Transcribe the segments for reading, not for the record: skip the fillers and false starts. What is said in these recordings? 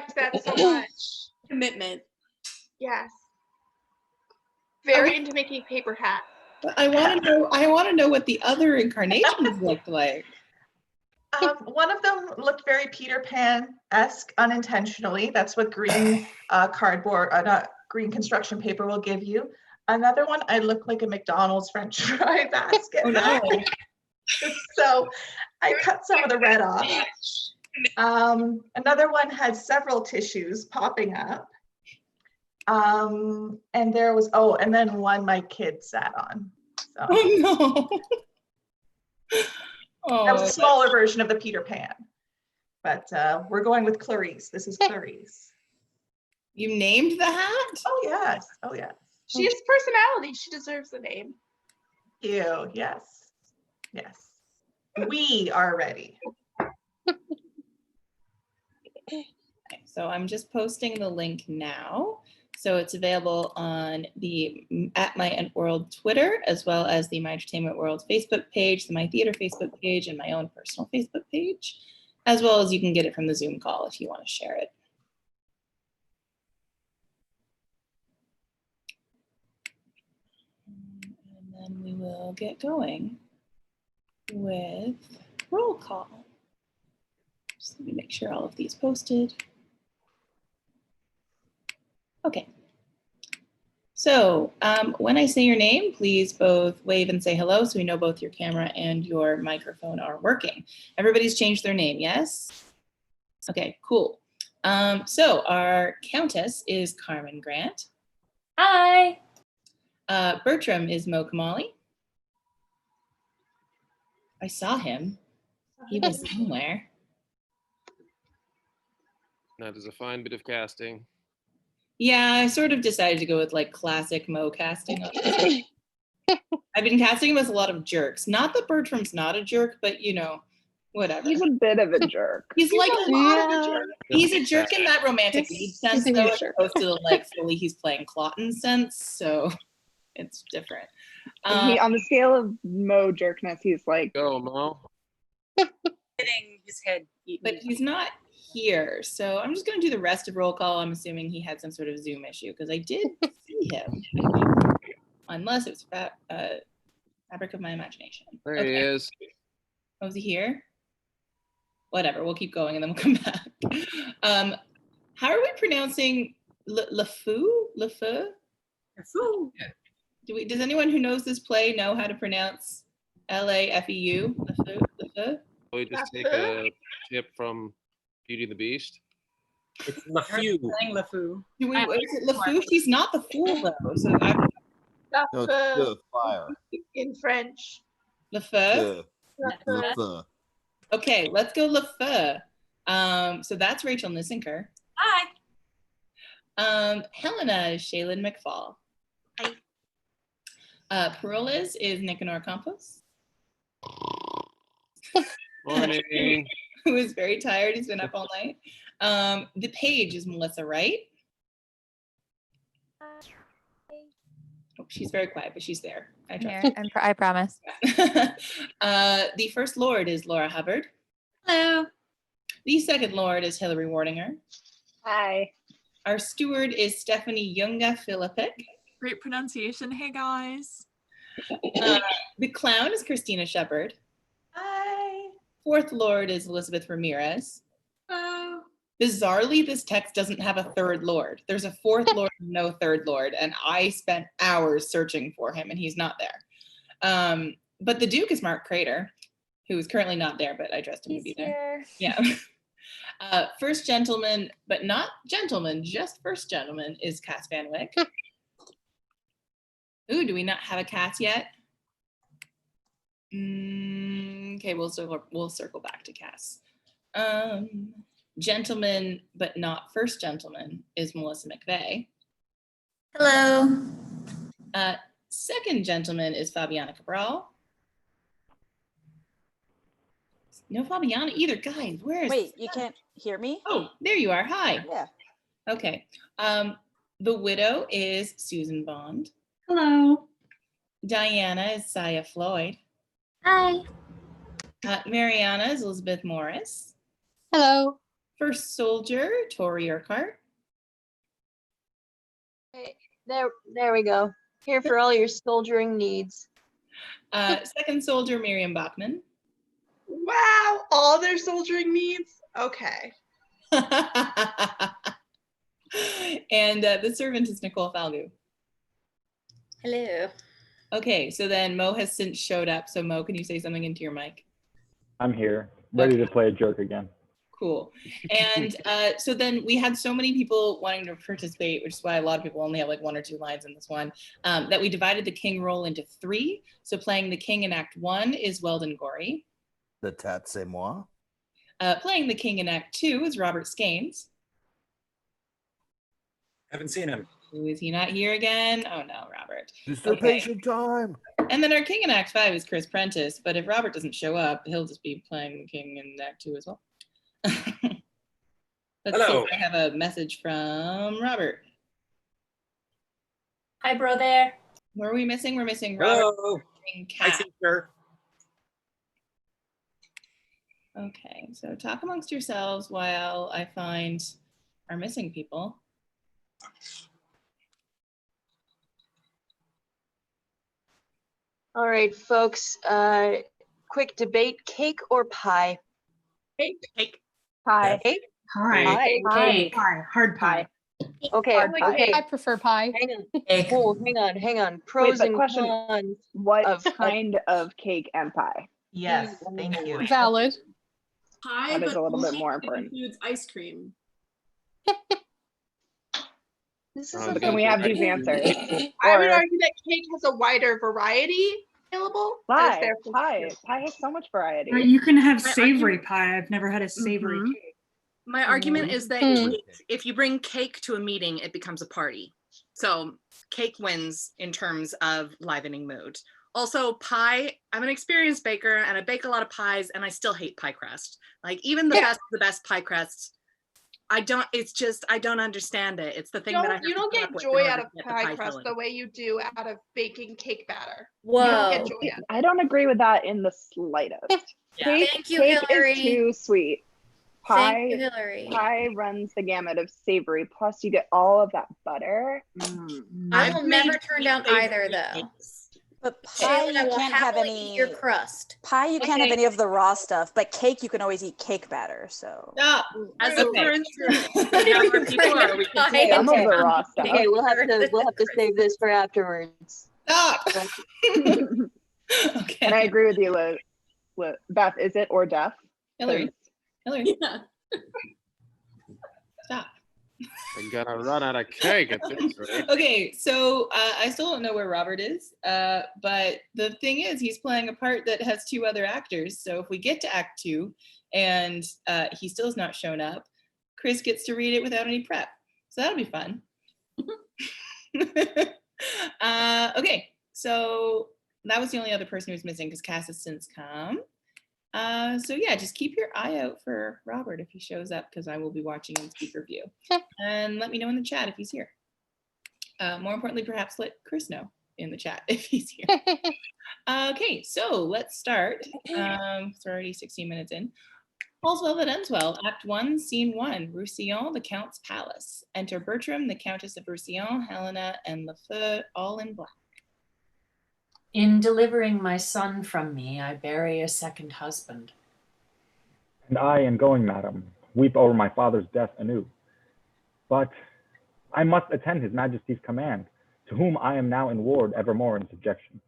respect that so much. Commitment. Yes. Very into making paper hats. I want to know what the other incarnations looked like. One of them looked very Peter Pan-esque unintentionally. That's what green cardboard, not green construction paper will give you. Another one, I looked like a McDonald's French fry basket. Oh no. So I cut some of the red off. Another one had several tissues popping up. And there was, and then one my kid sat on. So. Oh no. Oh, that was a smaller version of the Peter Pan. But we're going with Clarice. This is Clarice. You named the hat? Oh, yes. Oh, yes. She has personality. She deserves the name. Thank you. Yes. Yes. We are ready. Okay, so I'm just posting the link now. So it's available on the at My Ent World Twitter, as well as the My Entertainment World Facebook page, the My Theater Facebook page, and my own personal Facebook page, as well as you can get it from the Zoom call if you want to share it. And then we will get going with roll call. Just let me make sure all of these posted. Okay. So when I say your name, please both wave and say hello so we know both your camera and your microphone are working. Everybody's changed their name, yes? Okay, cool. So our countess is Carmen Grant. Hi. Bertram is Mo Kamali. I saw him. He was somewhere. That is a fine bit of casting. Yeah, I sort of decided to go with like classic Mo casting. I've been casting him as a lot of jerks. Not that Bertram's not a jerk, but you know, whatever. He's a bit of a jerk. He's like a lot of a jerk. He's a jerk in that romantic lead He's sense, a though, huge as jerk. opposed to like fully he's playing Clotton sense. So it's different. He, on the scale of Mo jerkness, he's like, Go, Mo. Getting his head eaten. But he's not here. So I'm just going to do the rest of roll call. I'm assuming he had some sort of Zoom issue because I did see him. Unless it was fabric of my imagination. There he is. Oh, is he here? Whatever, we'll keep going and then we'll come back. How are we pronouncing LeFou? LeFou? Foo. Does anyone who knows this play know how to pronounce L-A-F-E-U? LeFou? LeFou? We just take a tip from Beauty and the Beast. It's LeFou. Playing LeFou. Is it LeFou? She's not the fool though. So I'm No, it's the fire. In French. LeFou? The Okay, let's go LeFou. So that's Rachel Nissinker. Hi. Helena is Shaylin McFall. Hi. Perolis is Nicanor Campos, Morning. who is very tired. He's been up all night. The page is Melissa Wright. Oh, she's very quiet, but she's there. I trust. I promise. The first lord is Laura Hubbard. Hello. The second lord is Hilary Wardinger. hi. Our steward is Stephanie Junga Philippik. Great pronunciation. Hey, guys. The clown is Christina Shepard. Hi. Fourth lord is Elizabeth Ramirez. Hello. Bizarrely, this text doesn't have a third lord. There's a fourth lord and no third lord, and I spent hours searching for him, and he's not there. But the Duke is Mark Crater, who is currently not there, but I dressed him to be there. Yeah. First gentleman, but not gentleman, just first gentleman is Cass Van Wyck. Ooh, do we not have a Cass yet? Okay, we'll circle back to Cass. Gentleman, but not first gentleman, is Melissa McVeigh. Hello. Second gentleman is Fabiana Cabral. No Fabiana either. Guys, where is... Wait, you can't hear me? Oh, there you are. Hi. Yeah. Okay. The widow is Susan Bond. Hello. Diana is Saya Floyd. Hi. Mariana is Elizabeth Morris. Hello. First soldier, Tori Urquhart. There we go. Here for all your soldiering needs. Second soldier, Miriam Bachman. Wow, all their soldiering needs? Okay. And the servant is Nicole Falgu. Hello. Okay, so then Mo has since showed up. So Mo, can you say something into your mic? I'm here, ready to play a jerk again. Cool. And so then we had so many people wanting to participate, which is why a lot of people only have like 1 or 2 lines in this one, that we divided the king role into 3. So playing the king in Act 1 is Weldon Gorey. The tat c'est moi. Playing the king in Act 2 is Robert Skanes. Haven't seen him. Who is he not here again? Oh no, Robert. Usurpation time. And then our king in Act 5 is Chris Prentice, but if Robert doesn't show up, he'll just be playing the king in Act 2 as well. Let's see Hello. if I have a message from Robert. Hi, bro there. Who are we missing? We're missing Robert. Hello. And Hi, Kat. teacher. Okay, so talk amongst yourselves while I find our missing people. All right, folks. Quick debate: cake or pie? Cake. Pie. Cake. Hi. Pie. Pie. Hard pie. Okay. I like Okay. cake. I prefer pie. Hang on. Pros but and question. cons. What Of- kind of cake and pie? Yes, thank you. Valid. Pie, That is but a little bit only more if it important. includes ice cream. This Oh, is Can we have these answers? I would Or argue that cake has a wider variety available. as pie. therefore Pie. Pie has so much variety. You can have My savory pie. I've never had a savory Mhm. cake. My argument is that Hmm. if you bring cake to a meeting, it becomes a party. So cake wins in terms of livening mood. Also, pie, I'm an experienced baker and I bake a lot of pies and I still hate pie crust. Like even the best of the best pie crusts, I don't understand it. It's the thing that I have You to don't put get up with in joy order out to of get the pie crust filling. the way you do out of baking cake batter. Whoa. You don't get joy out of I don't agree with that in the slightest. Yeah. Cake, Thank you, cake Hillary. is too sweet. Thank you, Pie, Hillary. pie runs the gamut of savory. Plus, you get all of that butter. I I've will made never turn sweet down savory either, though. cakes. But pie, Shayla, I you will can't have happily eat any your crust. pie. You can't have any of the raw stuff. But cake, you can always eat cake batter. So Stop. As a Okay. parent, we have our before, we can Hey, take Some of okay. the raw stuff. Okay, we'll have to save this for afterwards. Stop. And I Okay. agree with you, Beth. Is it or death? Hillary. 'Cause Hillary. Yeah. Stop. I'm gonna run out of cake at this rate. Okay, so I still don't know where Robert is, but the thing is, he's playing a part that has 2 other actors. So if we get to Act 2 and he still has not shown up, Chris gets to read it without any prep. So that'll be fun. Okay, so that was the only other person who was missing because Cass has since come. So yeah, just keep your eye out for Robert if he shows up because I will be watching in speaker view. And let me know in the chat if he's here. More importantly, perhaps let Chris know in the chat if he's here. Okay, so let's start. It's already 16 minutes in. All's well that ends well. Act 1, Scene 1. Roussillon, the Count's palace. Enter Bertram, the Countess of Roussillon, Helena, and Lafeu, all in black. In delivering my son from me, I bury a second husband. And I, in going, madam, weep over my father's death anew. But I must attend his majesty's command, to whom I am now in ward evermore in subjection.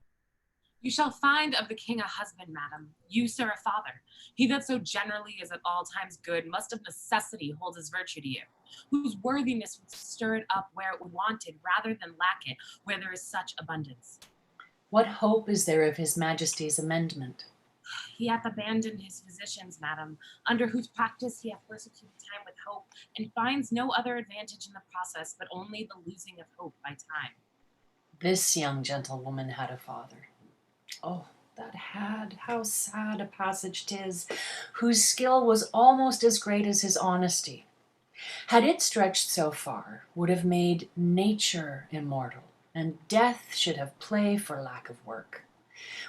You shall find of the king a husband, madam, you, sir, a father. He that so generally is at all times good must of necessity hold his virtue to you, whose worthiness would stir it up where it wanted rather than lack it, where there is such abundance. What hope is there of his majesty's amendment? He hath abandoned his physicians, madam, under whose practice he hath persecuted time with hope, and finds no other advantage in the process, but only the losing of hope by time. This young gentlewoman had a father. Oh, that had, how sad a passage 'tis, whose skill was almost as great as his honesty. Had it stretched so far, would have made nature immortal, and death should have play for lack of work.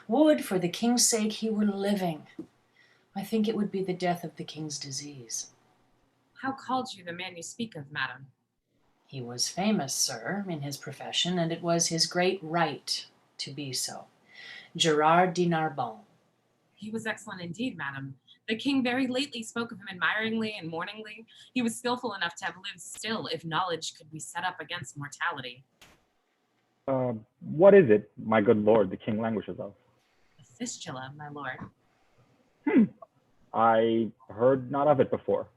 Would, for the king's sake, he were living. I think it would be the death of the king's disease. How called you the man you speak of, madam? He was famous, sir, in his profession, and it was his great right to be so. Gerard de Narbonne. He was excellent indeed, madam. The king very lately spoke of him admiringly and mourningly. He was skillful enough to have lived still if knowledge could be set up against mortality. What is it, my good lord, the king languishes of? A fistula, my lord. I heard not of it before.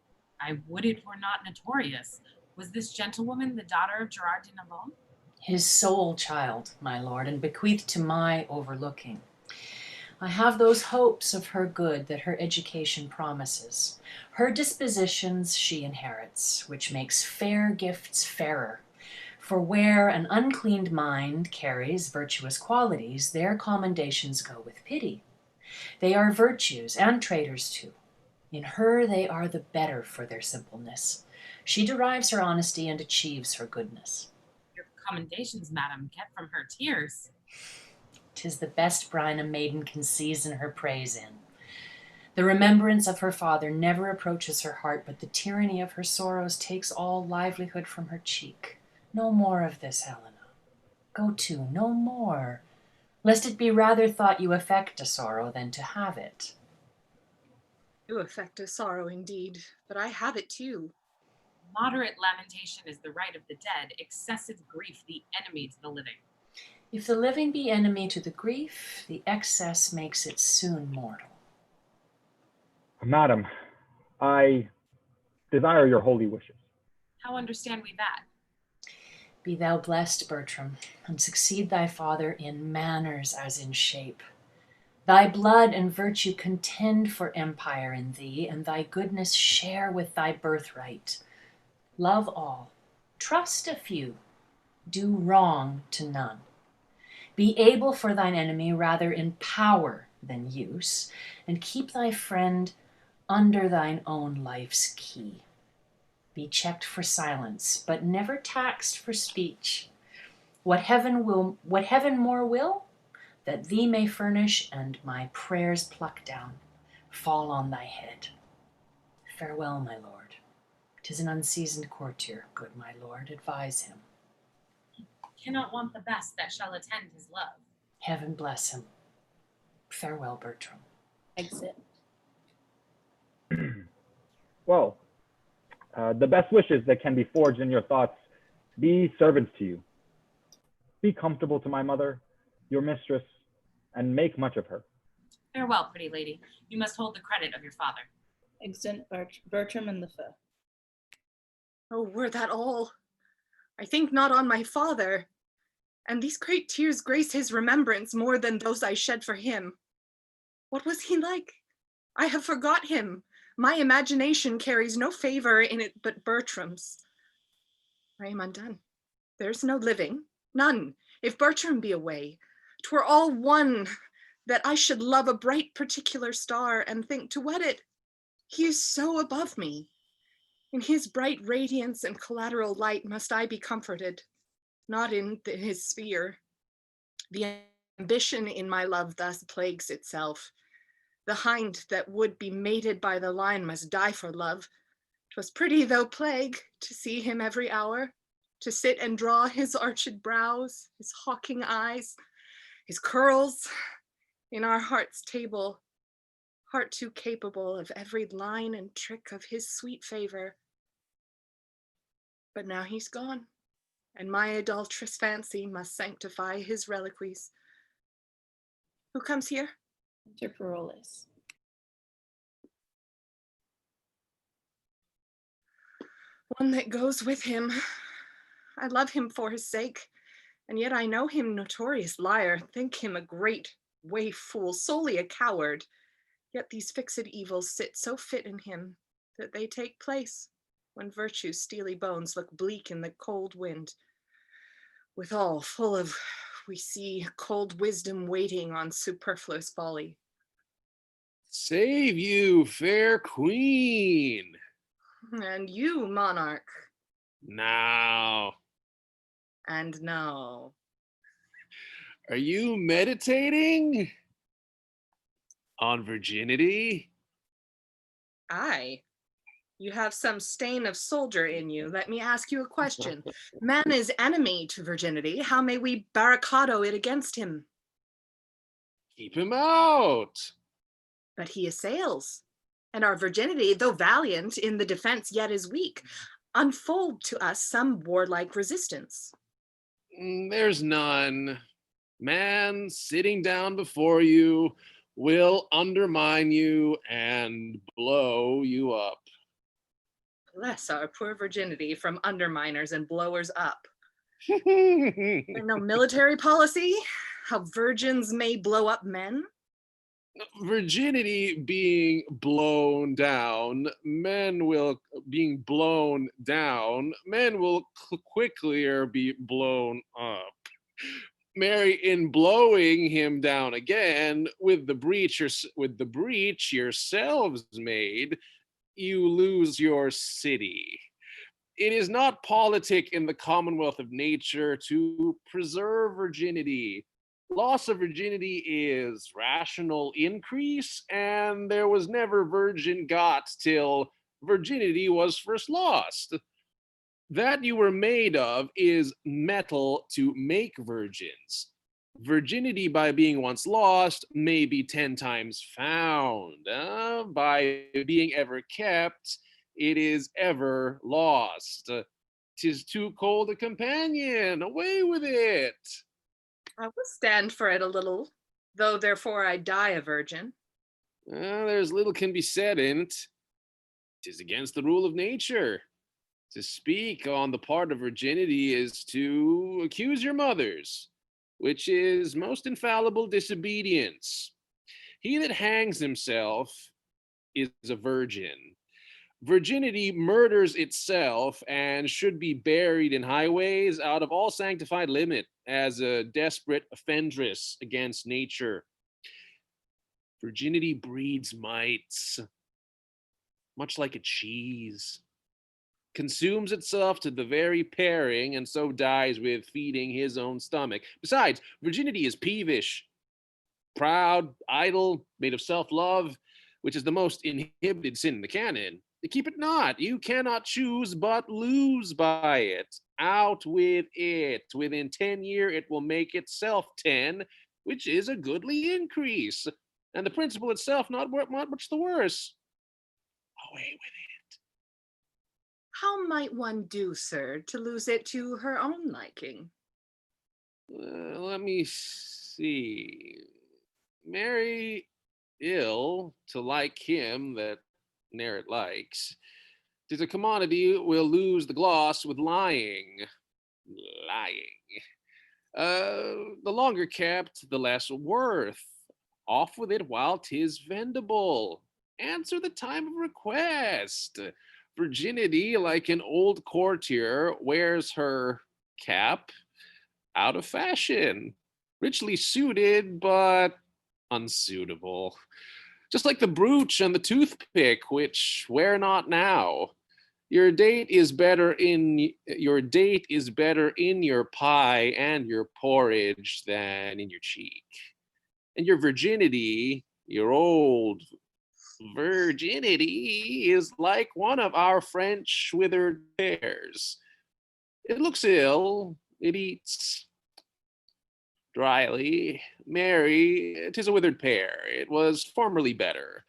I would it were not notorious. Was this gentlewoman the daughter of Gerard de Narbonne? His sole child, my lord, and bequeathed to my overlooking. I have those hopes of her good that her education promises. Her dispositions she inherits, which makes fair gifts fairer. For where an uncleaned mind carries virtuous qualities, their commendations go with pity. They are virtues and traitors too. In her they are the better for their simpleness. She derives her honesty and achieves her goodness. Your commendations, madam, get from her tears. 'Tis the best brine a maiden can season her praise in. The remembrance of her father never approaches her heart, but the tyranny of her sorrows takes all livelihood from her cheek. No more of this, Helena. Go to, no more, lest it be rather thought you affect a sorrow than to have it. You affect a sorrow indeed, but I have it too. Moderate lamentation is the right of the dead, excessive grief the enemy to the living. If the living be enemy to the grief, the excess makes it soon mortal. Madam, I desire your holy wishes. How understand we that? Be thou blessed, Bertram, and succeed thy father in manners as in shape. Thy blood and virtue contend for empire in thee, and thy goodness share with thy birthright. Love all, trust a few, do wrong to none. Be able for thine enemy rather in power than use, and keep thy friend under thine own life's key. Be checked for silence, but never taxed for speech. What heaven more will, that thee may furnish, and my prayers pluck down, fall on thy head. Farewell, my lord. 'Tis an unseasoned courtier, good my lord, advise him. Cannot want the best that shall attend his love. Heaven bless him. Farewell, Bertram. Exit. Well, the best wishes that can be forged in your thoughts be servants to you. Be comfortable to my mother, your mistress, and make much of her. Farewell, pretty lady. You must hold the credit of your father. Exeunt Bertram and the foe. Oh, were that all? I think not on my father, and these great tears grace his remembrance more than those I shed for him. What was he like? I have forgot him. My imagination carries no favor in it but Bertram's. I am undone. There's no living, none. If Bertram be away, 'twere all one that I should love a bright particular star and think to wed it. He is so above me. In his bright radiance and collateral light must I be comforted, not in his sphere. The ambition in my love thus plagues itself. The hind that would be mated by the lion must die for love. 'Twas pretty though plague to see him every hour, to sit and draw his arched brows, his hawking eyes, his curls in our heart's table, heart too capable of every line and trick of his sweet favor. But now he's gone, and my adulterous fancy must sanctify his reliquies. Who comes here? Enter Parolles. One that goes with him. I love him for his sake, and yet I know him notorious liar, think him a great way fool, solely a coward. Yet these fixed evils sit so fit in him that they take place when virtue's steely bones look bleak in the cold wind. Withal, full of, we see, cold wisdom waiting on superfluous folly. Save you, fair queen. And you, monarch. Now, And no. are you meditating on virginity? Aye. You have some stain of soldier in you. Let me ask you a question. Man is enemy to virginity. How may we barricado it against him? Keep him out. But he assails. And our virginity, though valiant in the defense, yet is weak. Unfold to us some warlike resistance. There's none. Man sitting down before you will undermine you and blow you up. Bless our poor virginity from underminers and blowers up. There no military policy? How virgins may blow up men? Virginity being blown down, men will quickly be blown up. Mary, in blowing him down again with the breach yourselves made, you lose your city. It is not politic in the commonwealth of nature to preserve virginity. Loss of virginity is rational increase, and there was never virgin got till virginity was first lost. That you were made of is metal to make virgins. Virginity, by being once lost, may be 10 times found. By being ever kept, it is ever lost. 'Tis too cold a companion. Away with it. I will stand for it a little, though therefore I die a virgin. There's little can be said in't. 'Tis against the rule of nature. To speak on the part of virginity is to accuse your mothers, which is most infallible disobedience. He that hangs himself is a virgin. Virginity murders itself and should be buried in highways out of all sanctified limit as a desperate offendress against nature. Virginity breeds mites, much like a cheese. Consumes itself to the very pairing and so dies with feeding his own stomach. Besides, virginity is peevish, proud, idle, made of self-love, which is the most inhibited sin in the canon. Keep it not. You cannot choose but lose by it. Out with it. Within 10 years, it will make itself 10, which is a goodly increase. And the principle itself not much the worse. Away with it. How might one do, sir, to lose it to her own liking? Let me see. Marry ill to like him that ne'er it likes. 'Tis a commodity will lose the gloss with lying. The longer kept, the less worth. Off with it while 'tis vendible. Answer the time of request. Virginity, like an old courtier, wears her cap out of fashion. Richly suited, but unsuitable. Just like the brooch and the toothpick, which wear not now. Your date is better in your pie and your porridge than in your cheek. And your virginity, your old virginity, is like one of our French withered pears. It looks ill, it eats dryly. Mary, 'tis a withered pear. It was formerly better.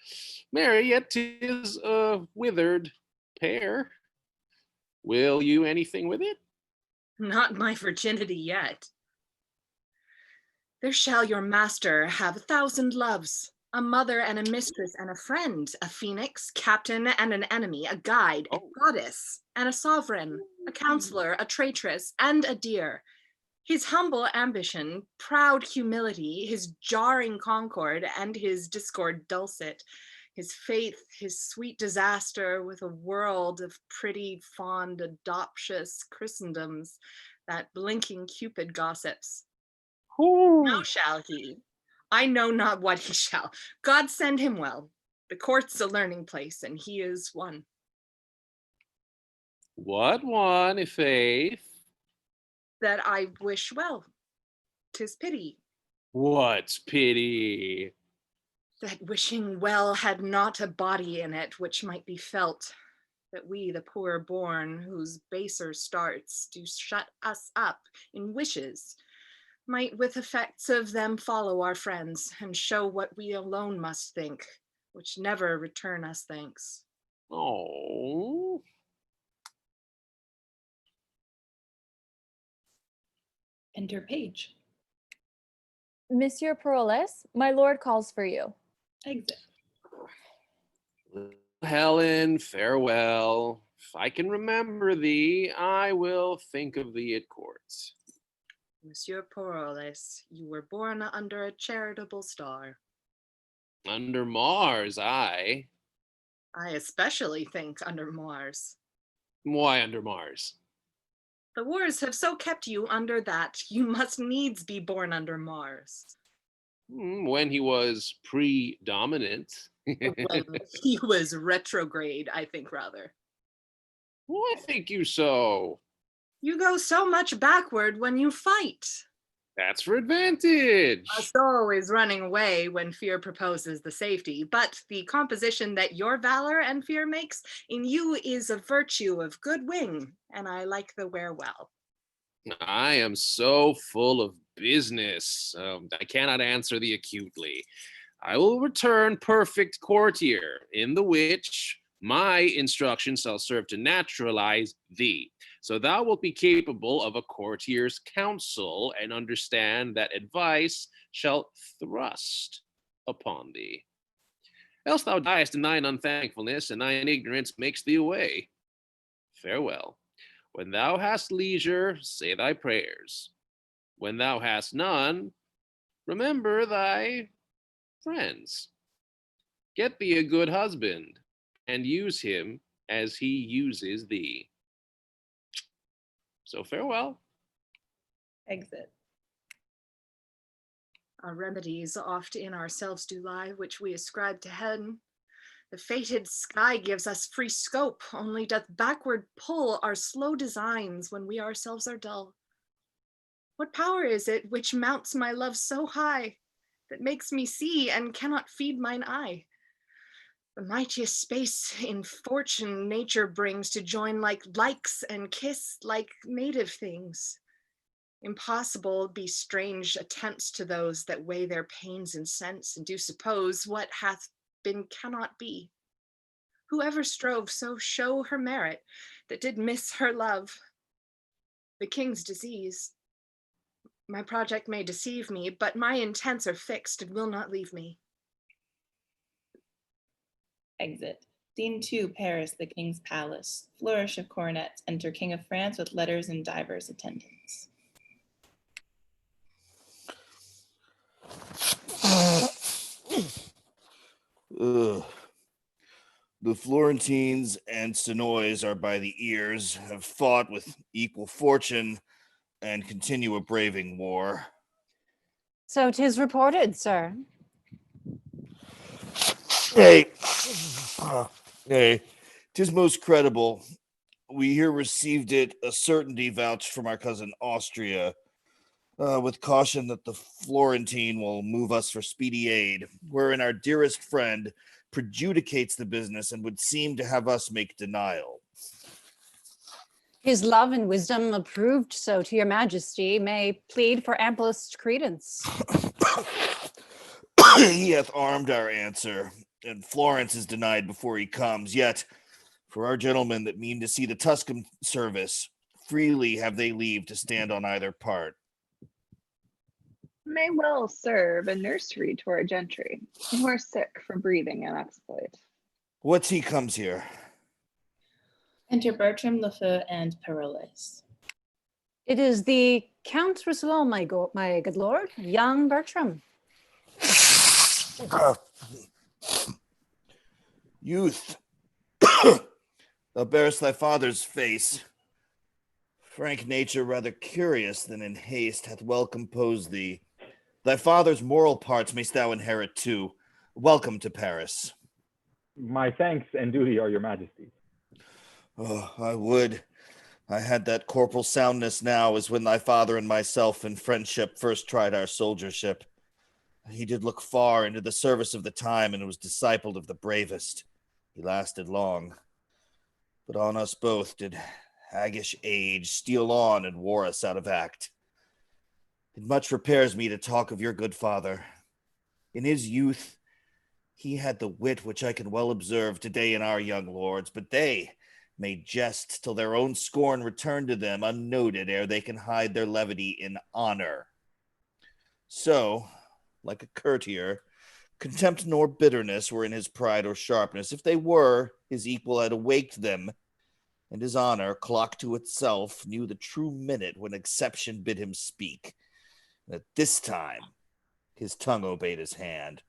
Mary, yet 'tis a withered pear. Will you anything with it? Not my virginity yet. There shall your master have 1,000 loves, a mother and a mistress and a friend, a phoenix, captain and an enemy, a guide, a goddess and a sovereign, a counselor, a traitress, and a dear. His humble ambition, proud humility, his jarring concord, and his discord dulcet, his faith, his sweet disaster, with a world of pretty, fond, adoptious Christendoms, that blinking Cupid gossips. How shall he? I know not what he shall. God send him well. The court's a learning place, and he is one. What one, i' faith? That I wish well. 'Tis pity. What's pity? That wishing well had not a body in it which might be felt. that we, the poor born, whose baser starts do shut us up in wishes, might with effects of them follow our friends and show what we alone must think, which never return us thanks. Oh. Enter Page. Monsieur Peroles, my lord calls for you. Exit. Helen, farewell. If I can remember thee, I will think of thee at court. Monsieur Peroles, you were born under a charitable star. Under Mars, I. I especially think under Mars. Why under Mars? The wars have so kept you under that you must needs be born under Mars. When he was predominant. When he was retrograde, I think rather. Why think you so? You go so much backward when you fight. That's for advantage. A soul is running away when fear proposes the safety, but the composition that your valor and fear makes in you is a virtue of good wing, and I like the wear well. I am so full of business. I cannot answer thee acutely. I will return perfect courtier, in the which my instruction shall serve to naturalize thee. So thou wilt be capable of a courtier's counsel and understand that advice shall thrust upon thee. Else thou diest in thine unthankfulness, and thine ignorance makes thee away. Farewell. When thou hast leisure, say thy prayers. When thou hast none, remember thy friends. Get thee a good husband, and use him as he uses thee. So farewell. Exit. Our remedies oft in ourselves do lie, which we ascribe to heaven. The fated sky gives us free scope, only doth backward pull our slow designs when we ourselves are dull. What power is it which mounts my love so high, that makes me see and cannot feed mine eye? The mightiest space in fortune nature brings to join like likes and kiss like native things. Impossible be strange attempts to those that weigh their pains in sense and do suppose what hath been cannot be. Whoever strove so show her merit that did miss her love. The king's disease. My project may deceive me, but my intents are fixed and will not leave me. Exit. Scene 2, Paris, the King's Palace. Flourish of coronets. Enter King of France with letters and divers attendants. Ugh. The Florentines and Senois are by the ears, have fought with equal fortune, and continue a braving war. So 'tis reported, sir. Nay, 'tis most credible. We here received it, a certainty vouched from our cousin Austria, with caution that the Florentine will move us for speedy aid, wherein our dearest friend prejudicates the business and would seem to have us make denial. His love and wisdom approved so to your majesty may plead for amplest credence. He hath armed our answer, and Florence is denied before he comes. Yet, for our gentlemen that mean to see the Tuscan service, freely have they leave to stand on either part. May well serve a nursery to our gentry, who are sick for breathing and exploit. What's he comes here? Enter Bertram, Lafeu, and Peroles. It is the Count Rousseau, my good lord, young Bertram. Youth, thou bearest thy father's face. Frank nature, rather curious than in haste, hath well composed thee. Thy father's moral parts mayst thou inherit too. Welcome to Paris. My thanks and duty are your majesty's. Oh, I would. I had that corporal soundness now as when thy father and myself in friendship first tried our soldiership. He did look far into the service of the time and was discipled of the bravest. He lasted long. But on us both did haggish age steal on and wore us out of act. It much repairs me to talk of your good father. In his youth, he had the wit which I can well observe today in our young lords, but they may jest till their own scorn return to them unnoted ere they can hide their levity in honor. So, like a courtier, contempt nor bitterness were in his pride or sharpness. If they were, his equal had awaked them, and his honor, clock to itself, knew the true minute when exception bid him speak. And at this time, his tongue obeyed his hand.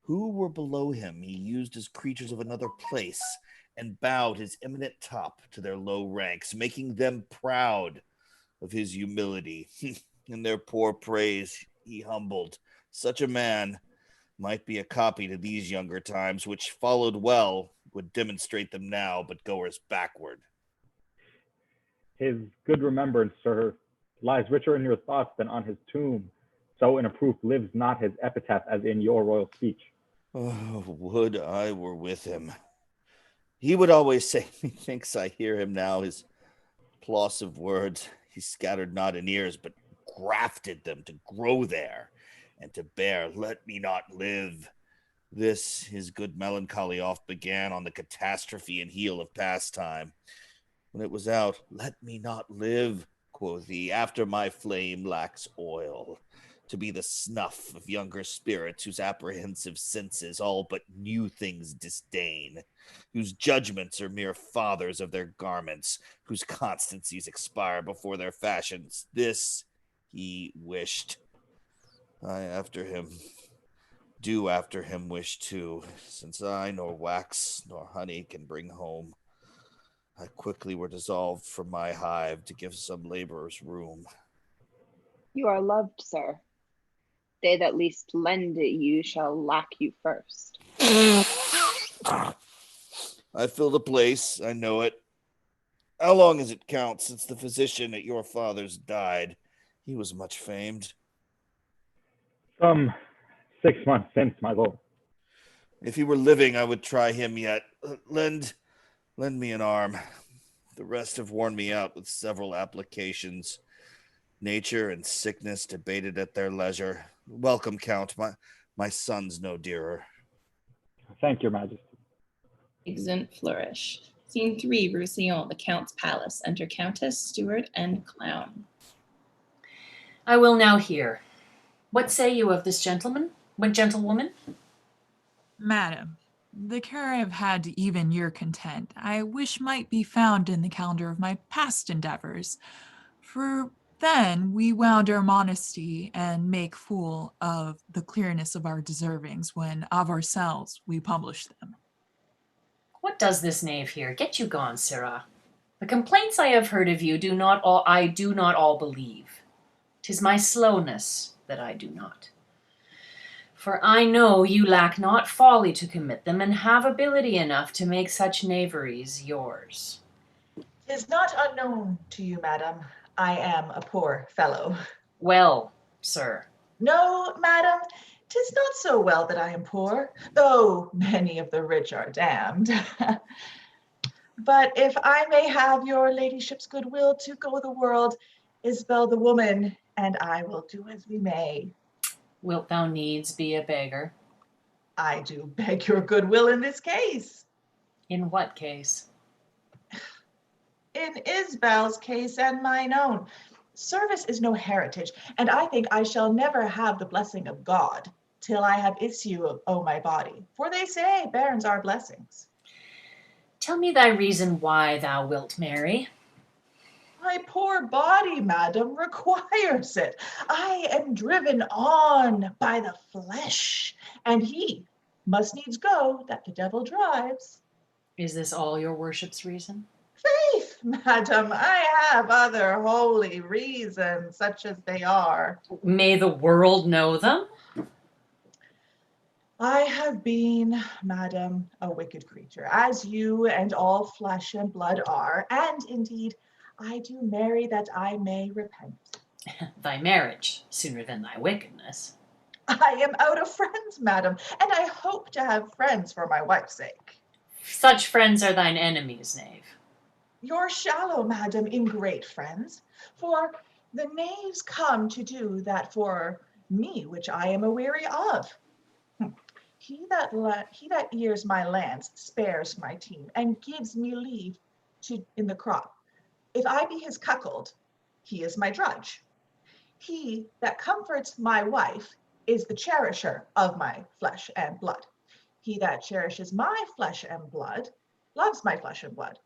Who were below him he used as creatures of another place, and bowed his eminent top to their low ranks, making them proud of his humility. In their poor praise he humbled. Such a man might be a copy to these younger times, which followed well, would demonstrate them now, but goers backward. His good remembrance, sir, lies richer in your thoughts than on his tomb. So in a proof lives not his epitaph as in your royal speech. Oh, would I were with him. He would always say, methinks I hear him now, his plausive words. He scattered not in ears, but grafted them to grow there and to bear. Let me not live. This his good melancholy oft began on the catastrophe and heel of pastime. When it was out, let me not live, quoth he, after my flame lacks oil, to be the snuff of younger spirits whose apprehensive senses all but new things disdain, whose judgments are mere fathers of their garments, whose constancies expire before their fashions. This he wished. I after him do after him wish too, since I nor wax nor honey can bring home. I quickly were dissolved from my hive to give some laborers room. You are loved, sir. They that least lend it you shall lack you first. I fill the place, I know it. How long has it count since the physician at your father's died? He was much famed. Some 6 months since, my lord. If he were living, I would try him yet. Lend me an arm. The rest have worn me out with several applications. Nature and sickness debated at their leisure. Welcome, Count. My son's no dearer. Thank your majesty. Exeunt flourish. Scene 3, Roussillon, the Count's palace. Enter Countess, Steward, and Clown. I will now hear. What say you of this gentleman? What gentlewoman? Madam, the care I have had to even your content, I wish might be found in the calendar of my past endeavors. For then we wound our modesty and make fool of the clearness of our deservings when of ourselves we publish them. What does this knave here? Get you gone, sirrah. The complaints I have heard of you I do not all believe. 'Tis my slowness that I do not. For I know you lack not folly to commit them, and have ability enough to make such knaveries yours. 'Tis not unknown to you, madam, I am a poor fellow. Well, sir. No, madam, 'tis not so well that I am poor, though many of the rich are damned. But if I may have your ladyship's goodwill to go the world, Isabel the woman, and I will do as we may. Wilt thou needs be a beggar? I do beg your goodwill in this case. In what case? In Isabel's case and mine own. Service is no heritage, and I think I shall never have the blessing of God till I have issue of my body. For they say barons are blessings. Tell me thy reason why thou wilt marry. My poor body, madam, requires it. I am driven on by the flesh, and he must needs go that the devil drives. Is this all your worship's reason? Faith, madam, I have other holy reasons, such as they are. May the world know them? I have been, madam, a wicked creature, as you and all flesh and blood are, and indeed, I do marry that I may repent. Thy marriage, sooner than thy wickedness. I am out of friends, madam, and I hope to have friends for my wife's sake. Such friends are thine enemies, knave. You're shallow, madam, ingrate friends, for the knaves come to do that for me, which I am aweary of. He that ears my lands spares my team, and gives me leave in the crop. If I be his cuckold, he is my drudge. He that comforts my wife is the cherisher of my flesh and blood. He that cherishes my flesh and blood loves my flesh and blood.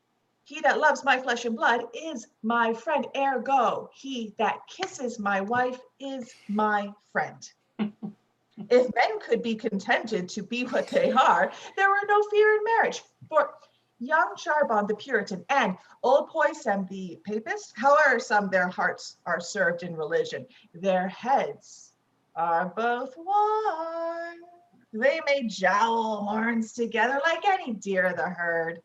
He that loves my flesh and blood is my friend. Ergo, he that kisses my wife is my friend. If men could be contented to be what they are, there were no fear in marriage. For young Charbon the Puritan and old Poysem the Papist, however some their hearts are served in religion, their heads are both one. They may jowl horns together like any deer of the herd.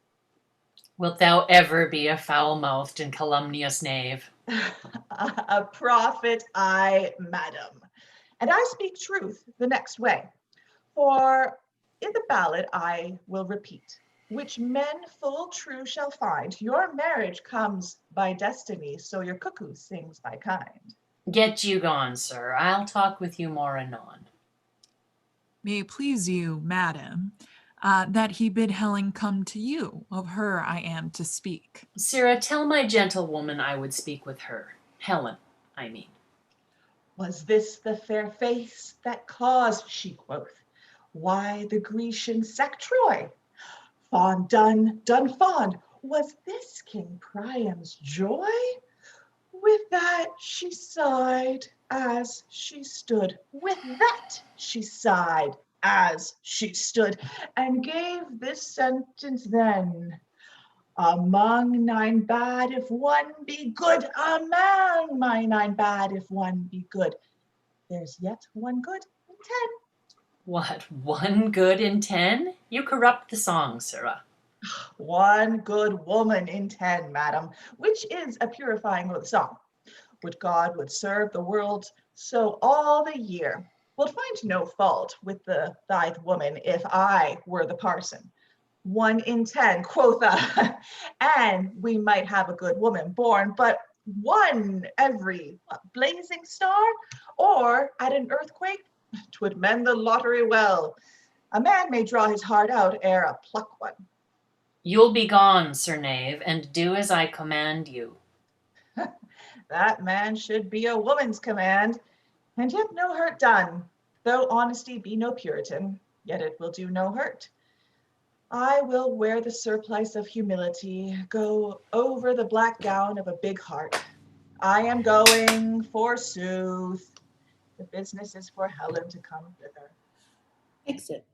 Wilt thou ever be a foul-mouthed and calumnious knave? A prophet I, madam. And I speak truth the next way. For in the ballad I will repeat, which men full true shall find, your marriage comes by destiny, so your cuckoo sings by kind. Get you gone, sir. I'll talk with you more anon. May it please you, madam, that he bid Helen come to you. Of her I am to speak. Sirrah, tell my gentlewoman I would speak with her. Helen, I mean. Was this the fair face that caused, she quoth, why the Grecian sack Troy? Fond done, done fond, was this King Priam's joy? With that she sighed as she stood. With that she sighed as she stood, and gave this sentence then. Among nine bad if one be good, among my nine bad if one be good. There's yet one good in 10. What, 1 good in 10? You corrupt the song, sirrah. One good woman in 10, madam, which is a purifying of the song. Would God would serve the world so all the year. Wilt find no fault with the tithe woman if I were the parson. 1 in 10, quotha, and we might have a good woman born, but one every blazing star, or at an earthquake, 'twould mend the lottery well. A man may draw his heart out ere a pluck one. You'll be gone, sir knave, and do as I command you. That man should be a woman's command, and yet no hurt done. Though honesty be no Puritan, yet it will do no hurt. I will wear the surplice of humility, go over the black gown of a big heart. I am going, forsooth. The business is for Helen to come thither. Exit.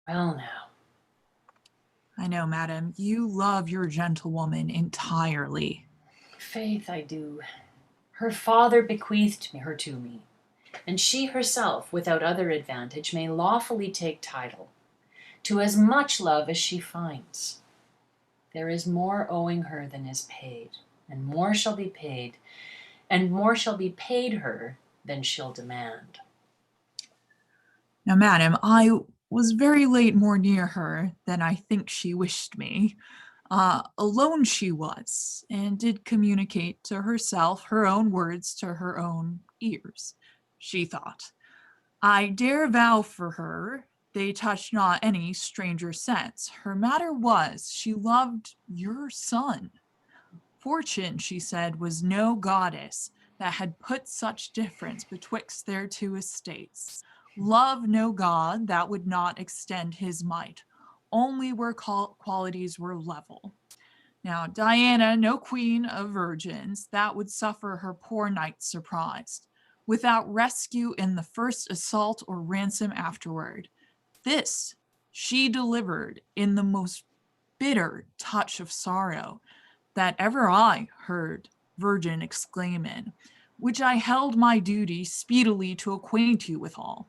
Well now. I know, madam, you love your gentlewoman entirely. Faith I do. Her father bequeathed her to me, and she herself, without other advantage, may lawfully take title to as much love as she finds. There is more owing her than is paid, and more shall be paid, and more shall be paid her than she'll demand. Now, madam, I was very late more near her than I think she wished me. Alone she was, and did communicate to herself her own words to her own ears, she thought. I dare vow for her, they touched not any stranger sense. Her matter was, she loved your son. Fortune, she said, was no goddess that had put such difference betwixt their two estates. Love no god that would not extend his might, only where qualities were level. Now, Diana, no queen of virgins, that would suffer her poor knight surprised, without rescue in the first assault or ransom afterward. This she delivered in the most bitter touch of sorrow that ever I heard virgin exclaim in, which I held my duty speedily to acquaint you withal.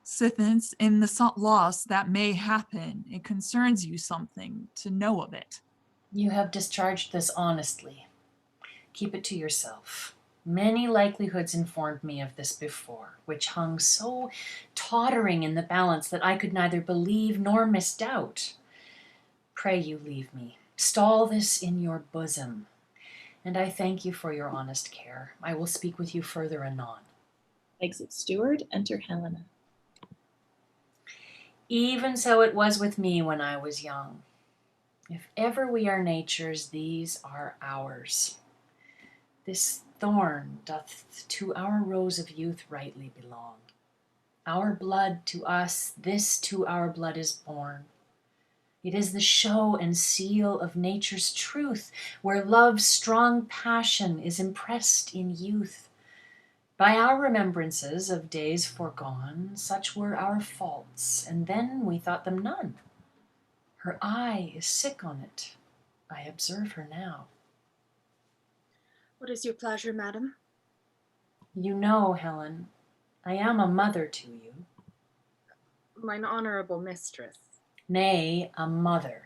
Sithence, in the loss that may happen, it concerns you something to know of it. You have discharged this honestly. Keep it to yourself. Many likelihoods informed me of this before, which hung so tottering in the balance that I could neither believe nor misdoubt. Pray you leave me. Stall this in your bosom, and I thank you for your honest care. I will speak with you further anon. Exit steward, enter Helena. Even so it was with me when I was young. If ever we are nature's, these are ours. This thorn doth to our rose of youth rightly belong. Our blood to us, this to our blood is born. It is the show and seal of nature's truth, where love's strong passion is impressed in youth. By our remembrances of days foregone, such were our faults, and then we thought them none. Her eye is sick on it. I observe her now. What is your pleasure, madam? You know, Helen, I am a mother to you. Mine honorable mistress. Nay, a mother.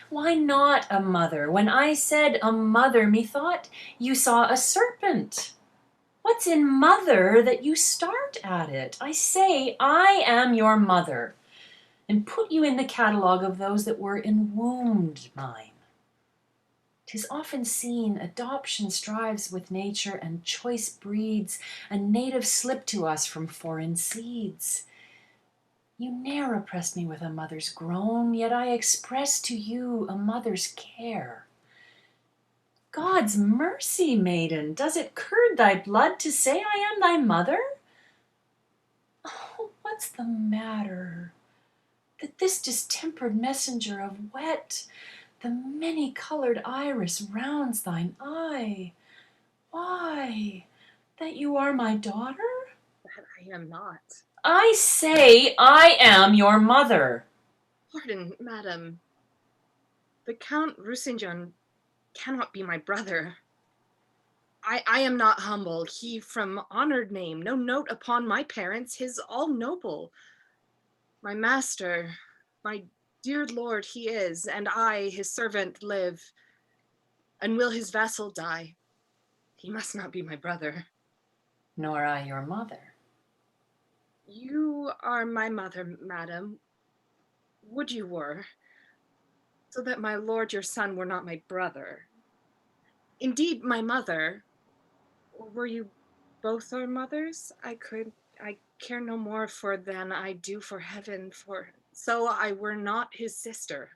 Why not a mother? When I said a mother, methought you saw a serpent. What's in mother that you start at it? I say, I am your mother, and put you in the catalogue of those that were enwombed mine. 'Tis often seen adoption strives with nature, and choice breeds a native slip to us from foreign seeds. You ne'er oppressed me with a mother's groan, yet I express to you a mother's care. God's mercy, maiden, does it curd thy blood to say I am thy mother? Oh, what's the matter? That this distempered messenger of wet, the many-colored iris rounds thine eye. Why, that you are my daughter? That I am not. I say I am your mother. Pardon, madam. The Count Rusington cannot be my brother. I am not humble. He from honored name, no note upon my parents, his all noble. My master, my dear lord he is, and I, his servant, live, and will his vassal die. He must not be my brother. Nor I your mother. You are my mother, madam. Would you were, so that my lord your son were not my brother. Indeed, my mother. Were you both our mothers? I care no more for than I do for heaven, for so I were not his sister.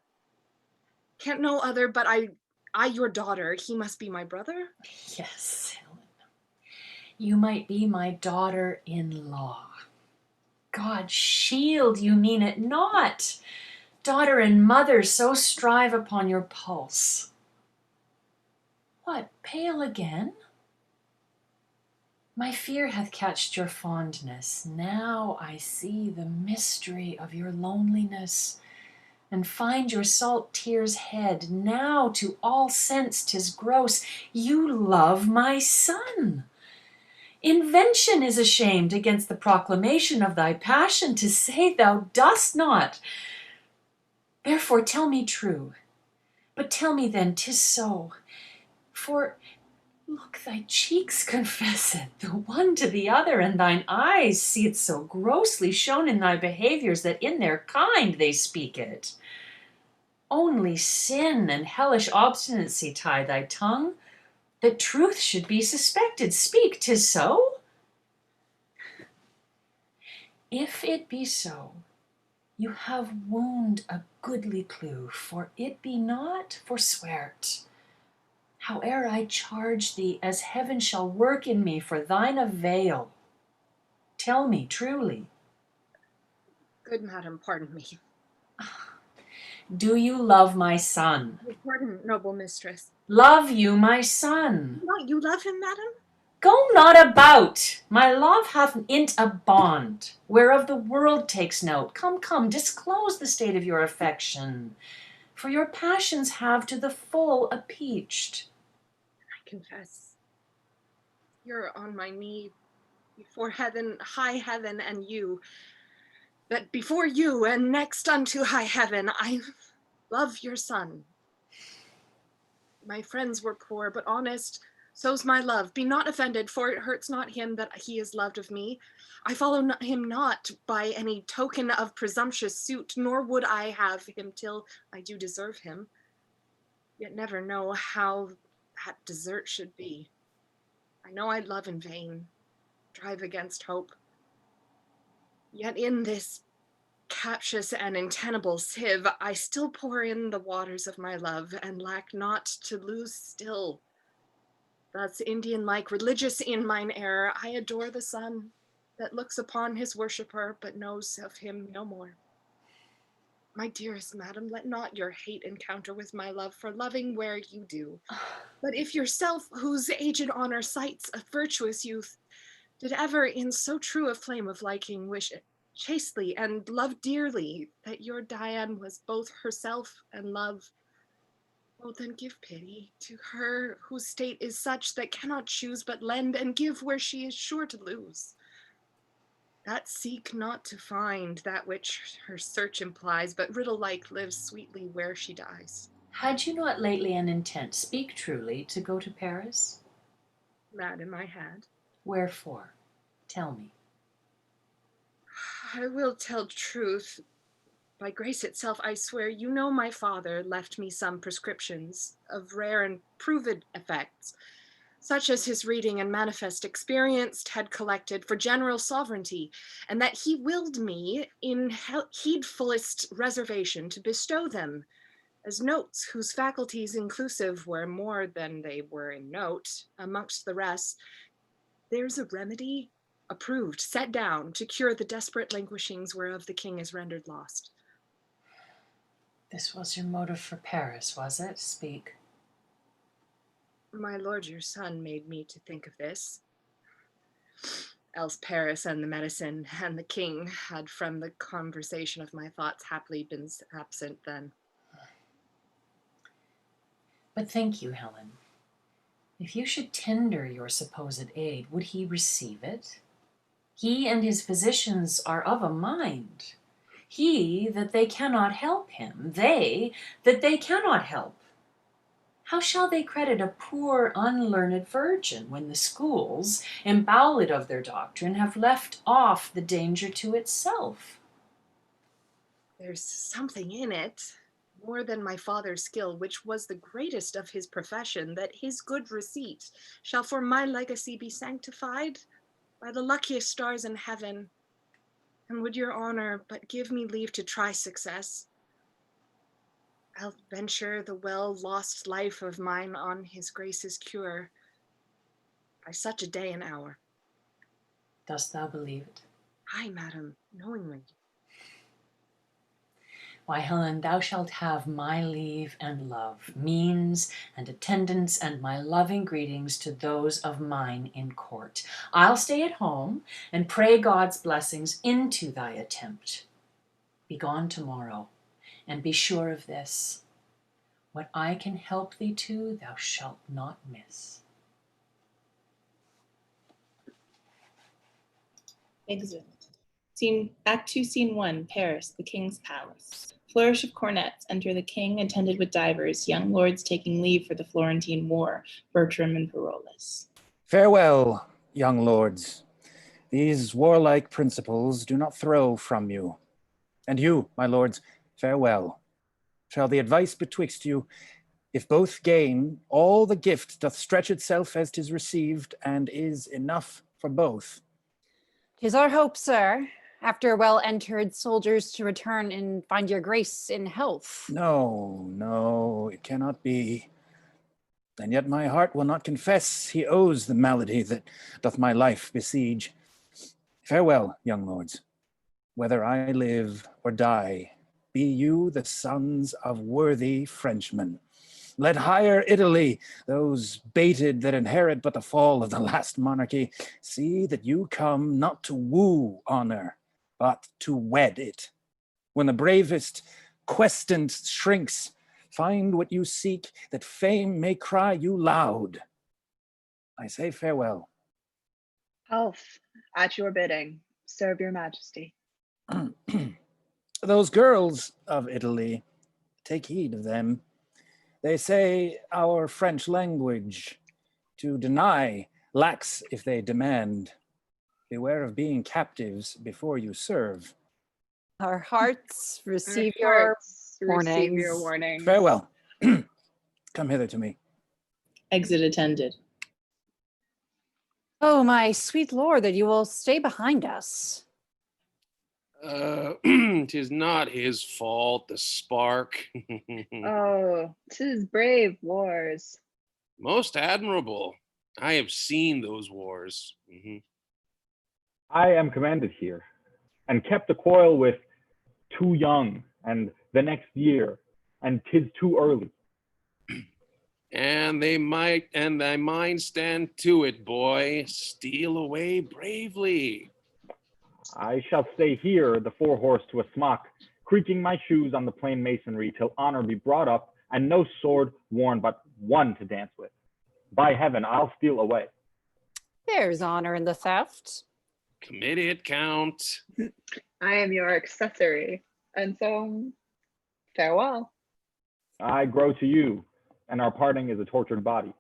Can't no other, but I your daughter, he must be my brother? Yes, Helen. You might be my daughter-in-law. God shield you mean it not. Daughter and mother so strive upon your pulse. What, pale again? My fear hath catched your fondness. Now I see the mystery of your loneliness, and find your salt tears head. Now to all sense 'tis gross. You love my son. Invention is ashamed against the proclamation of thy passion to say thou dost not. Therefore tell me true, but tell me then 'tis so. For look, thy cheeks confess it, the one to the other, and thine eyes see it so grossly shown in thy behaviors that in their kind they speak it. Only sin and hellish obstinacy tie thy tongue, that truth should be suspected. Speak, 'tis so? If it be so, you have wound a goodly clue, for it be not, forswear't. Howe'er I charge thee, as heaven shall work in me for thine avail. Tell me truly. Good madam, pardon me. Do you love my son? Pardon, noble mistress. Love you my son? Not you love him, madam? Go not about. My love hath in't a bond, whereof the world takes note. Come, come, disclose the state of your affection, for your passions have to the full appeached. I confess, you're on my knee before heaven, high heaven, and you, that before you and next unto high heaven, I love your son. My friends were poor, but honest, so's my love. Be not offended, for it hurts not him that he is loved of me. I follow him not by any token of presumptuous suit, nor would I have him till I do deserve him. yet never know how that desert should be. I know I love in vain, drive against hope. Yet in this captious and untenable sieve, I still pour in the waters of my love and lack not to lose still. Thus Indian-like, religious in mine error, I adore the sun that looks upon his worshipper, but knows of him no more. My dearest madam, let not your hate encounter with my love for loving where you do. But if yourself, whose aged honor cites a virtuous youth, did ever in so true a flame of liking wish it chastely and love dearly that your Diane was both herself and love, oh, then give pity to her whose state is such that cannot choose but lend and give where she is sure to lose. That seek not to find that which her search implies, but riddle-like lives sweetly where she dies. Had you not lately an intent, speak truly, to go to Paris? Madam, I had. Wherefore? Tell me. I will tell truth. By grace itself, I swear, you know my father left me some prescriptions of rare and proved effects, such as his reading and manifest experience had collected for general sovereignty, and that he willed me in heedfullest reservation to bestow them, as notes whose faculties inclusive were more than they were in note. Amongst the rest, there's a remedy approved, set down, to cure the desperate languishings whereof the king is rendered lost. This was your motive for Paris, was it? Speak. My lord, your son made me to think of this. Else Paris and the medicine and the king had from the conversation of my thoughts happily been absent then. But think you, Helen, if you should tender your supposed aid, would he receive it? He and his physicians are of a mind. He that they cannot help him, they that they cannot help. How shall they credit a poor unlearned virgin when the schools, emboweled of their doctrine, have left off the danger to itself? There's something in it, more than my father's skill, which was the greatest of his profession, that his good receipt shall for my legacy be sanctified by the luckiest stars in heaven. And would your honor but give me leave to try success, I'll venture the well-lost life of mine on his grace's cure by such a day and hour. Dost thou believe it? Aye, madam, knowingly. Why, Helen, thou shalt have my leave and love, means and attendance, and my loving greetings to those of mine in court. I'll stay at home and pray God's blessings into thy attempt. Be gone tomorrow, and be sure of this: what I can help thee to, thou shalt not miss. Exit. Act 2, Scene 1, Paris, the King's Palace. Flourish of cornets. Enter the king, attended with divers, young lords taking leave for the Florentine War, Bertram and Parolles. Farewell, young lords. These warlike principles do not throw from you. And you, my lords, farewell. Shall the advice betwixt you, if both gain, all the gift doth stretch itself as 'tis received, and is enough for both. 'Tis our hope, sir, after well-entered soldiers to return and find your grace in health. No, it cannot be. And yet my heart will not confess he owes the malady that doth my life besiege. Farewell, young lords. Whether I live or die, be you the sons of worthy Frenchmen. Let higher Italy, those baited that inherit but the fall of the last monarchy, see that you come not to woo honor, but to wed it. When the bravest questant shrinks, find what you seek, that fame may cry you loud. I say farewell. Health, at your bidding, serve your majesty. Those girls of Italy, take heed of them. They say our French language, to deny lacks if they demand. Beware of being captives before you serve. Our hearts receive your warnings. Farewell. Come hither to me. Exit attended. Oh, my sweet lord, that you will stay behind us. 'Tis not his fault, the spark. Oh, 'tis brave wars. Most admirable. I have seen those wars. I am commanded here, and kept the quarrel with too young, and the next year, and 'tis too early. And thy mind stand to it, boy. Steal away bravely. I shall stay here, the four-horse to a smock, creaking my shoes on the plain masonry till honor be brought up, and no sword worn but one to dance with. By heaven, I'll steal away. There's honor in the theft. Commit it, Count. I am your accessory, and so farewell. I grow to you, and our parting is a tortured body.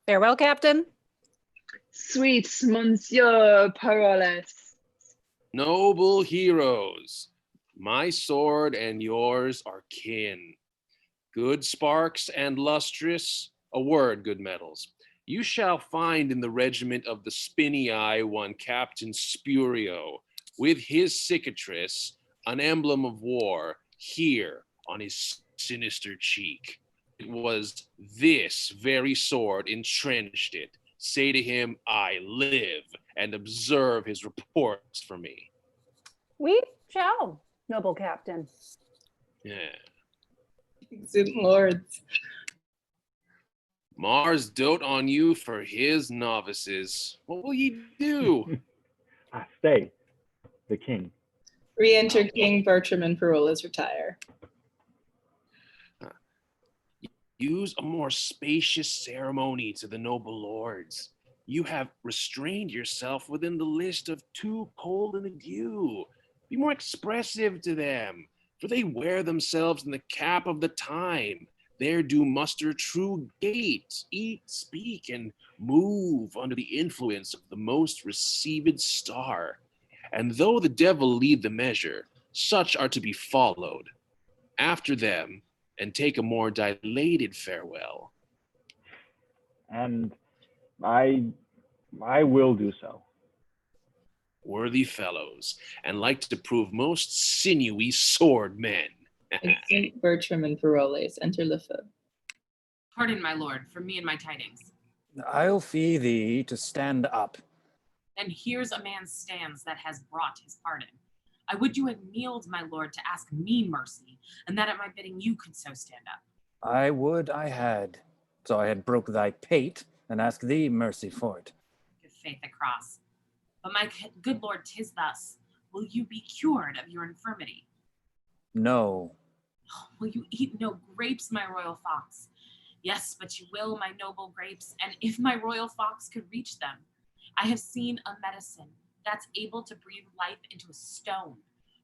Farewell, Captain. Sweet Monsieur Paroles. Noble heroes, my sword and yours are kin. Good sparks and lustrous, a word, good metals. You shall find in the regiment of the Spinny Eye one Captain Spurio, with his cicatrice, an emblem of war, here on his sinister cheek. It was this very sword entrenched it. Say to him, I live, and observe his reports for me. We shall, noble captain. Yeah. Exit lords. Mars dote on you for his novices. What will ye do? Stay, the king. Re-enter King Bertram and Perolas retire. Use a more spacious ceremony to the noble lords. You have restrained yourself within the list of too cold and dew. Be more expressive to them, for they wear themselves in the cap of the time. There do muster true gait, eat, speak, and move under the influence of the most received star. And though the devil lead the measure, such are to be followed. After them, and take a more dilated farewell. And I will do so. Worthy fellows, and like to prove most sinewy sword men. Exit Bertram and Peroles. Enter Lefeu. Pardon, my lord, for me and my tidings. I'll fee thee to stand up. And here's a man stands that has brought his pardon. I would you had kneeled, my lord, to ask me mercy, and that at my bidding you could so stand up. I would I had, so I had broke thy pate, and ask thee mercy for it. Give faith a cross. But my good lord, 'tis thus. Will you be cured of your infirmity? No. Will you eat no grapes, my royal fox? Yes, but you will, my noble grapes, and if my royal fox could reach them. I have seen a medicine that's able to breathe life into a stone,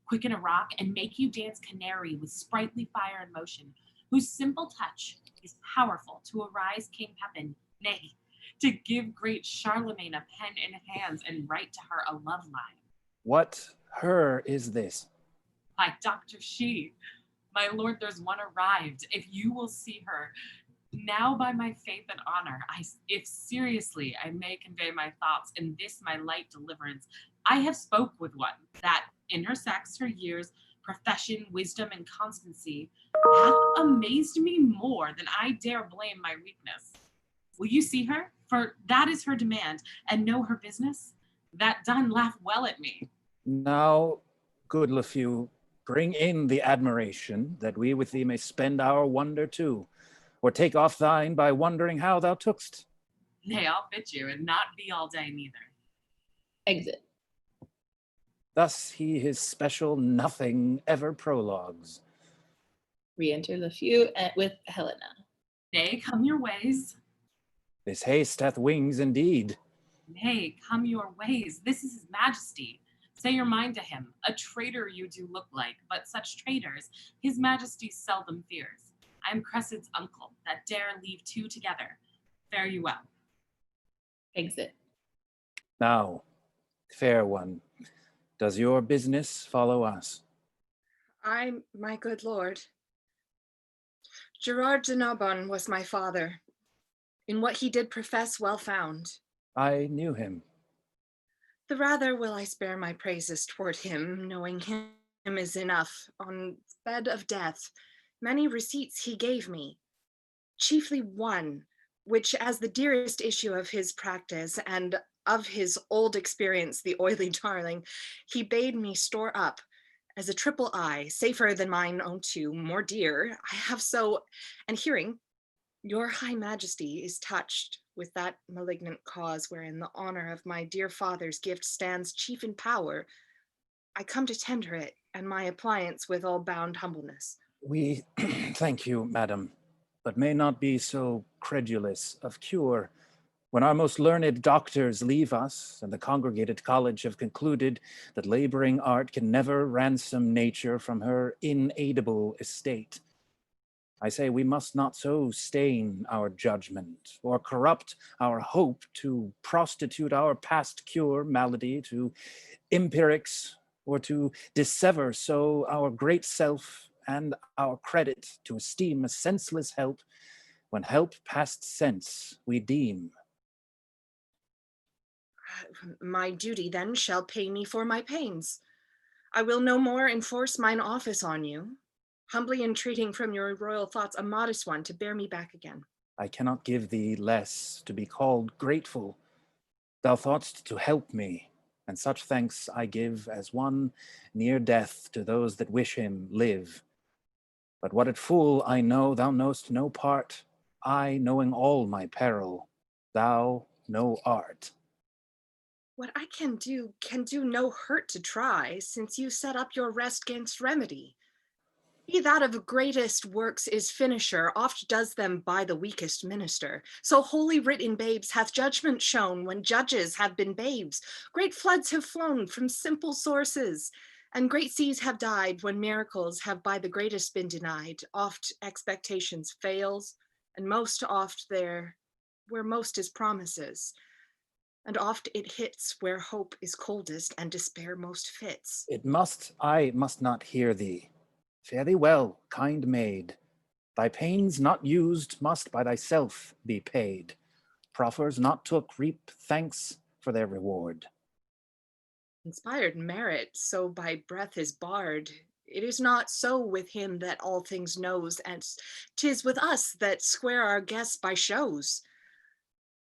quicken a rock, and make you dance canary with sprightly fire and motion, whose simple touch is powerful to arise King Pepin, nay, to give great Charlemagne a pen in hands and write to her a love line. What her is this? By Dr. She, my lord, there's one arrived. If you will see her, now by my faith and honor, if seriously I may convey my thoughts in this my light deliverance, I have spoke with one that in her sex, her years, profession, wisdom, and constancy hath amazed me more than I dare blame my weakness. Will you see her? For that is her demand, and know her business? That done laugh well at me. Now, good Lefeu, bring in the admiration, that we with thee may spend our wonder too, or take off thine by wondering how thou took'st. Nay, I'll fit you, and not be all day neither. Exit. Thus he his special nothing ever prologues. Re-enter Lefeu with Helena. Nay, come your ways. This haste hath wings indeed. Nay, come your ways. This is his majesty. Say your mind to him. A traitor you do look like, but such traitors his majesty seldom fears. I am Cressid's uncle, that dare leave two together. Fare you well. Exit. Now, fair one, does your business follow us? I, my good lord, Gerard de Narbonne was my father. In what he did profess well found. I knew him. The rather will I spare my praises toward him, knowing him is enough. On bed of death, many receipts he gave me, chiefly one, which as the dearest issue of his practice and of his old experience, the oily darling, he bade me store up as a triple eye, safer than mine own two, more dear. I have so, and hearing, your high majesty is touched with that malignant cause wherein the honor of my dear father's gift stands chief in power. I come to tender it and my appliance with all bound humbleness. We thank you, madam, but may not be so credulous of cure. When our most learned doctors leave us, and the congregated college have concluded that laboring art can never ransom nature from her inaidable estate, I say we must not so stain our judgment or corrupt our hope to prostitute our past cure malady to empirics or to dissever so our great self and our credit to esteem a senseless help when help past sense we deem. My duty then shall pay me for my pains. I will no more enforce mine office on you, humbly entreating from your royal thoughts a modest one to bear me back again. I cannot give thee less to be called grateful. Thou thought'st to help me, and such thanks I give as one near death to those that wish him live. But what at fool I know, thou know'st no part, I knowing all my peril, thou no art. What I can do no hurt to try, since you set up your rest 'gainst remedy. He that of greatest works is finisher, oft does them by the weakest minister. So holy writ in babes hath judgment shown when judges have been babes. Great floods have flown from simple sources, and great seas have died when miracles have by the greatest been denied. Oft expectations fails, and most oft there where most is promises. And oft it hits where hope is coldest and despair most fits. I must not hear thee. Fare thee well, kind maid. Thy pains not used must by thyself be paid. Proffers not took reap thanks for their reward. Inspired merit so by breath is barred. It is not so with him that all things knows, and 'tis with us that square our guests by shows.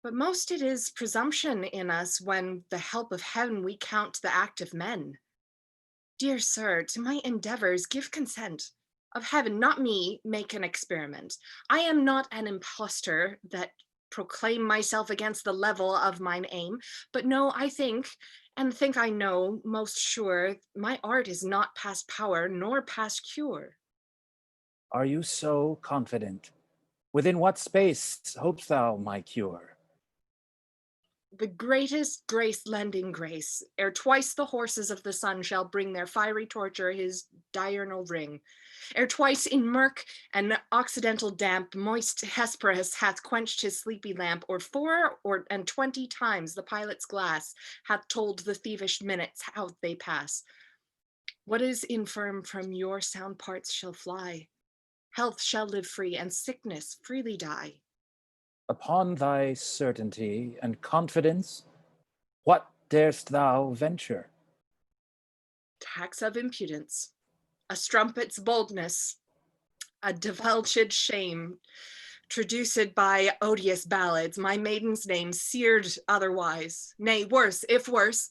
But most it is presumption in us when the help of heaven we count the act of men. Dear sir, to my endeavors give consent. Of heaven, not me, make an experiment. I am not an impostor that proclaim myself against the level of mine aim, but know I think, and think I know most sure, my art is not past power nor past cure. Are you so confident? Within what space hopest thou my cure? The greatest grace lending grace, ere twice the horses of the sun shall bring their fiery torture his diurnal ring, ere twice in murk and occidental damp moist Hesperus hath quenched his sleepy lamp, or 24 and 20 times the pilot's glass hath told the thievish minutes how they pass. What is infirm from your sound parts shall fly, health shall live free, and sickness freely die. Upon thy certainty and confidence, what darest thou venture? Tax of impudence, a strumpet's boldness, a divulged shame, traduced by odious ballads, my maiden's name seared otherwise, nay, worse, if worse,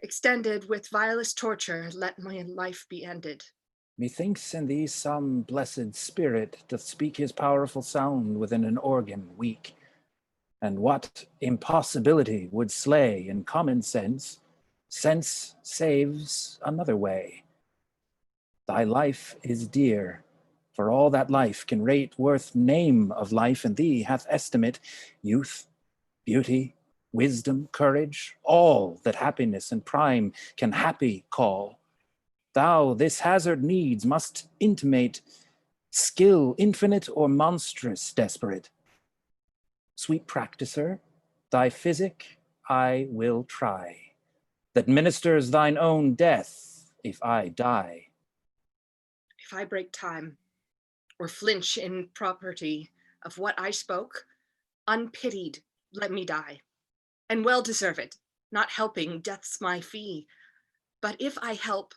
extended with vilest torture, let my life be ended. Methinks in thee some blessed spirit doth speak his powerful sound within an organ weak. And what impossibility would slay in common sense, sense saves another way. Thy life is dear, for all that life can rate worth name of life in thee hath estimate, youth, beauty, wisdom, courage, all that happiness and prime can happy call. Thou this hazard needs must intimate skill infinite or monstrous desperate. Sweet practicer, thy physic I will try, that ministers thine own death if I die. If I break time, or flinch in property of what I spoke, unpitied, let me die. And well deserve it, not helping, death's my fee. But if I help,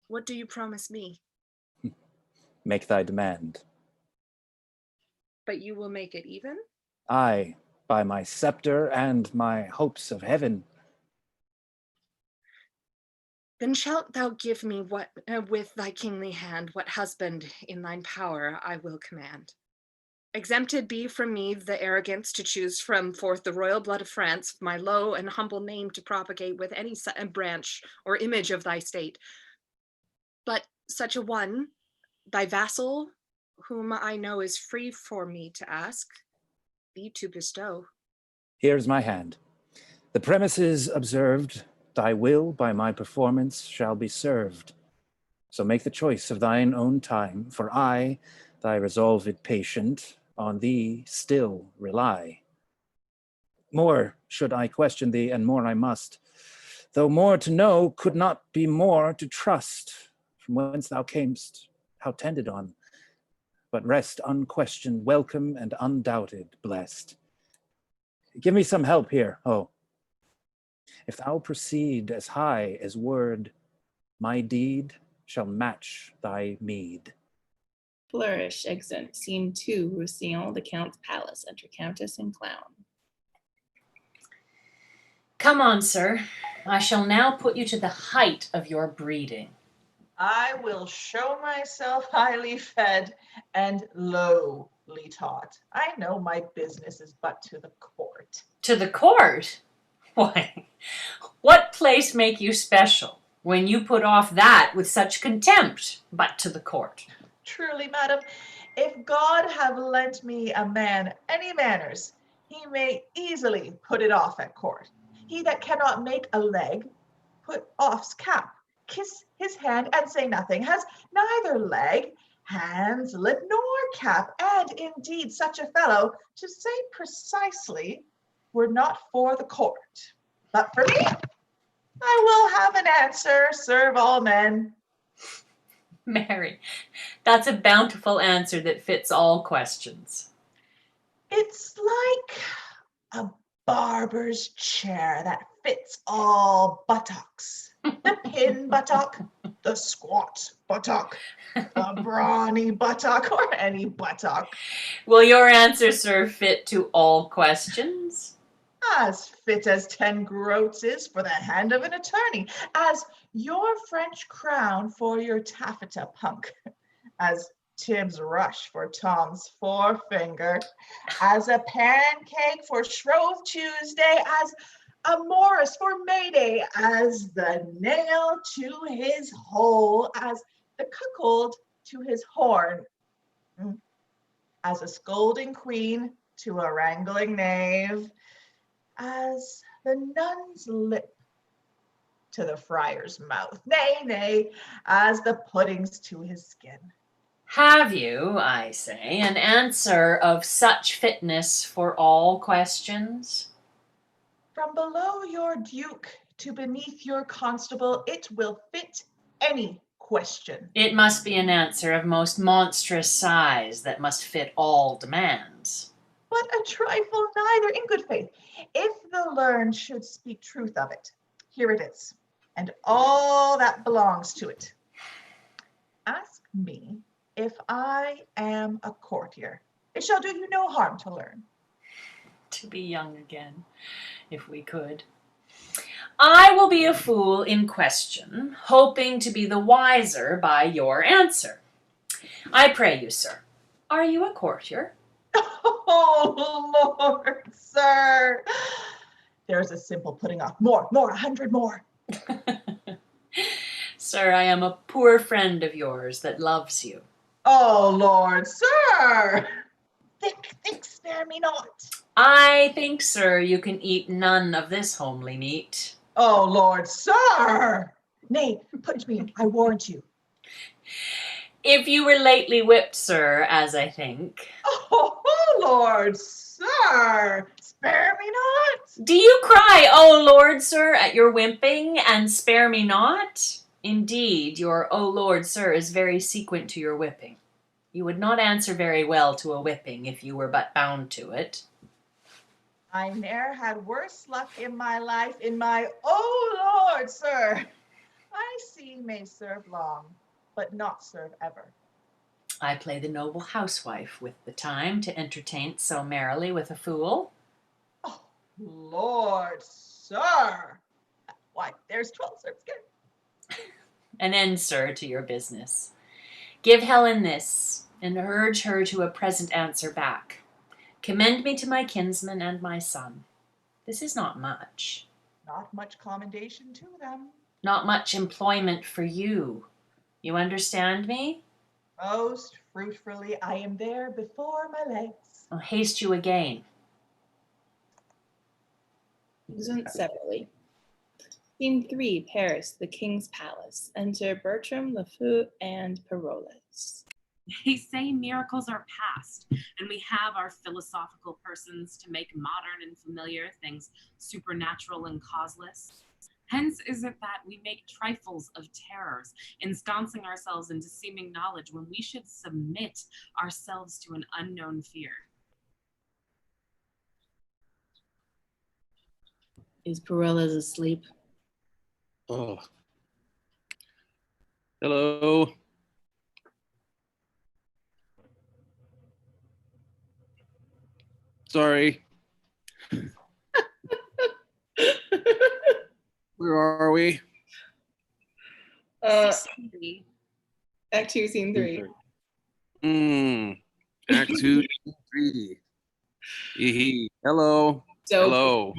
what do you promise me? Make thy demand. But you will make it even? Aye, by my scepter and my hopes of heaven. Then shalt thou give me what with thy kingly hand, what husband in thine power I will command. Exempted be from me the arrogance to choose from forth the royal blood of France, my low and humble name to propagate with any branch or image of thy state. But such a one, thy vassal, whom I know is free for me to ask, thee to bestow. Here's my hand. The premises observed, thy will by my performance shall be served. So make the choice of thine own time, for I, thy resolved patient, on thee still rely. More should I question thee, and more I must, though more to know could not be more to trust. From whence thou camest, how tended on, but rest unquestioned, welcome and undoubted, blessed. Give me some help here, oh. If thou proceed as high as word, my deed shall match thy meed. Flourish, exit. Scene 2, Roussillon, the Count's palace. Enter Countess and Clown. Come on, sir. I shall now put you to the height of your breeding. I will show myself highly fed and lowly taught. I know my business is but to the court. To the court? Why, what place make you special when you put off that with such contempt, but to the court? Truly, madam, if God have lent me a man any manners, he may easily put it off at court. He that cannot make a leg, put off's cap, kiss his hand, and say nothing, has neither leg, hands, lip, nor cap. And indeed, such a fellow, to say precisely, were not for the court. But for me, I will have an answer, serve all men. Mary, that's a bountiful answer that fits all questions. It's like a barber's chair that fits all buttocks. The pin buttock, the squat buttock, the brawny buttock, or any buttock. Will your answer, sir, fit to all questions? As fit as 10 groats is for the hand of an attorney, as your French crown for your taffeta punk, as Tim's rush for Tom's forefinger, as a pancake for Shrove Tuesday, as a Morris for May Day, as the nail to his hole, as the cuckold to his horn, as a scolding queen to a wrangling knave, as the nun's lip to the friar's mouth, nay, as the puddings to his skin. Have you, I say, an answer of such fitness for all questions? From below your duke to beneath your constable, it will fit any question. It must be an answer of most monstrous size that must fit all demands. But a trifle neither, in good faith. If the learned should speak truth of it, here it is, and all that belongs to it. Ask me if I am a courtier. It shall do you no harm to learn. To be young again, if we could. I will be a fool in question, hoping to be the wiser by your answer. I pray you, sir, are you a courtier? Oh, Lord, sir. There's a simple putting off. More, 100 more. Sir, I am a poor friend of yours that loves you. Oh, Lord, sir. Think, spare me not. I think, sir, you can eat none of this homely meat. Oh, Lord, sir. Nay, put me in, I warrant you. If you were lately whipped, sir, as I think. Oh, Lord, sir, spare me not. Do you cry, oh, Lord, sir, at your whimping, and spare me not? Indeed, your oh, Lord, sir, is very sequent to your whipping. You would not answer very well to a whipping if you were but bound to it. I ne'er had worse luck in my life, in my, oh Lord, sir. I see may serve long, but not serve ever. I play the noble housewife with the time to entertain so merrily with a fool. Lord, sir. Why, there's 12 servants again. An end, sir, to your business. Give Helen this, and urge her to a present answer back. Commend me to my kinsman and my son. This is not much. Not much commendation to them. Not much employment for you. You understand me? Most fruitfully, I am there before my legs. I'll haste you again. Exeunt separately. Scene 3, Paris, the King's Palace. Enter Bertram, LeFou, and Parolles. They say miracles are past, and we have our philosophical persons to make modern and familiar things supernatural and causeless. Hence is it that we make trifles of terrors, ensconcing ourselves into seeming knowledge when we should submit ourselves to an unknown fear. Is Parolles asleep? Oh. Hello. Sorry. Where are we? Act 2, Scene 3. Act 2, Scene 3. Hee. Hello. So Hello.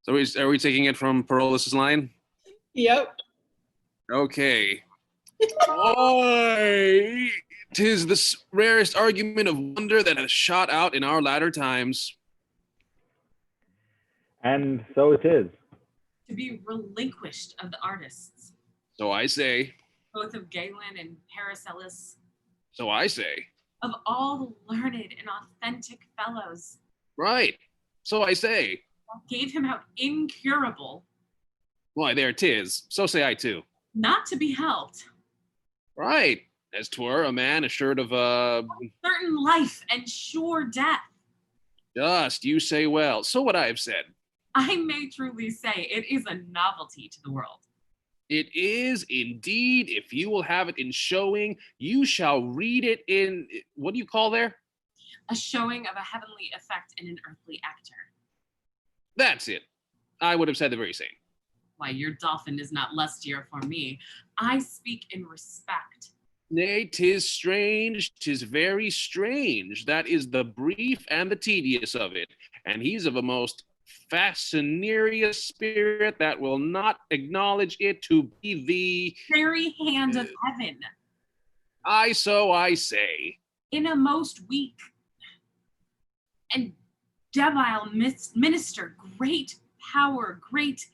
So are we taking it from Parolles' line? Yep. Okay. Why? 'Tis the rarest argument of wonder that has shot out in our latter times. And so it is. To be relinquished of the artists, So I say. both of Galen and Paracelsus, So I say. of all the learned and authentic fellows, Right. So I say. that gave him out incurable, Why, there 'tis. So say I too. not to be helped, Right. As 'twere a man assured of certain life and sure death. just, you say well. So what I have said. I may truly say it is a novelty to the world. It is indeed. If you will have it in showing, you shall read it in, what do you call there? A showing of a heavenly effect in an earthly actor. That's it. I would have said the very same. Why, your dolphin is not lustier for me. I speak in respect. Nay, 'tis strange, 'tis very strange. That is the brief and the tedious of it. And he's of a most fascinerious spirit that will not acknowledge it to be the very hand of heaven. I say. In a most weak and debile minister, great power, great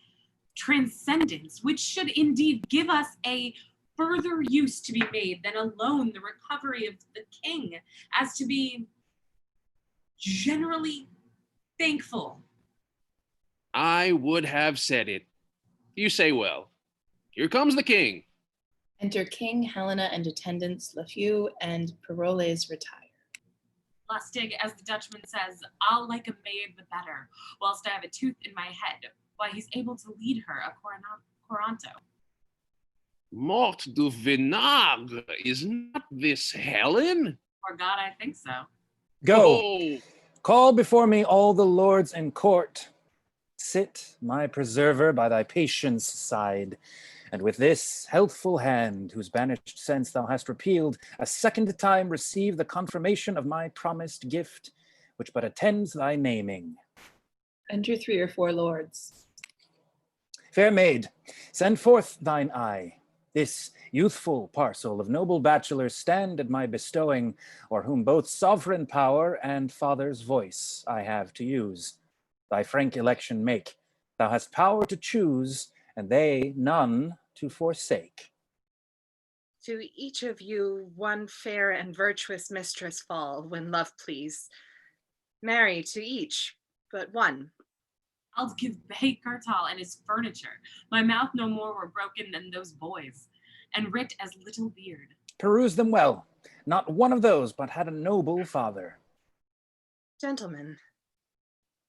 transcendence, which should indeed give us a further use to be made than alone the recovery of the king, as to be generally thankful. I would have said it. You say well. Here comes the king. Enter King, Helena, and attendants, LeFou, and Parolles retire. Lustig, as the Dutchman says, I'll like a maid the better, whilst I have a tooth in my head, while he's able to lead her a coranto. Mort du vinagre, is not this Helen? For God, I think so. Go. Oh. Call before me all the lords in court. Sit, my preserver, by thy patience side, and with this healthful hand, whose banished sense thou hast repealed, a second time receive the confirmation of my promised gift, which but attends thy naming. Enter 3 or 4 lords. Fair maid, send forth thine eye. This youthful parcel of noble bachelors stand at my bestowing, or whom both sovereign power and father's voice I have to use. Thy frank election make. Thou hast power to choose, and they none to forsake. To each of you one fair and virtuous mistress fall, when love please. Marry to each but one. I'll give Bay Kartal and his furniture. My mouth no more were broken than those boys. and writ as little beard. Peruse them well. Not one of those but had a noble father. Gentlemen,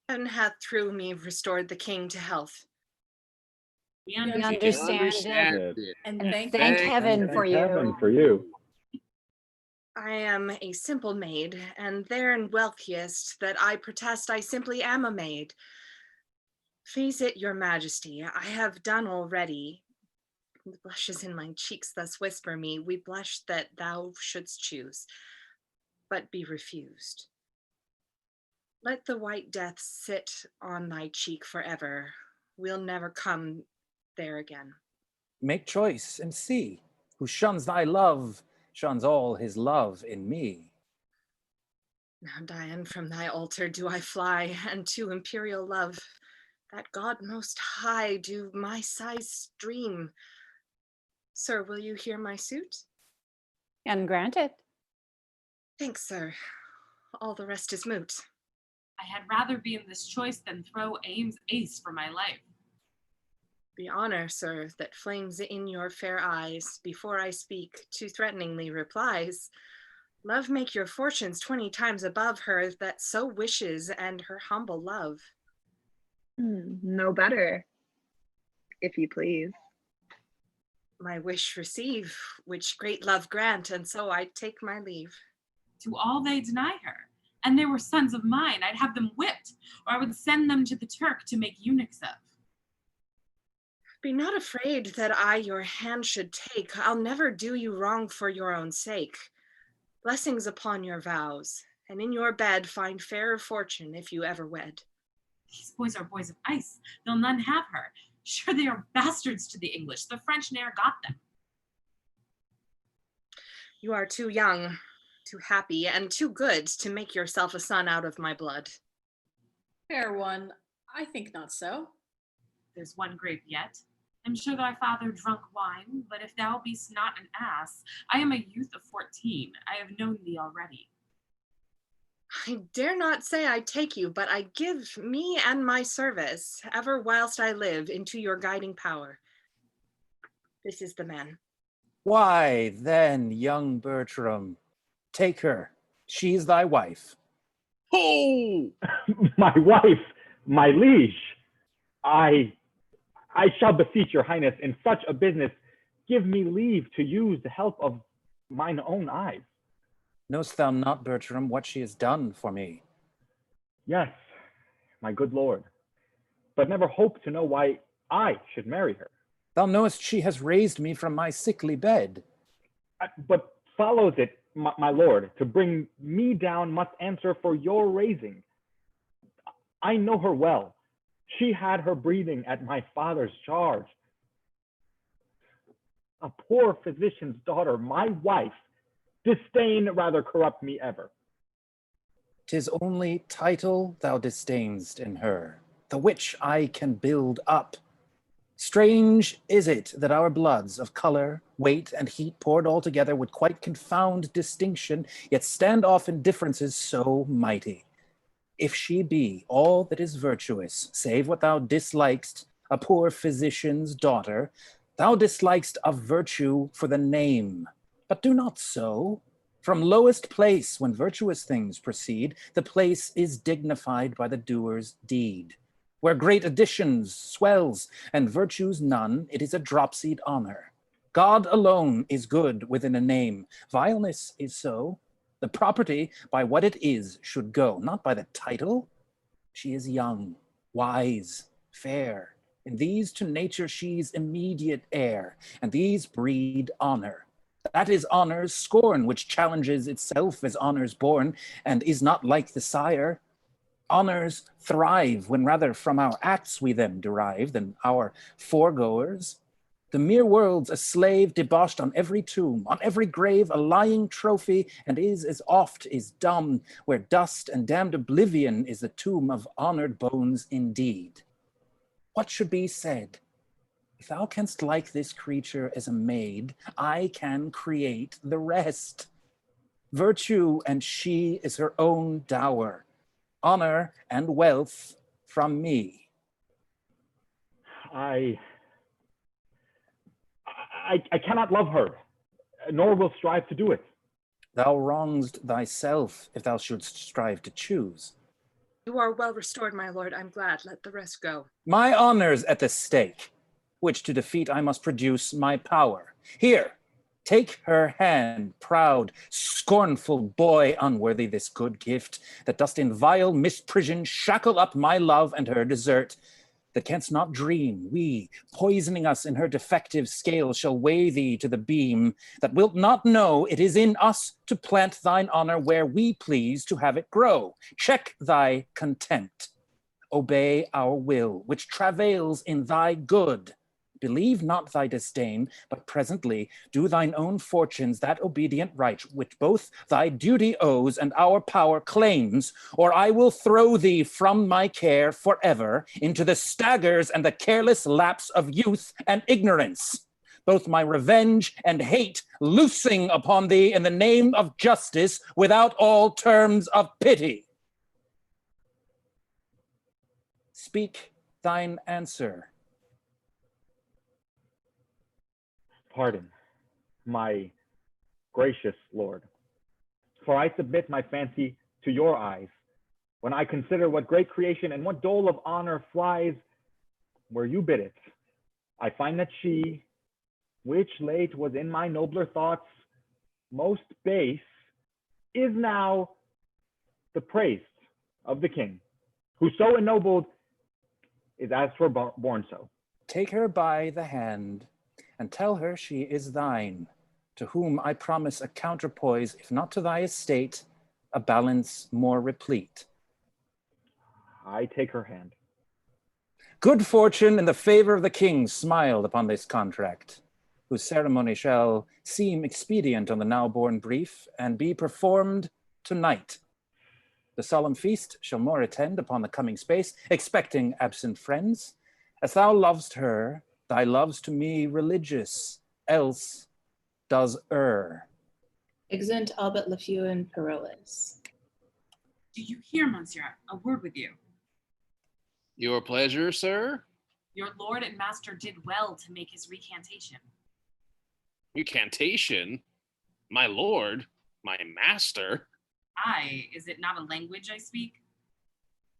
heaven hath through me restored the king to health. We understand it. And Thank thank heaven for you. Heaven for you. I am a simple maid, and therein wealthiest that I protest I simply am a maid. Face it, your majesty, I have done already. The blushes in my cheeks thus whisper me, we blush that thou shouldst choose, but be refused. Let the white death sit on thy cheek forever. We'll never come there again. Make choice and see. Who shuns thy love, shuns all his love in me. Now, Dian, from thy altar do I fly, and to imperial love, that God most high, do my sighs stream. Sir, will you hear my suit? And granted. Thanks, sir. All the rest is moot. I had rather be in this choice than throw Ames ace for my life. The honor, sir, that flames in your fair eyes, before I speak, too threateningly replies. Love make your fortunes 20 times above her that so wishes, and her humble love. No better, if you please. My wish receive, which great love grant, and so I take my leave. To all they deny her, and they were sons of mine, I'd have them whipped, or I would send them to the Turk to make eunuchs of. Be not afraid that I your hand should take. I'll never do you wrong for your own sake. Blessings upon your vows, and in your bed find fairer fortune if you ever wed. These boys are boys of ice. They'll none have her. Sure, they are bastards to the English. The French ne'er got them. You are too young, too happy, and too good to make yourself a son out of my blood. Fair one, I think not so. There's one grape yet. I'm sure thy father drunk wine, but if thou be'st not an ass, I am a youth of 14. I have known thee already. I dare not say I take you, but I give me and my service, ever whilst I live, into your guiding power. This is the man. Why then, young Bertram, take her. She's thy wife. Oh! My wife, my liege. I shall beseech your highness in such a business, give me leave to use the help of mine own eyes. Knowst thou not, Bertram, what she has done for me? Yes, my good lord, but never hope to know why I should marry her. Thou knowest she has raised me from my sickly bed. But follows it, my lord, to bring me down must answer for your raising. I know her well. She had her breeding at my father's charge. A poor physician's daughter, my wife, disdain rather corrupt me ever. 'Tis only title thou disdain'st in her, the which I can build up. Strange is it that our bloods of color, weight, and heat poured all together would quite confound distinction, yet stand off in differences so mighty. If she be all that is virtuous, save what thou dislikest, a poor physician's daughter, thou dislikest of virtue for the name. But do not so. From lowest place, when virtuous things proceed, the place is dignified by the doer's deed. Where great additions swells, and virtue's none, it is a dropsied honor. God alone is good within a name. Vileness is so. The property by what it is should go, not by the title. She is young, wise, fair. In these to nature she's immediate heir, and these breed honor. That is honor's scorn, which challenges itself as honor's born, and is not like the sire. Honors thrive when rather from our acts we them derive than our foregoers. The mere world's a slave debauched on every tomb, on every grave a lying trophy, and is as oft is dumb, where dust and damned oblivion is the tomb of honored bones indeed. What should be said? If thou canst like this creature as a maid, I can create the rest. Virtue and she is her own dower, honor and wealth from me. I cannot love her, nor will strive to do it. Thou wrongest thyself if thou shouldst strive to choose. You are well restored, my lord. I'm glad. Let the rest go. My honor's at the stake, which to defeat I must produce my power. Here, take her hand, proud, scornful boy, unworthy this good gift, that dost in vile misprision shackle up my love and her desert, that canst not dream we, poisoning us in her defective scale, shall weigh thee to the beam, that wilt not know it is in us to plant thine honor where we please to have it grow. Check thy contempt. Obey our will, which travails in thy good. Believe not thy disdain, but presently do thine own fortunes that obedient right, which both thy duty owes and our power claims, or I will throw thee from my care forever into the staggers and the careless lapse of youth and ignorance. Both my revenge and hate loosing upon thee in the name of justice without all terms of pity. Speak thine answer. Pardon, my gracious lord, for I submit my fancy to your eyes. When I consider what great creation and what dole of honor flies where you bid it, I find that she, which late was in my nobler thoughts most base, is now the praised of the king, who so ennobled is as for born so. Take her by the hand and tell her she is thine, to whom I promise a counterpoise, if not to thy estate, a balance more replete. I take her hand. Good fortune and the favor of the king smiled upon this contract, whose ceremony shall seem expedient on the now born brief, and be performed tonight. The solemn feast shall more attend upon the coming space, expecting absent friends. As thou lovest her, thy love's to me religious, else does err. Exeunt Albert Lafeu and Perolles. Do you hear, Monsieur? A word with you. Your pleasure, sir? Your lord and master did well to make his recantation. Recantation? My lord? My master? Aye, is it not a language I speak?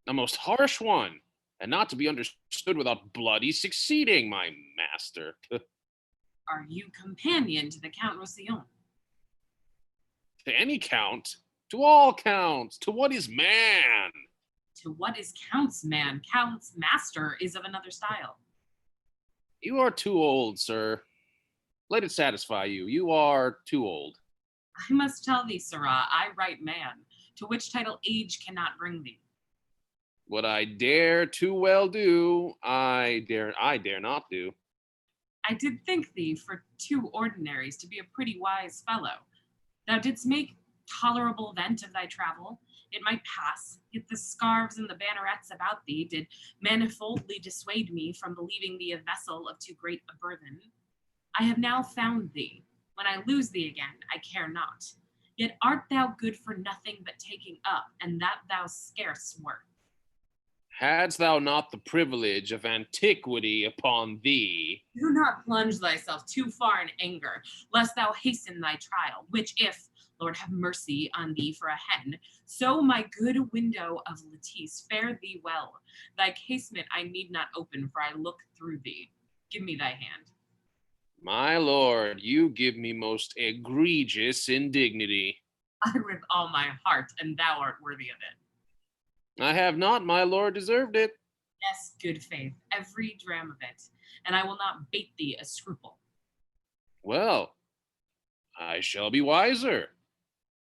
A most harsh one, and not to be understood without bloody succeeding, my master. Are you companion to the Count Roussillon? To any count, to all counts, to what is man? To what is Count's man? Count's master is of another style. You are too old, sir. Let it satisfy you. You are too old. I must tell thee, sirrah, I write man, to which title age cannot bring thee. What I dare too well do, I dare not do. I did think thee for two ordinaries to be a pretty wise fellow. Thou didst make tolerable vent of thy travel. It might pass, yet the scarves and the bannerets about thee did manifoldly dissuade me from believing thee a vessel of too great a burthen. I have now found thee. When I lose thee again, I care not. Yet art thou good for nothing but taking up, and that thou scarce worth. Hadst thou not the privilege of antiquity upon thee? Do not plunge thyself too far in anger, lest thou hasten thy trial, which if, Lord have mercy on thee for a hen, so my good window of lattice fare thee well. Thy casement I need not open, for I look through thee. Give me thy hand. My lord, you give me most egregious indignity. I with all my heart, and thou art worthy of it. I have not, my lord, deserved it. Yes, good faith, every dram of it, and I will not bate thee a scruple. Well, I shall be wiser.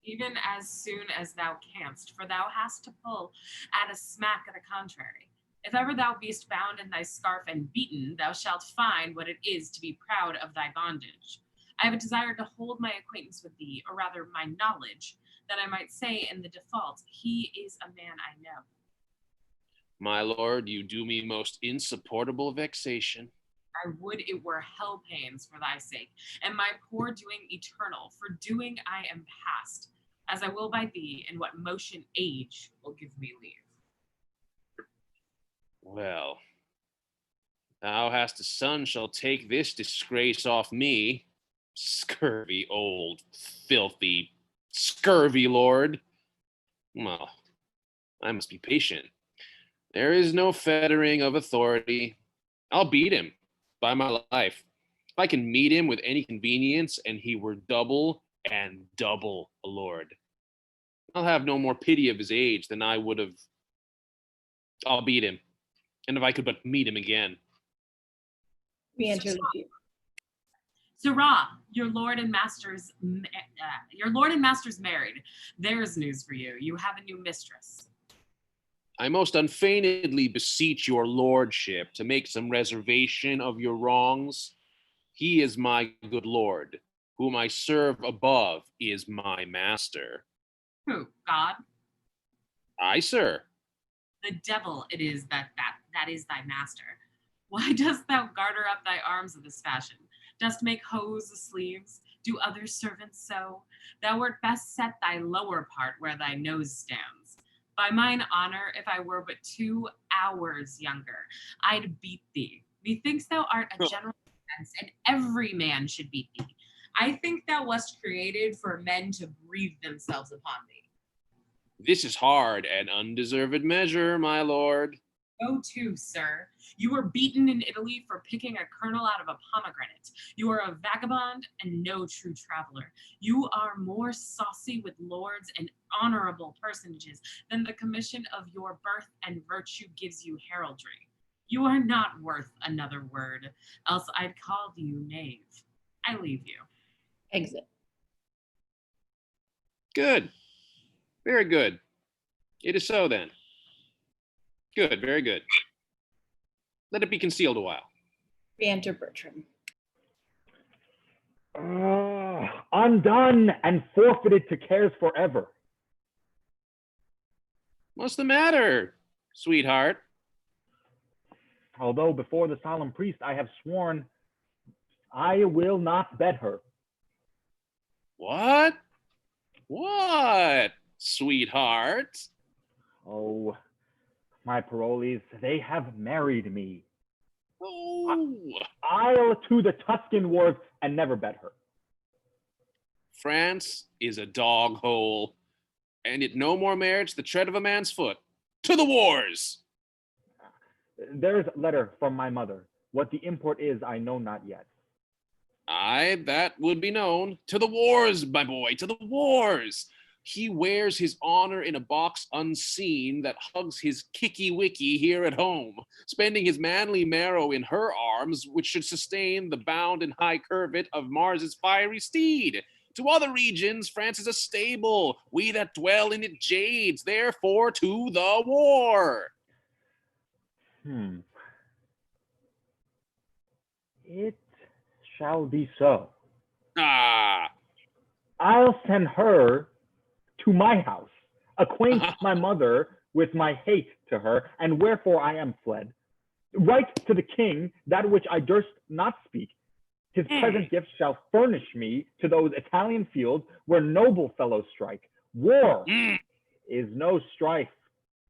Even as soon as thou canst, for thou hast to pull at a smack of the contrary. If ever thou beest found in thy scarf and beaten, thou shalt find what it is to be proud of thy bondage. I have a desire to hold my acquaintance with thee, or rather my knowledge, that I might say in the default, he is a man I know. My lord, you do me most insupportable vexation. I would it were hell pains for thy sake, and my poor doing eternal, for doing I am past, as I will by thee, in what motion age will give me leave. Well, Thou hast a son shall take this disgrace off me. Scurvy old, filthy, scurvy lord. Well, I must be patient. There is no fettering of authority. I'll beat him by my life. If I can meet him with any convenience and he were double and double a lord, I'll have no more pity of his age than I would have. I'll beat him. And if I could but meet him again. Re-enter Luffy. Sirrah, your lord and master's married. There's news for you. You have a new mistress. I most unfeignedly beseech your lordship to make some reservation of your wrongs. He is my good lord, whom I serve above is my master. Who? God? Aye, sir. The devil it is that is thy master. Why dost thou garter up thy arms of this fashion? Dost make hose the sleeves? Do other servants so? Thou wert best set thy lower part where thy nose stands. By mine honor, if I were but 2 hours younger, I'd beat thee. Methinks thou art a general defense, and every man should beat thee. I think thou wast created for men to breathe themselves upon thee. This is hard and undeserved measure, my lord. Go to, sir. You were beaten in Italy for picking a kernel out of a pomegranate. You are a vagabond and no true traveler. You are more saucy with lords and honorable personages than the commission of your birth and virtue gives you heraldry. You are not worth another word, else I'd call you knave. I leave you. Exit. Good. Very good. It is so then. Good, very good. Let it be concealed a while. Re-enter Bertram. Undone and forfeited to cares forever. What's the matter, sweetheart? Although before the solemn priest I have sworn I will not bed her. What? What, sweetheart? Oh, my parolees, they have married me. Oh. I'll to the Tuscan wars and never bed her. France is a dog hole, and it no more merits the tread of a man's foot. To the wars! There's a letter from my mother. What the import is, I know not yet. Aye, that would be known. To the wars, my boy, to the wars! He wears his honor in a box unseen that hugs his kicky-wicky here at home, spending his manly marrow in her arms, which should sustain the bound and high curvet of Mars's fiery steed. To other regions, France is a stable. We that dwell in it jades, therefore to the war. It shall be so. Ah. I'll send her to my house, acquaint my mother with my hate to her, and wherefore I am fled. Write to the king that which I durst not speak. His present gift shall furnish me to those Italian fields where noble fellows strike. War is no strife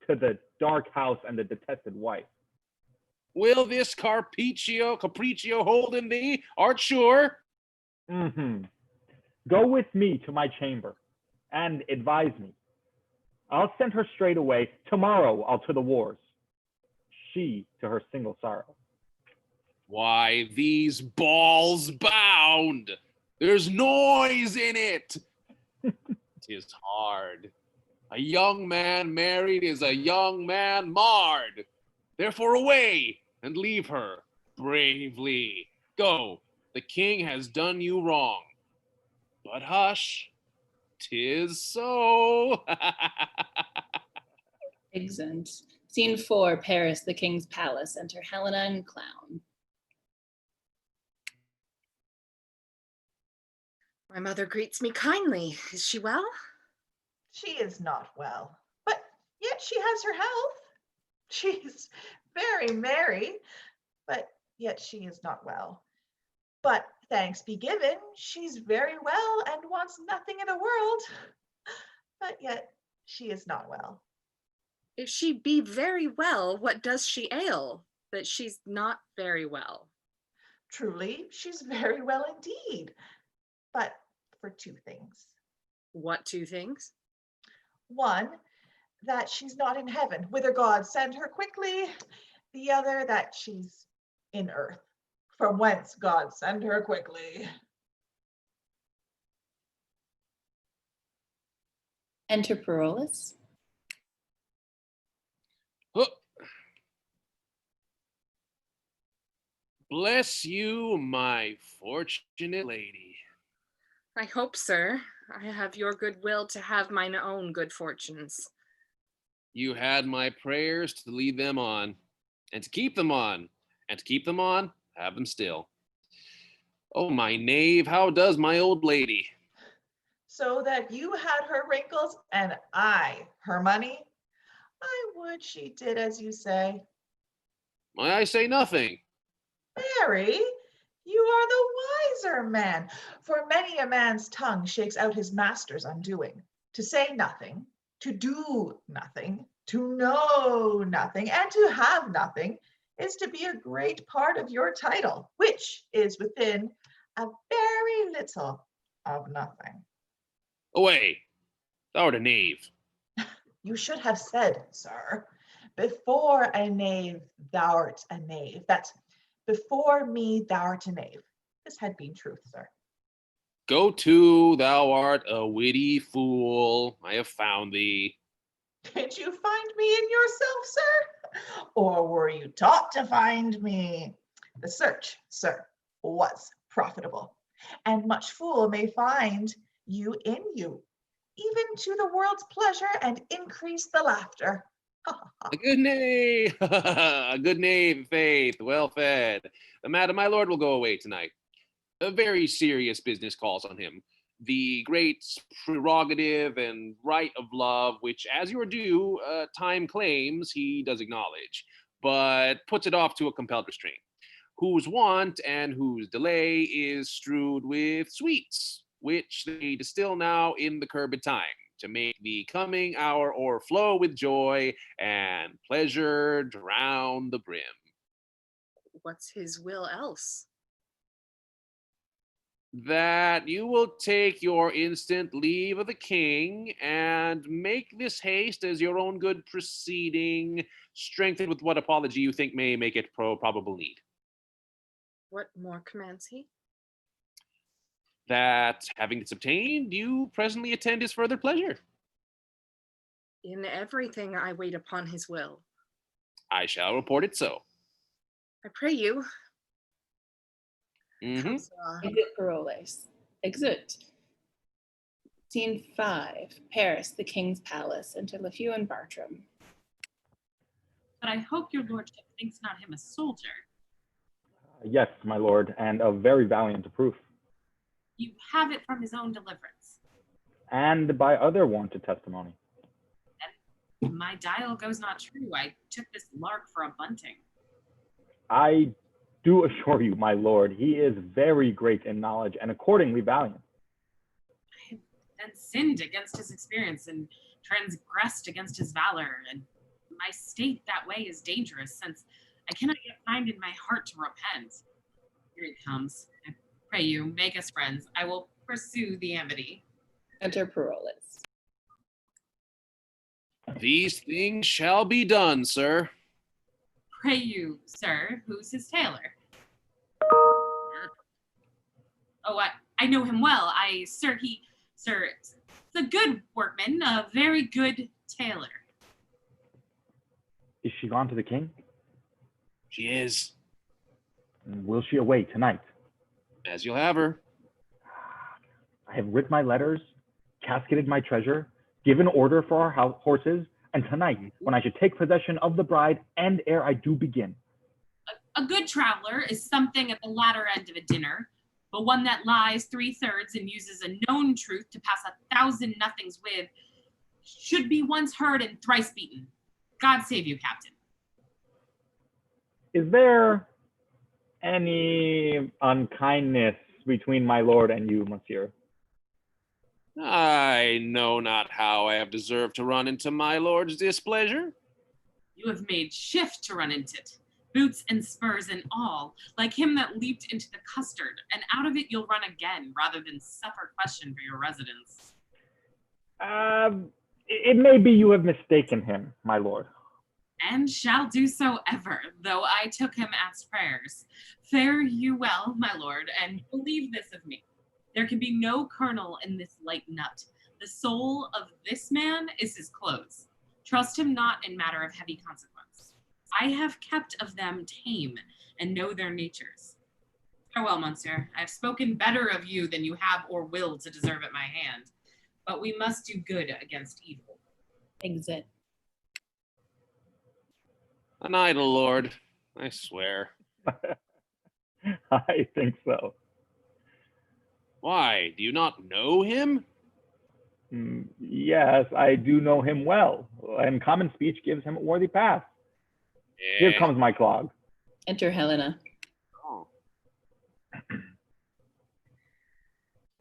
to the dark house and the detested wife. Will this capriccio hold in thee? Art sure? Go with me to my chamber and advise me. I'll send her straight away. Tomorrow I'll to the wars. She to her single sorrow. Why, these balls bound. There's noise in it. 'Tis hard. A young man married is a young man marred. Therefore away and leave her bravely. Go, the king has done you wrong. But hush, 'tis so. Exit. Scene 4, Paris, the king's palace. Enter Helena and Clown. My mother greets me kindly. Is she well? She is not well, but yet she has her health. She's very merry, but yet she is not well. But thanks be given, she's very well and wants nothing in the world, but yet she is not well. If she be very well, what does she ail? that she's not very well. Truly, she's very well indeed, but for two things. What two things? One, that she's not in heaven, whither God send her quickly. The other, that she's in earth, from whence God send her quickly. Enter Parolles. Oh. Bless you, my fortunate lady. I hope, sir, I have your good will to have mine own good fortunes. You had my prayers to lead them on, and to keep them on, and to keep them on, have them still. Oh, my knave, how does my old lady? So that you had her wrinkles and I her money, I would she did as you say. Why, I say nothing. Mary, you are the wiser man, for many a man's tongue shakes out his master's undoing. To say nothing, to do nothing, to know nothing, and to have nothing is to be a great part of your title, which is within a very little of nothing. Away, thou art a knave. You should have said, sir, before a knave, thou'rt a knave. That's before me, thou'rt a knave. This had been truth, sir. Go to, thou art a witty fool. I have found thee. Did you find me in yourself, sir? Or were you taught to find me? The search, sir, was profitable, and much fool may find you in you, even to the world's pleasure and increase the laughter. A good knave, a good knave, faith, well fed. Madam, my lord will go away tonight. A very serious business calls on him. The great prerogative and right of love, which, as your due, time claims, he does acknowledge, but puts it off to a compelled restraint, whose want and whose delay is strewed with sweets, which they distill now in the curbed time, to make the coming hour o'erflow with joy and pleasure drown the brim. What's his will else? That you will take your instant leave of the king and make this haste as your own good proceeding, strengthened with what apology you think may make it probable need. What more commands he? That, having this obtained, you presently attend his further pleasure. In everything I wait upon his will. I shall report it so. I pray you. Mm-hmm. Exit Parolles. Exit. Scene 5. Paris, the King's Palace. Enter LeFou and Bartram. But I hope your lordship thinks not him a soldier. Yes, my lord, and of very valiant proof. You have it from his own deliverance. And by other warranted testimony. And my dial goes not true. I took this lark for a bunting. I do assure you, my lord, he is very great in knowledge and accordingly valiant. I have then sinned against his experience and transgressed against his valor, and my state that way is dangerous, since I cannot yet find in my heart to repent. Here he comes. I pray you, make us friends. I will pursue the amity. Enter Parolles. These things shall be done, sir. Pray you, sir, who's his tailor? Oh, I know him well. Sir, a good workman, a very good tailor. Is she gone to the king? She is. Will she away tonight? As you'll have her. I have writ my letters, casketed my treasure, given order for our horses, and tonight, when I should take possession of the bride, and ere I do begin. A good traveler is something at the latter end of a dinner, but one that lies 3/3 and uses a known truth to pass 1,000 nothings with should be once heard and thrice beaten. God save you, Captain. Is there any unkindness between my lord and you, monsieur? I know not how I have deserved to run into my lord's displeasure. You have made shift to run into it. boots and spurs and all, like him that leaped into the custard, and out of it you'll run again, rather than suffer question for your residence. It may be you have mistaken him, my lord. And shall do so ever, though I took him at prayers. Fare you well, my lord, and believe this of me. There can be no kernel in this light nut. The soul of this man is his clothes. Trust him not in matter of heavy consequence. I have kept of them tame, and know their natures. Farewell, monsieur. I have spoken better of you than you have or will to deserve at my hand. But we must do good against evil. Exit. An idle lord, I swear. I think so. Why, do you not know him? Yes, I do know him well, and common speech gives him a worthy path. Here comes my clog. Enter Helena. Oh.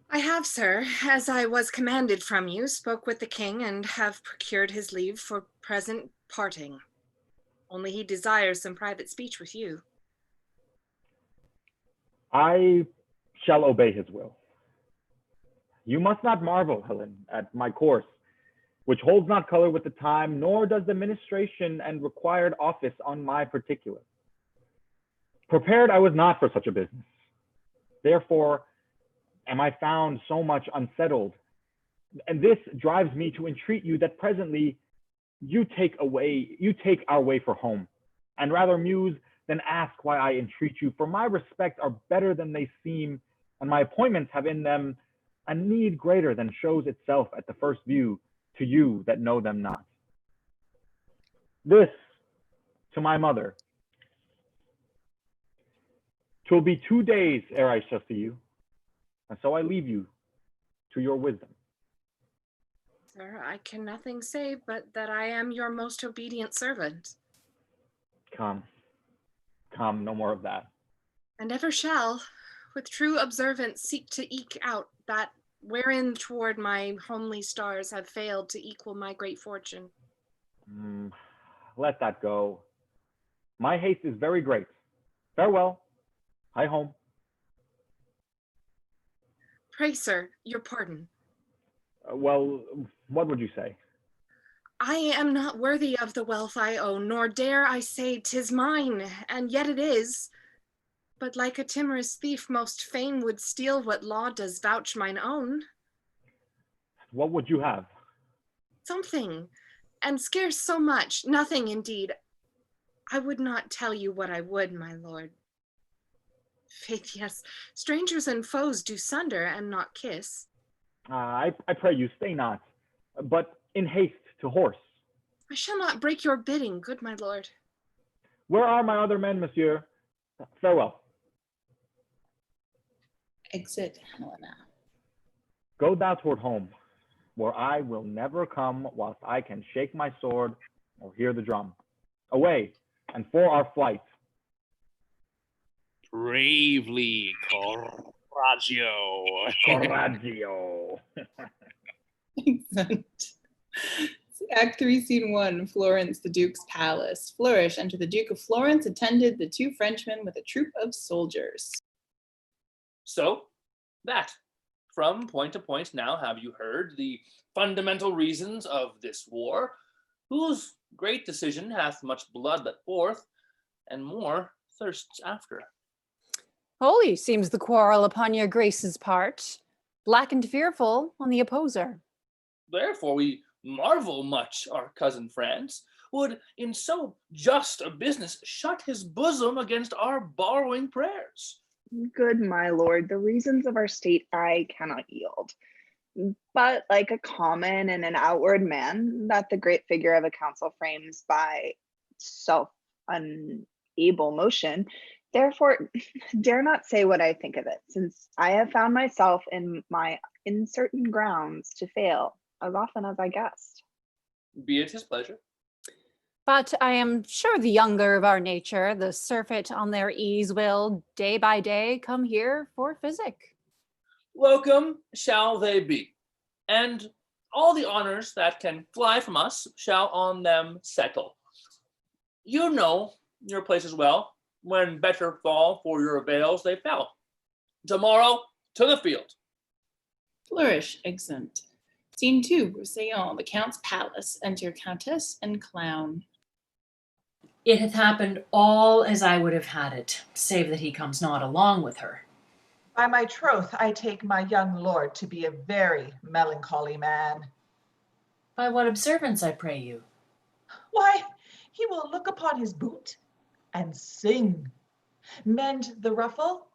I have, sir, as I was commanded from you, spoke with the king and have procured his leave for present parting. Only he desires some private speech with you. I shall obey his will. You must not marvel, Helen, at my course, which holds not color with the time, nor does the ministration and required office on my particular. Prepared I was not for such a business. Therefore am I found so much unsettled, and this drives me to entreat you that presently you take our way for home, and rather muse than ask why I entreat you, for my respects are better than they seem, and my appointments have in them a need greater than shows itself at the first view to you that know them not. This to my mother. 'Twill be 2 days ere I shall see you, and so I leave you to your wisdom. Sir, I can nothing say but that I am your most obedient servant. Come, no more of that. And ever shall, with true observance, seek to eke out that wherein toward my homely stars have failed to equal my great fortune. Let that go. My haste is very great. Farewell. Hie home. Pray, sir, your pardon. Well, what would you say? I am not worthy of the wealth I own, nor dare I say 'tis mine, and yet it is. But like a timorous thief, most fain would steal what law does vouch mine own. What would you have? Something, and scarce so much, nothing indeed. I would not tell you what I would, my lord. Faith, yes, strangers and foes do sunder and not kiss. I pray you, stay not, but in haste to horse. I shall not break your bidding, good my lord. Where are my other men, monsieur? Farewell. Exit Helena. Go thou toward home, where I will never come whilst I can shake my sword or hear the drum. Away, and for our flight. Bravely, Coraggio. Coraggio. Excellent. Act 3, Scene 1, Florence, the Duke's palace. Flourish, enter the Duke of Florence, attended the two Frenchmen with a troop of soldiers. So, that. From point to point now have you heard the fundamental reasons of this war, whose great decision hath much blood let forth, and more thirsts after. Holy seems the quarrel upon your grace's part, black and fearful on the opposer. Therefore we marvel much our cousin France would in so just a business shut his bosom against our borrowing prayers. Good my lord, the reasons of our state I cannot yield. But like a common and an outward man, that the great figure of a council frames by self-unable motion, therefore dare not say what I think of it, since I have found myself in my uncertain grounds to fail as often as I guessed. Be it his pleasure. But I am sure the younger of our nature, the surfeit on their ease, will day by day come here for physic. Welcome shall they be, and all the honors that can fly from us shall on them settle. You know your place as well. When better fall for your avails, they fell. Tomorrow, to the field. Flourish, exeunt. Scene 2, Roussillon, the Count's palace. Enter Countess and Clown. It hath happened all as I would have had it, save that he comes not along with her. By my troth, I take my young lord to be a very melancholy man. By what observance, I pray you? Why, he will look upon his boot and sing, mend the ruffle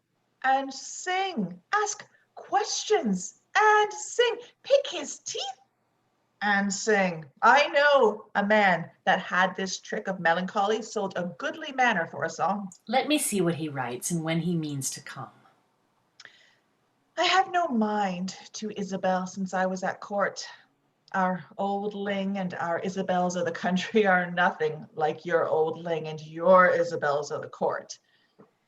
and sing, ask questions and sing, pick his teeth and sing. I know a man that had this trick of melancholy, sold a goodly manor for a song. Let me see what he writes and when he means to come. I have no mind to Isabel since I was at court. Our old Ling and our Isabels of the country are nothing like your old Ling and your Isabels of the court.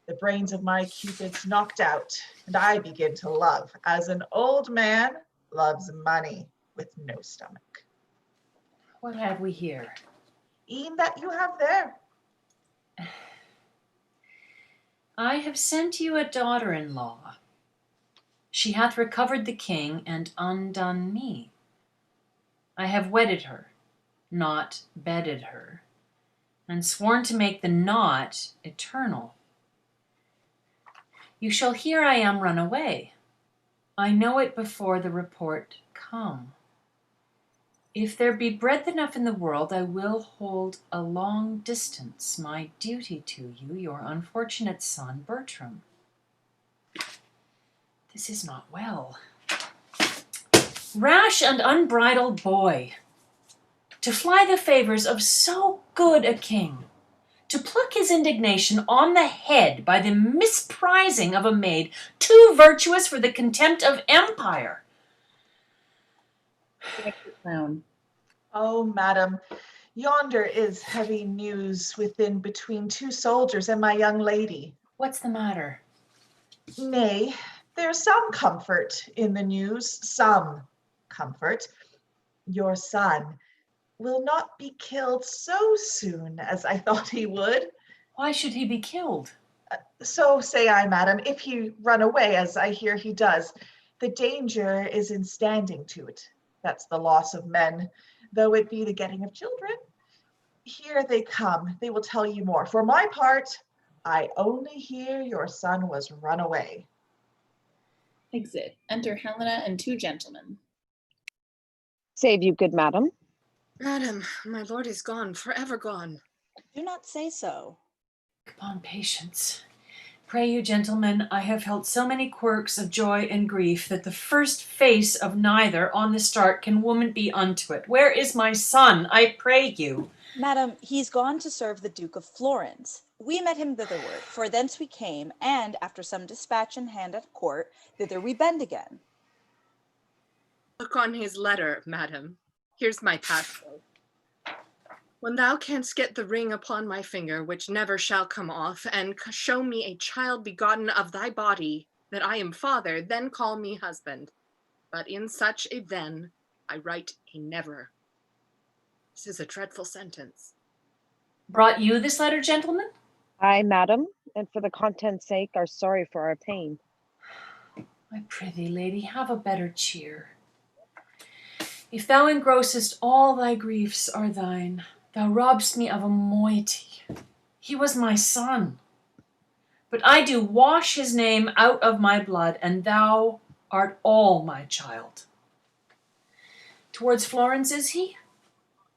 The brains of my Cupids knocked out, and I begin to love, as an old man loves money with no stomach. What have we here? E'en that you have there. I have sent you a daughter-in-law. She hath recovered the king and undone me. I have wedded her, not bedded her, and sworn to make the not eternal. You shall hear I am run away. I know it before the report come. If there be breadth enough in the world, I will hold a long distance my duty to you, your unfortunate son, Bertram. This is not well. Rash and unbridled boy, to fly the favors of so good a king, to pluck his indignation on the head by the misprizing of a maid too virtuous for the contempt of empire. Clown. Oh, madam, yonder is heavy news within between two soldiers and my young lady. What's the matter? Nay, there's some comfort in the news, some comfort. Your son will not be killed so soon as I thought he would. Why should he be killed? So say I, madam, if he run away, as I hear he does. The danger is in standing to it. That's the loss of men, though it be the getting of children. Here they come, they will tell you more. For my part, I only hear your son was run away. Exit. Enter Helena and 2 gentlemen. Save you, good madam. Madam, my lord is gone, forever gone. Do not say so. Upon patience. Pray you, gentlemen, I have felt so many quirks of joy and grief that the first face of neither on the start can woman be unto it. Where is my son, I pray you? Madam, he's gone to serve the Duke of Florence. We met him thitherward, for thence we came, and after some dispatch in hand at court, thither we bend again. Look on his letter, madam. Here's my passport. When thou canst get the ring upon my finger, which never shall come off, and show me a child begotten of thy body, that I am father, then call me husband. But in such a then, I write a never. This is a dreadful sentence. Brought you this letter, gentlemen? Aye, madam, and for the content's sake are sorry for our pain. I prithee, lady, have a better cheer. If thou engrossest all thy griefs are thine, thou robb'st me of a moiety. He was my son. But I do wash his name out of my blood, and thou art all my child. Towards Florence is he?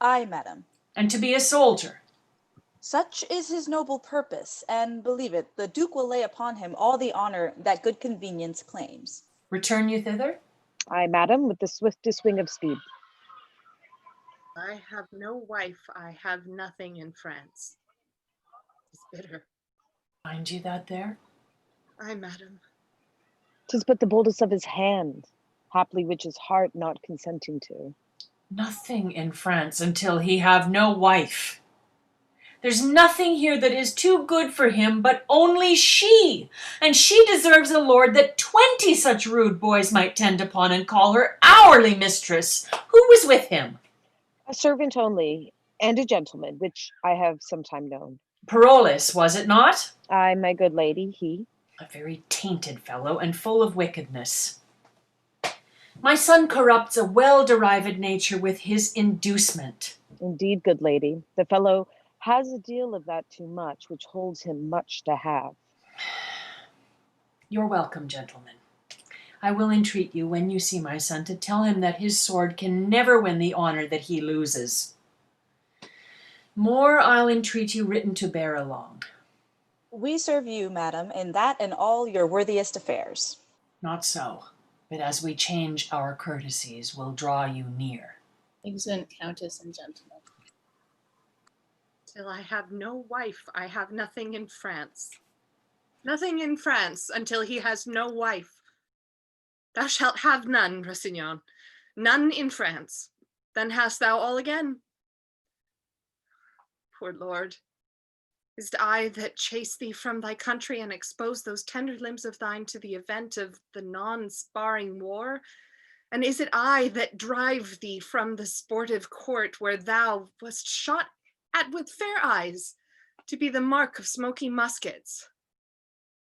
Aye, madam. And to be a soldier? Such is his noble purpose, and believe it, the Duke will lay upon him all the honor that good convenience claims. Return you thither? Aye, madam, with the swiftest wing of speed. I have no wife, I have nothing in France. It's bitter. Find you that there? Aye, madam. 'Tis but the boldest of his hand, haply which his heart not consenting to. Nothing in France until he have no wife. There's nothing here that is too good for him, but only she. And she deserves a lord that 20 such rude boys might tend upon and call her hourly mistress. Who was with him? A servant only, and a gentleman, which I have sometime known. Parolles, was it not? Aye, my good lady, he. A very tainted fellow and full of wickedness. My son corrupts a well-derived nature with his inducement. Indeed, good lady, the fellow has a deal of that too much, which holds him much to have. You're welcome, gentlemen. I will entreat you, when you see my son, to tell him that his sword can never win the honor that he loses. More I'll entreat you written to bear along. We serve you, madam, in that and all your worthiest affairs. Not so, but as we change our courtesies, we'll draw you near. Exeunt Countess and gentlemen. Till I have no wife, I have nothing in France. Nothing in France until he has no wife. Thou shalt have none, Rosignon, none in France. Then hast thou all again. Poor Lord, is't I that chase thee from thy country and expose those tender limbs of thine to the event of the non-sparring war? And is it I that drive thee from the sportive court where thou wast shot at with fair eyes, to be the mark of smoky muskets?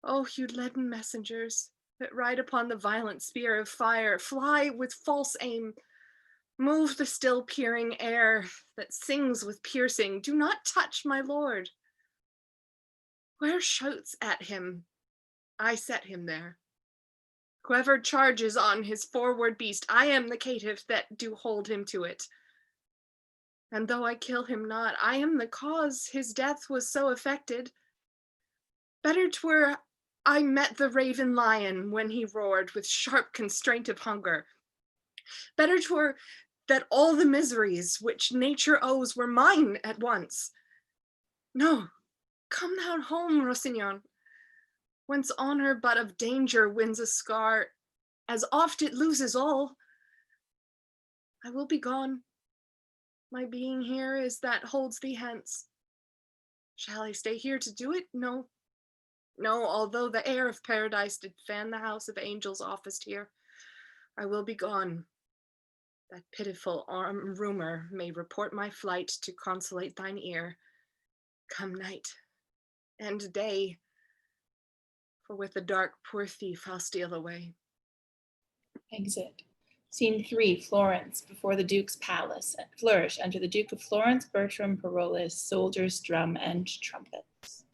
Oh, you leaden messengers that ride upon the violent spear of fire, fly with false aim, move the still peering air that sings with piercing, do not touch my lord. Whoever shouts at him, I set him there. Whoever charges on his forward beast, I am the caitiff that do hold him to it. And though I kill him not, I am the cause his death was so affected. Better 'twere I met the raven lion when he roared with sharp constraint of hunger. Better 'twere that all the miseries which nature owes were mine at once. No, come thou home, Rosignon, whence honor but of danger wins a scar, as oft it loses all. I will be gone. My being here is that holds thee hence. Shall I stay here to do it? No. No, although the air of paradise did fan the house of angels officed here, I will be gone, that pitiful rumor may report my flight to consolate thine ear. Come night and day, for with the dark poor thief I'll steal away. Exit. Scene 3, Florence, before the Duke's palace. Flourish, enter the Duke of Florence, Bertram, Parolles, soldiers, drum, and trumpets.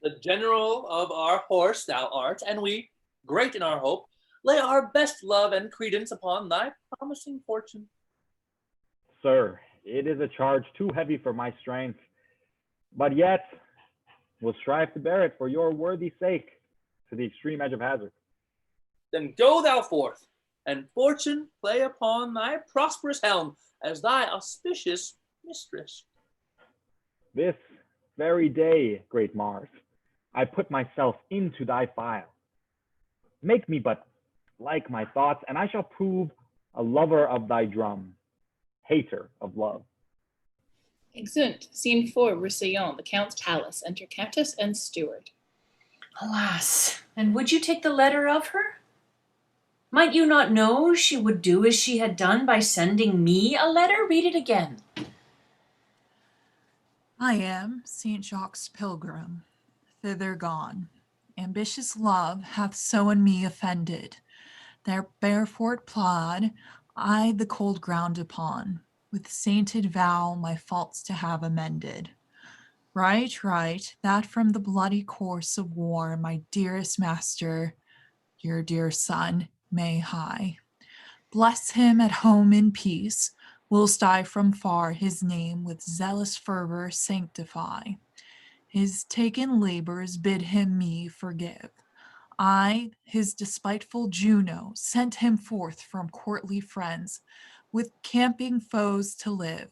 The general of our horse thou art, and we, great in our hope, lay our best love and credence upon thy promising fortune. Sir, it is a charge too heavy for my strength, but yet will strive to bear it for your worthy sake, to the extreme edge of hazard. Then go thou forth, and fortune play upon thy prosperous helm as thy auspicious mistress. This very day, great Mars, I put myself into thy file. Make me but like my thoughts, and I shall prove a lover of thy drum, hater of love. Exeunt. Scene 4, Roussillon, the Count's palace. Enter Countess and Steward. Alas, and would you take the letter of her? Might you not know she would do as she had done by sending me a letter? Read it again. I am St. Jacques' pilgrim, thither gone. Ambitious love hath so in me offended. There barefort plod I the cold ground upon, with sainted vow my faults to have amended. Right, that from the bloody course of war my dearest master, your dear son, may high. Bless him at home in peace, whilst I from far his name with zealous fervor sanctify. His taken labors bid him me forgive. I, his despiteful Juno, sent him forth from courtly friends, with camping foes to live,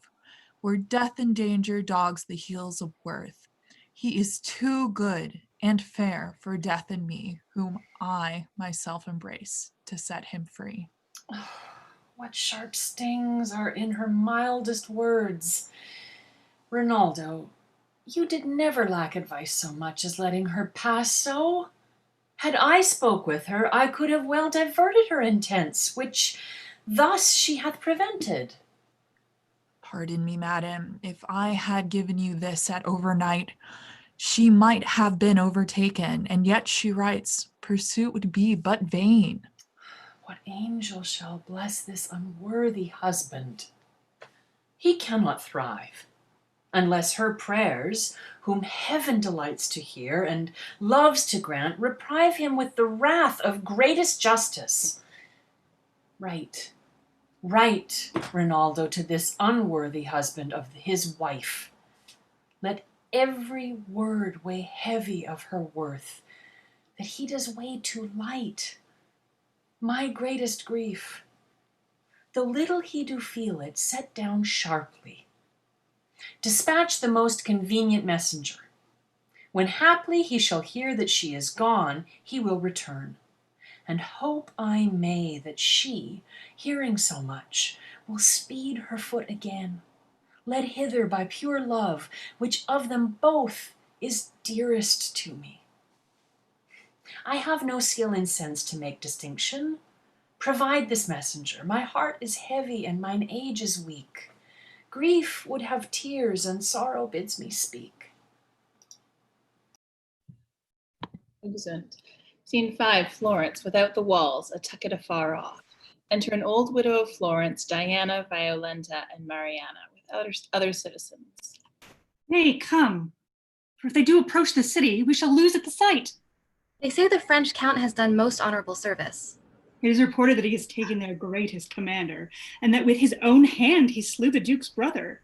where death and danger dogs the heels of worth. He is too good and fair for death and me, whom I myself embrace, to set him free. Oh, what sharp stings are in her mildest words. Rinaldo, you did never lack advice so much as letting her pass so. Had I spoke with her, I could have well diverted her intents, which thus she hath prevented. Pardon me, madam, if I had given you this at overnight, She might have been overtaken, and yet she writes, pursuit would be but vain. What angel shall bless this unworthy husband? He cannot thrive unless her prayers, whom heaven delights to hear and loves to grant, reprieve him with the wrath of greatest justice. Write, Rinaldo, to this unworthy husband of his wife. Let every word weigh heavy of her worth, that he does weigh too light. My greatest grief, the little he do feel it, set down sharply. Dispatch the most convenient messenger. When haply he shall hear that she is gone, he will return. And hope I may that she, hearing so much, will speed her foot again, led hither by pure love, which of them both is dearest to me. I have no skill in sense to make distinction. Provide this messenger. My heart is heavy and mine age is weak. Grief would have tears and sorrow bids me speak. Exeunt. Scene 5, Florence, without the walls, a tucket afar off. Enter an old widow of Florence, Diana, Violenta, and Mariana, with other citizens. Nay, come, for if they do approach the city, we shall lose at the sight. They say the French count has done most honorable service. It is reported that he has taken their greatest commander, and that with his own hand he slew the Duke's brother.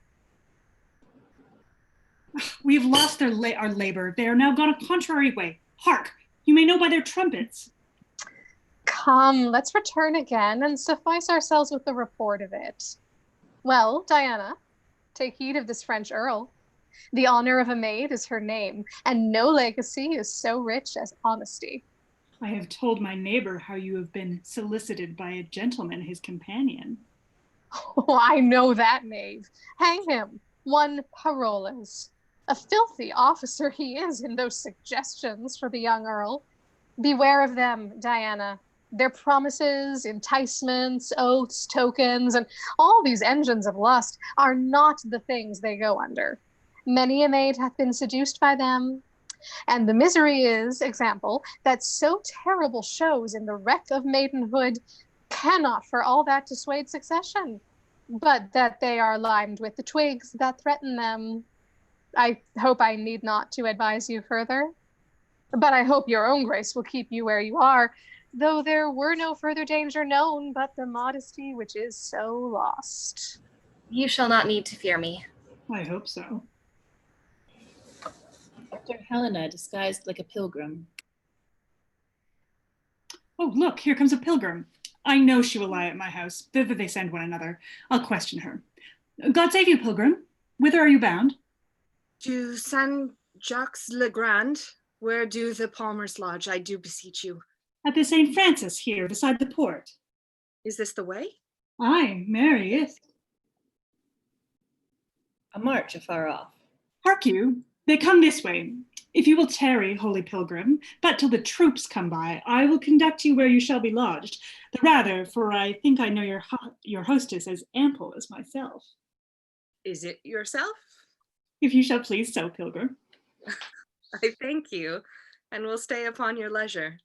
We have lost our labor. They are now gone a contrary way. Hark! You may know by their trumpets. Come, let's return again and suffice ourselves with the report of it. Well, Diana, take heed of this French earl. The honor of a maid is her name, and no legacy is so rich as honesty. I have told my neighbor how you have been solicited by a gentleman, his companion. Oh, I know that knave. Hang him, one Paroles. A filthy officer he is in those suggestions for the young earl. Beware of them, Diana. Their promises, enticements, oaths, tokens, and all these engines of lust are not the things they go under. Many a maid hath been seduced by them, and the misery is, example, that so terrible shows in the wreck of maidenhood cannot for all that dissuade succession, but that they are limed with the twigs that threaten them. I hope I need not to advise you further, but I hope your own grace will keep you where you are, though there were no further danger known but the modesty which is so lost. You shall not need to fear me. I hope so. Dr. Helena, disguised like a pilgrim. Oh, look, here comes a pilgrim. I know she will lie at my house. Thither they send one another. I'll question her. God save you, pilgrim. Whither are you bound? To Saint-Jacques-le-Grand. Where do the Palmers lodge, I do beseech you? At the St. Francis here, beside the port. Is this the way? Aye, marry, yes. A march afar off. Hark you, they come this way. If you will tarry, holy pilgrim, but till the troops come by, I will conduct you where you shall be lodged. The rather, for I think I know your hostess as ample as myself. Is it yourself? If you shall please so, pilgrim. I thank you, and will stay upon your leisure.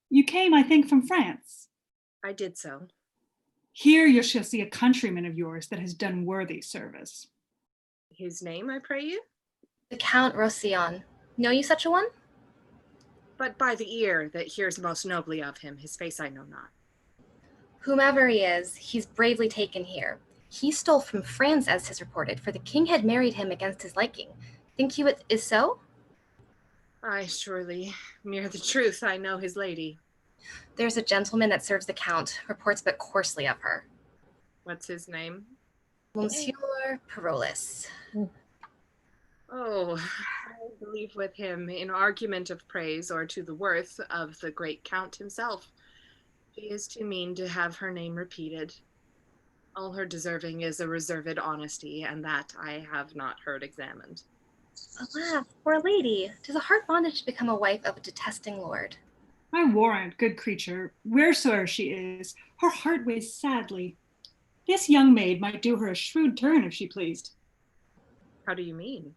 You came, I think, from France. I did so. Here you shall see a countryman of yours that has done worthy service. His name, I pray you? The Count Roussillon. Know you such a one? But by the ear that hears most nobly of him, his face I know not. Whomever he is, he's bravely taken here. He stole from France, as 'tis reported, for the king had married him against his liking. Think you it is so? Aye, surely. Mere the truth, I know his lady. There's a gentleman that serves the count, reports but coarsely of her. What's his name? Monsieur Paroles. Oh, I believe with him in argument of praise or to the worth of the great count himself. She is too mean to have her name repeated. All her deserving is a reserved honesty, and that I have not heard examined. Alas, poor lady, 'tis a hard bondage to become a wife of a detesting lord. I warrant, good creature, wheresoe'er she is, her heart weighs sadly. This young maid might do her a shrewd turn if she pleased. How do you mean?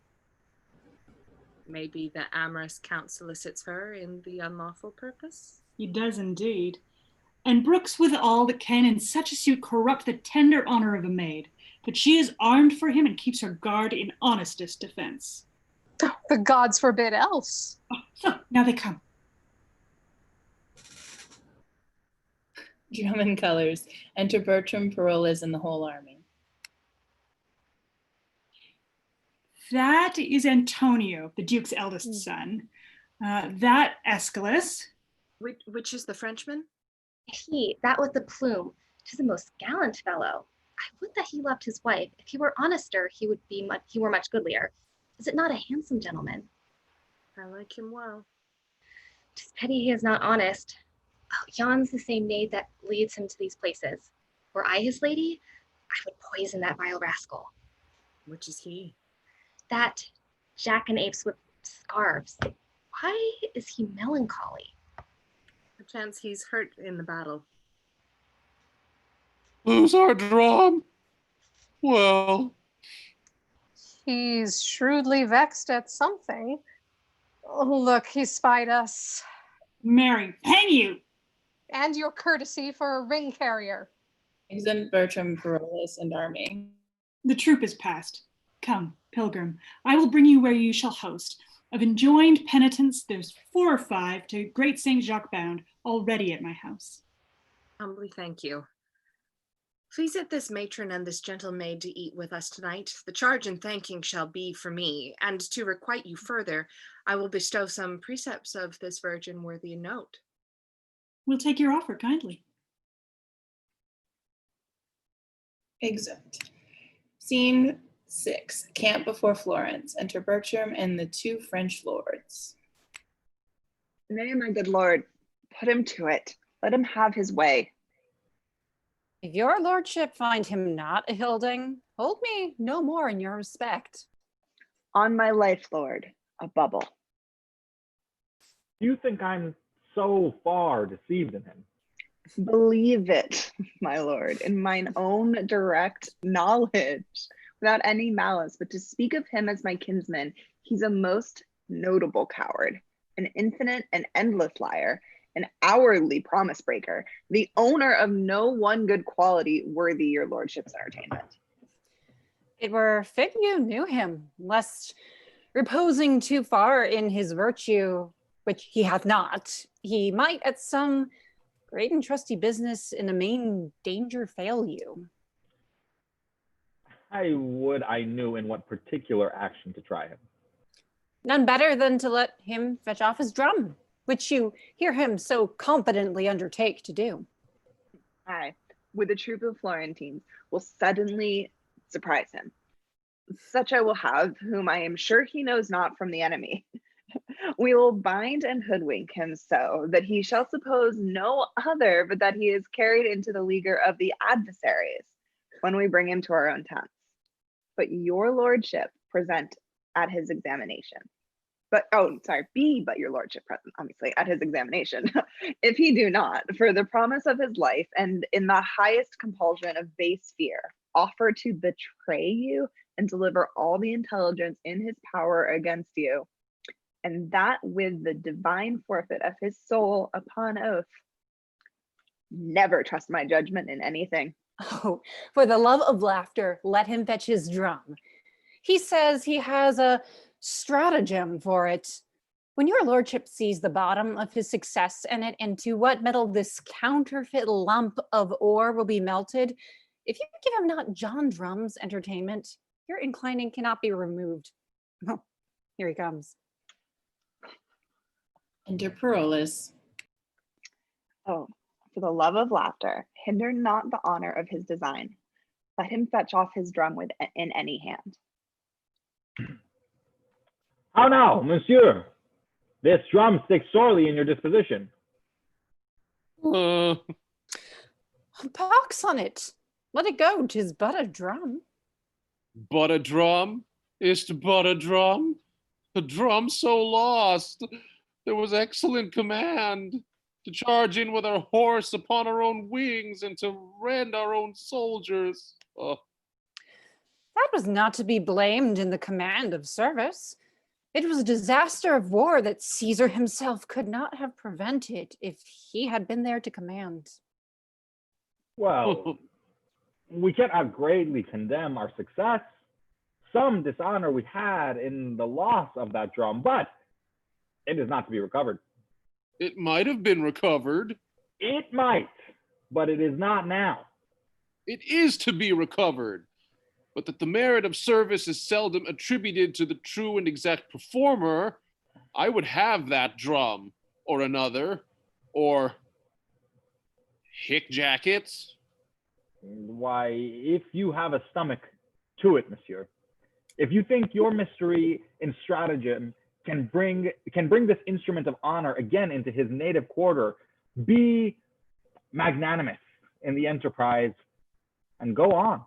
Maybe the amorous count solicits her in the unlawful purpose? He does indeed. And brooks withal that can in such a suit corrupt the tender honor of a maid. But she is armed for him and keeps her guard in honestest defense. The gods forbid else. Oh, so now they come. Drum and colors. Enter Bertram, Parolles, and the whole army. That is Antonio, the Duke's eldest son. That Aeschylus. Which is the Frenchman? That with the plume. 'Tis a most gallant fellow. I would that he loved his wife. If he were honester, he were much goodlier. Is it not a handsome gentleman? I like him well. 'Tis pity he is not honest. Oh, yon's the same maid that leads him to these places. Were I his lady, I would poison that vile rascal. Which is he? That jackanapes with scarves. Why is he melancholy? Perchance he's hurt in the battle. Lose our drum? Well. He's shrewdly vexed at something. Oh, look, he spied us. Mary, hang you! And your courtesy for a ring carrier. Exeunt Bertram, Parolles, and army. The troop is past. Come, pilgrim, I will bring you where you shall host. Of enjoined penitents, there's 4 or 5 to great Saint Jacques bound, already at my house. Humbly thank you. Please at this matron and this gentle maid to eat with us tonight. The charge in thanking shall be for me, and to requite you further, I will bestow some precepts of this virgin worthy a note. We'll take your offer kindly. Exeunt. Scene 6. Camp before Florence. Enter Bertram and the 2 French lords. Nay, my good lord, put him to it. Let him have his way. If your lordship find him not a hilding, hold me no more in your respect. On my life, lord, a bubble. You think I'm so far deceived in him? Believe it, my lord, in mine own direct knowledge, without any malice, but to speak of him as my kinsman, he's a most notable coward, an infinite and endless liar, an hourly promise breaker, the owner of no one good quality worthy your lordship's entertainment. It were fit you knew him, lest reposing too far in his virtue, which he hath not, he might at some great and trusty business in a main danger fail you. I would I knew in what particular action to try him. None better than to let him fetch off his drum, which you hear him so confidently undertake to do. I, with a troop of Florentines, will suddenly surprise him. Such I will have, whom I am sure he knows not from the enemy. We will bind and hoodwink him so that he shall suppose no other but that he is carried into the leaguer of the adversaries when we bring him to our own tents. But your lordship present at his examination. Be but your lordship present, obviously, at his examination. If he do not, for the promise of his life, and in the highest compulsion of base fear, offer to betray you and deliver all the intelligence in his power against you, and that with the divine forfeit of his soul upon oath. Never trust my judgment in anything. Oh, for the love of laughter, let him fetch his drum. He says he has a stratagem for it. When your lordship sees the bottom of his success in it, into what metal this counterfeit lump of ore will be melted, if you give him not John Drum's entertainment, your inclining cannot be removed. Oh, here he comes. Enter Parolles. Oh, for the love of laughter, hinder not the honor of his design. Let him fetch off his drum in any hand. How now, monsieur? This drum sticks sorely in your disposition. Pox on it. Let it go, 'tis but a drum. But a drum? Is't but a drum? A drum so lost. There was excellent command to charge in with our horse upon our own wings and to rend our own soldiers. Oh. That was not to be blamed in the command of service. It was a disaster of war that Caesar himself could not have prevented if he had been there to command. Well, we cannot greatly condemn our success. Some dishonor we had in the loss of that drum, but it is not to be recovered. It might have been recovered. It might, but it is not now. It is to be recovered, but that the merit of service is seldom attributed to the true and exact performer. I would have that drum, or another, or hick jackets. Why, if you have a stomach to it, monsieur, if you think your mystery in stratagem can bring this instrument of honor again into his native quarter, be magnanimous in the enterprise and go on.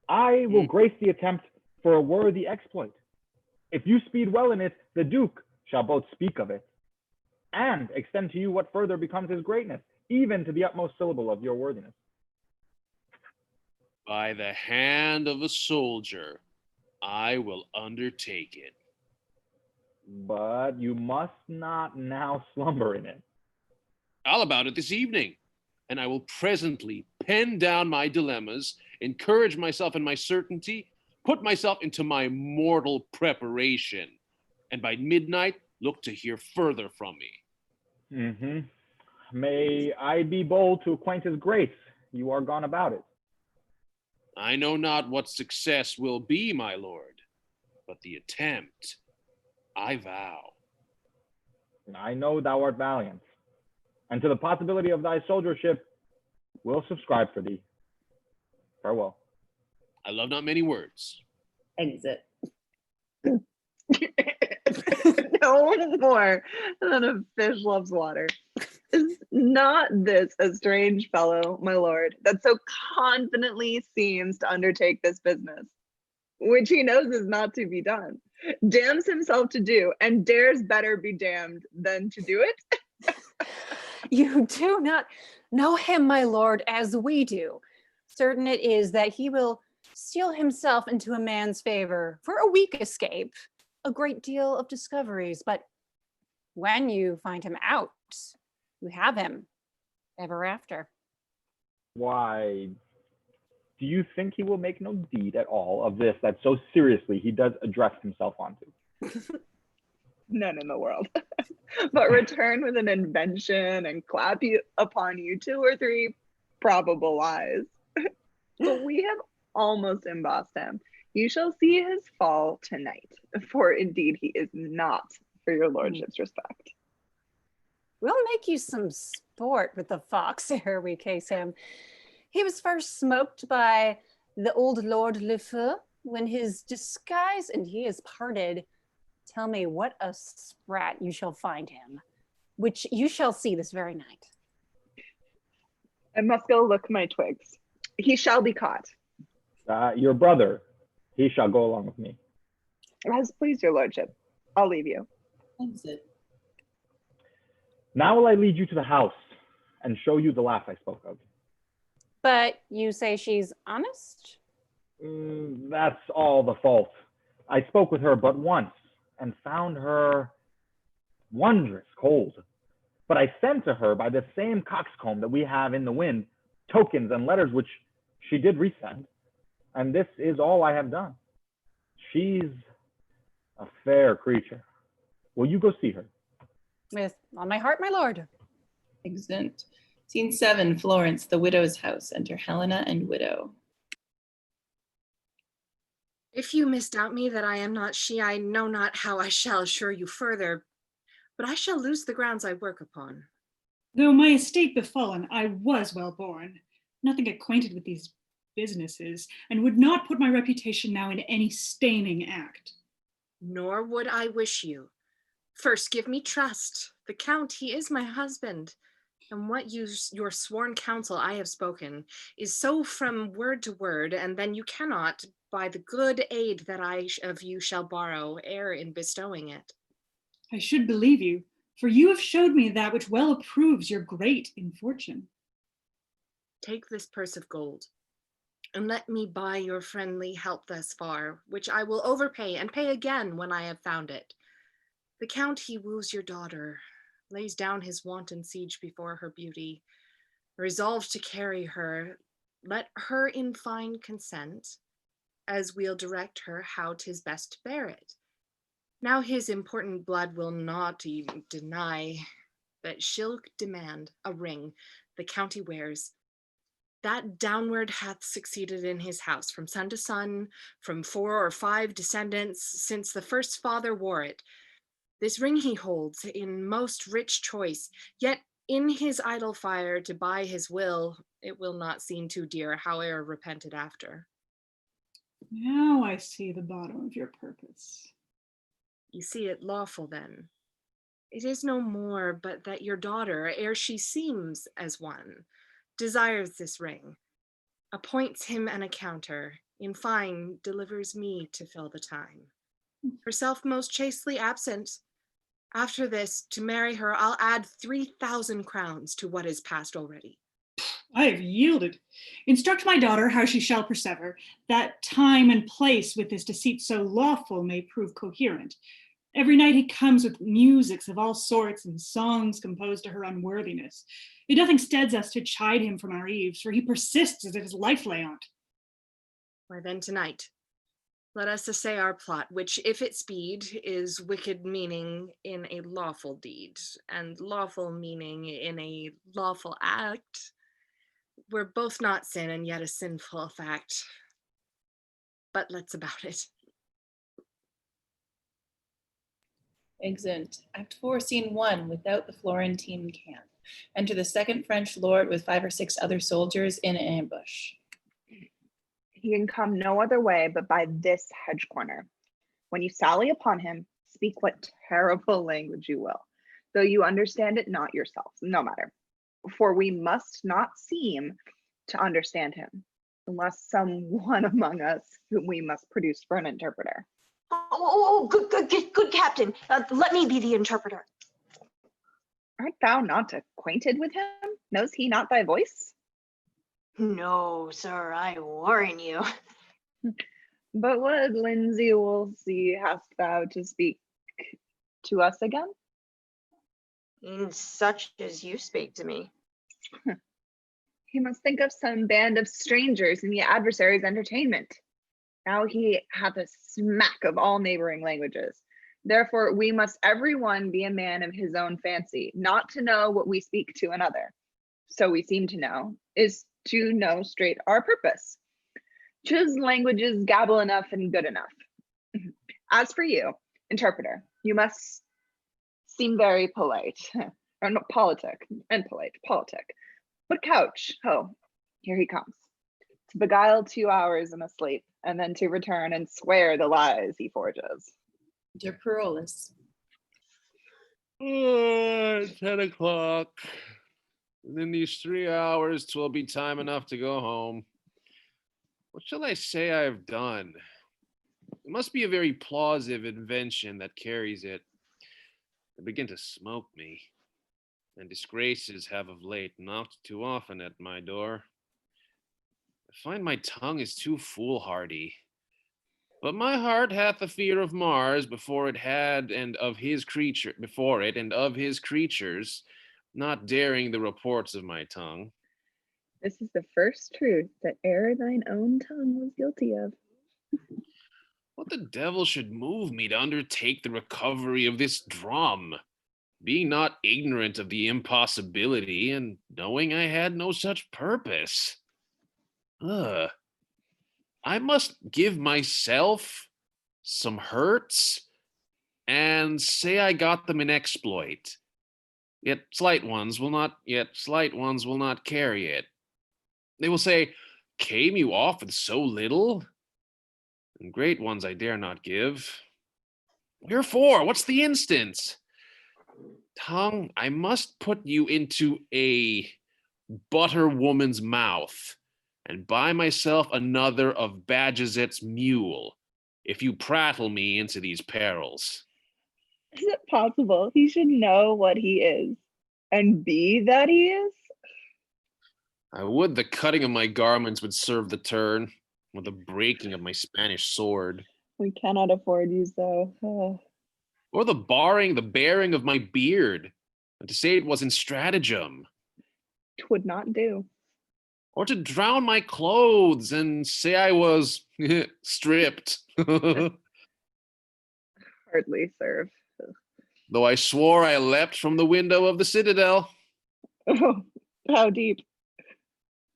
I will grace the attempt for a worthy exploit. If you speed well in it, the Duke shall both speak of it and extend to you what further becomes his greatness, even to the utmost syllable of your worthiness. By the hand of a soldier, I will undertake it. But you must not now slumber in it. I'll about it this evening, and I will presently pen down my dilemmas, encourage myself in my certainty, put myself into my mortal preparation, and by midnight look to hear further from me. May I be bold to acquaint his grace? You are gone about it. I know not what success will be, my lord, but the attempt, I vow. I know thou art valiant, and to the possibility of thy soldiership will subscribe for thee. Farewell. I love not many words. Exit. No more than a fish loves water. Is not this a strange fellow, my lord, that so confidently seems to undertake this business, which he knows is not to be done, damns himself to do, and dares better be damned than to do it? You do not know him, my lord, as we do. Certain it is that he will steel himself into a man's favor for a weak escape, a great deal of discoveries, but when you find him out, you have him ever after. Why, do you think he will make no deed at all of this that so seriously he does address himself onto? None in the world. But return with an invention and clap you upon you 2 or 3 probable lies. But we have almost embossed him. You shall see his fall tonight, for indeed he is not for your lordship's respect. We'll make you some sport with the fox ere we case him. He was first smoked by the old Lord Le Feu when his disguise and he is parted. Tell me what a sprat you shall find him, which you shall see this very night. I must go look my twigs. He shall be caught. Your brother, he shall go along with me. As please your lordship. I'll leave you. Exit. Now will I lead you to the house and show you the laugh I spoke of. But you say she's honest? That's all the fault. I spoke with her but once and found her wondrous cold. But I sent to her by the same coxcomb that we have in the wind, tokens and letters which she did resend. And this is all I have done. She's a fair creature. Will you go see her? With all my heart, my lord. Exit. Scene 7, Florence, the widow's house. Enter Helena and widow. If you misdoubt me that I am not she, I know not how I shall assure you further, but I shall lose the grounds I work upon. Though my estate befallen, I was well born, nothing acquainted with these businesses, and would not put my reputation now in any staining act. Nor would I wish you. First, give me trust. The Count, he is my husband. And what your sworn counsel I have spoken is so from word to word, and then you cannot, by the good aid that I of you shall borrow, err in bestowing it. I should believe you, for you have showed me that which well approves your great infortune. Take this purse of gold. and let me buy your friendly help thus far, which I will overpay and pay again when I have found it. The count he woos your daughter, lays down his wanton siege before her beauty, resolved to carry her, let her in fine consent, as we'll direct her how 'tis best to bear it. Now his important blood will not even deny that she'll demand a ring the county wears. That downward hath succeeded in his house from son to son, from 4 or 5 descendants, since the first father wore it. This ring he holds in most rich choice, yet in his idle fire to buy his will, it will not seem too dear, howe'er repented after. Now I see the bottom of your purpose. You see it lawful then. It is no more but that your daughter, ere she seems as one, desires this ring, appoints him an accounter, in fine, delivers me to fill the time. Herself most chastely absent. After this, to marry her, I'll add 3,000 crowns to what is past already. I have yielded. Instruct my daughter how she shall persever, that time and place with this deceit so lawful may prove coherent. Every night he comes with musics of all sorts and songs composed to her unworthiness. It nothing steads us to chide him from our eaves, for he persists as if his life lay on't. Why then tonight, let us essay our plot, which if it speed, is wicked meaning in a lawful deed, and lawful meaning in a lawful act. We're both not sin and yet a sinful fact. But let's about it. Exeunt. Act 4, Scene 1, without the Florentine camp. Enter the second French lord with 5 or 6 other soldiers in an ambush. He can come no other way but by this hedge corner. When you sally upon him, speak what terrible language you will, though you understand it not yourself, no matter. For we must not seem to understand him, unless some one among us whom we must produce for an interpreter. Good captain. Let me be the interpreter. Art thou not acquainted with him? Knows he not thy voice? No, sir, I warn you. But what, Lindsay Wolsey, hast thou to speak to us again? In such as you spake to me. He must think of some band of strangers in the adversary's entertainment. Now he hath a smack of all neighboring languages. Therefore, we must every one be a man of his own fancy, not to know what we speak to another. So we seem to know, is to know straight our purpose. Choose languages gabble enough and good enough. As for you, interpreter, you must seem very polite, or not politic, and politic. But couch, oh, here he comes. To beguile 2 hours in a sleep, and then to return and swear the lies he forges. De Perolis. 10 o'clock. Within these 3 hours, 'twill be time enough to go home. What shall I say I have done? It must be a very plausive invention that carries it. They begin to smoke me, and disgraces have of late knocked too often at my door. I find my tongue is too foolhardy. But my heart hath a fear of Mars before it had, and of his creature before it, and of his creatures, not daring the reports of my tongue. This is the first truth that e'er thine own tongue was guilty of. What the devil should move me to undertake the recovery of this drum, being not ignorant of the impossibility, and knowing I had no such purpose? I must give myself some hurts and say I got them in exploit. Yet slight ones will not carry it. They will say, "Came you off with so little?" And great ones I dare not give. Wherefore? What's the instance? Tongue, I must put you into a butter woman's mouth, and buy myself another of Bajazet's mule, if you prattle me into these perils. Is it possible he should know what he is and be that he is? I would the cutting of my garments would serve the turn, or the breaking of my Spanish sword, We cannot afford you, though. or the bearing of my beard, and to say it was in stratagem, Twould not do. or to drown my clothes and say I was stripped. Hardly serve. Though I swore I leapt from the window of the citadel. Oh, how deep?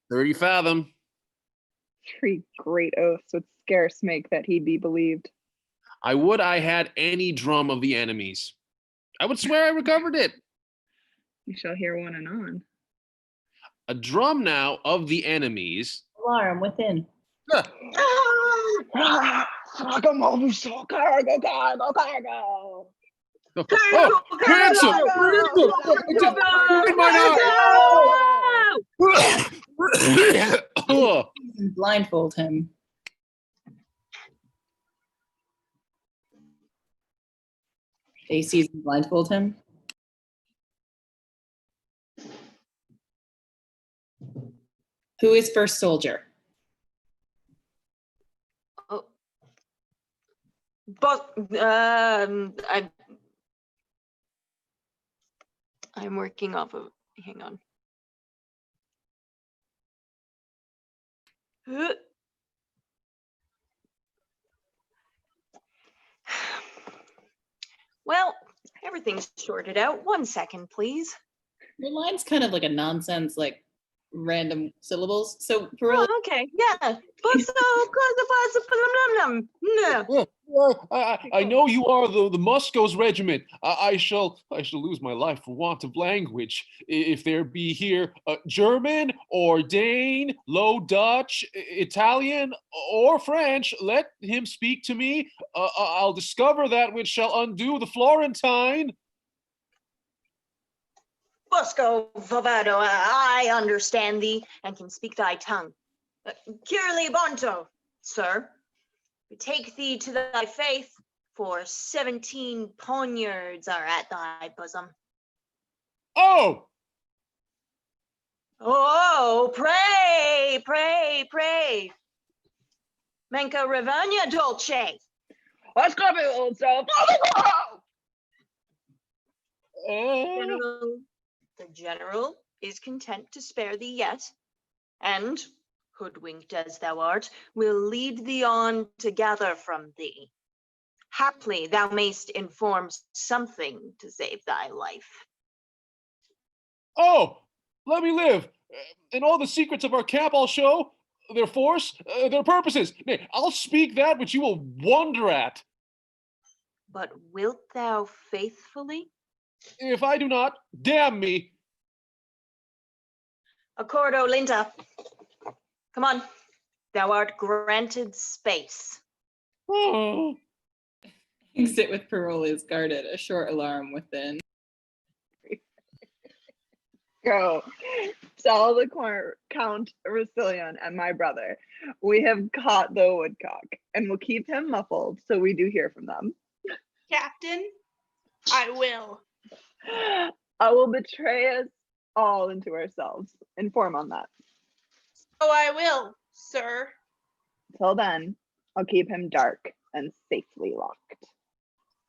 30 fathom. 3 great oaths would scarce make that he be believed. I would I had any drum of the enemies. I would swear I recovered it. You shall hear one anon. A drum now of the enemies. Alarm within. Cargo, cargo, cargo, cargo. Oh, ransom! Blindfold him. They seize and blindfold him. Who is first soldier? Oh. But I'm working off of, hang on. Well, everything's sorted out. 1 second, please. Your line's kind of like a nonsense, like random syllables. So Pearl, Oh, okay, yeah. I know you are the Musco's regiment. I shall lose my life for want of language. If there be here German or Dane, Low Dutch, Italian or French, let him speak to me. I'll discover that which shall undo the Florentine. Bosco Vavado, I understand thee and can speak thy tongue. Kirli Bonto, sir, betake thee to thy faith, for 17 poniards are at thy bosom. Oh! Oh, pray, pray, pray. Menca Ravagna Dolce. Let's go, old self. The general is content to spare thee yet, and, hoodwinked as thou art, will lead thee on to gather from thee. Haply thou mayst inform something to save thy life. Oh, let me live. And all the secrets of our camp I'll show, their force, their purposes. Nay, I'll speak that which you will wonder at. But wilt thou faithfully? If I do not, damn me. Accordo, Linda. Come on, thou art granted space. Oh. exit with parole is guarded. A short alarm within. Go. Tell the Count Rousillon and my brother, we have caught the woodcock, and will keep him muffled so we do hear from them. Captain, I will. I will betray us all into ourselves. Inform on that. So I will, sir. Till then, I'll keep him dark and safely locked.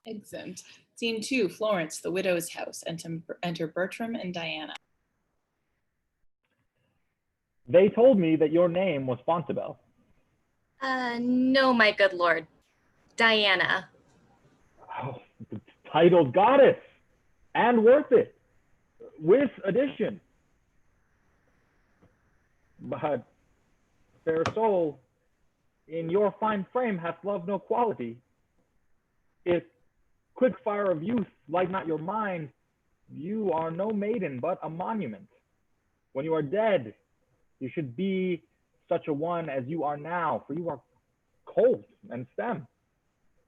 Exit. Scene 2, Florence, the widow's house. Enter Bertram and Diana. They told me that your name was Fontabelle. No, my good lord. Diana. Oh, the titled goddess, and worth it, with addition. But, fair soul, in your fine frame hath love no quality. If quick fire of youth light not your mind, you are no maiden but a monument. When you are dead, you should be such a one as you are now, for you are cold and stem.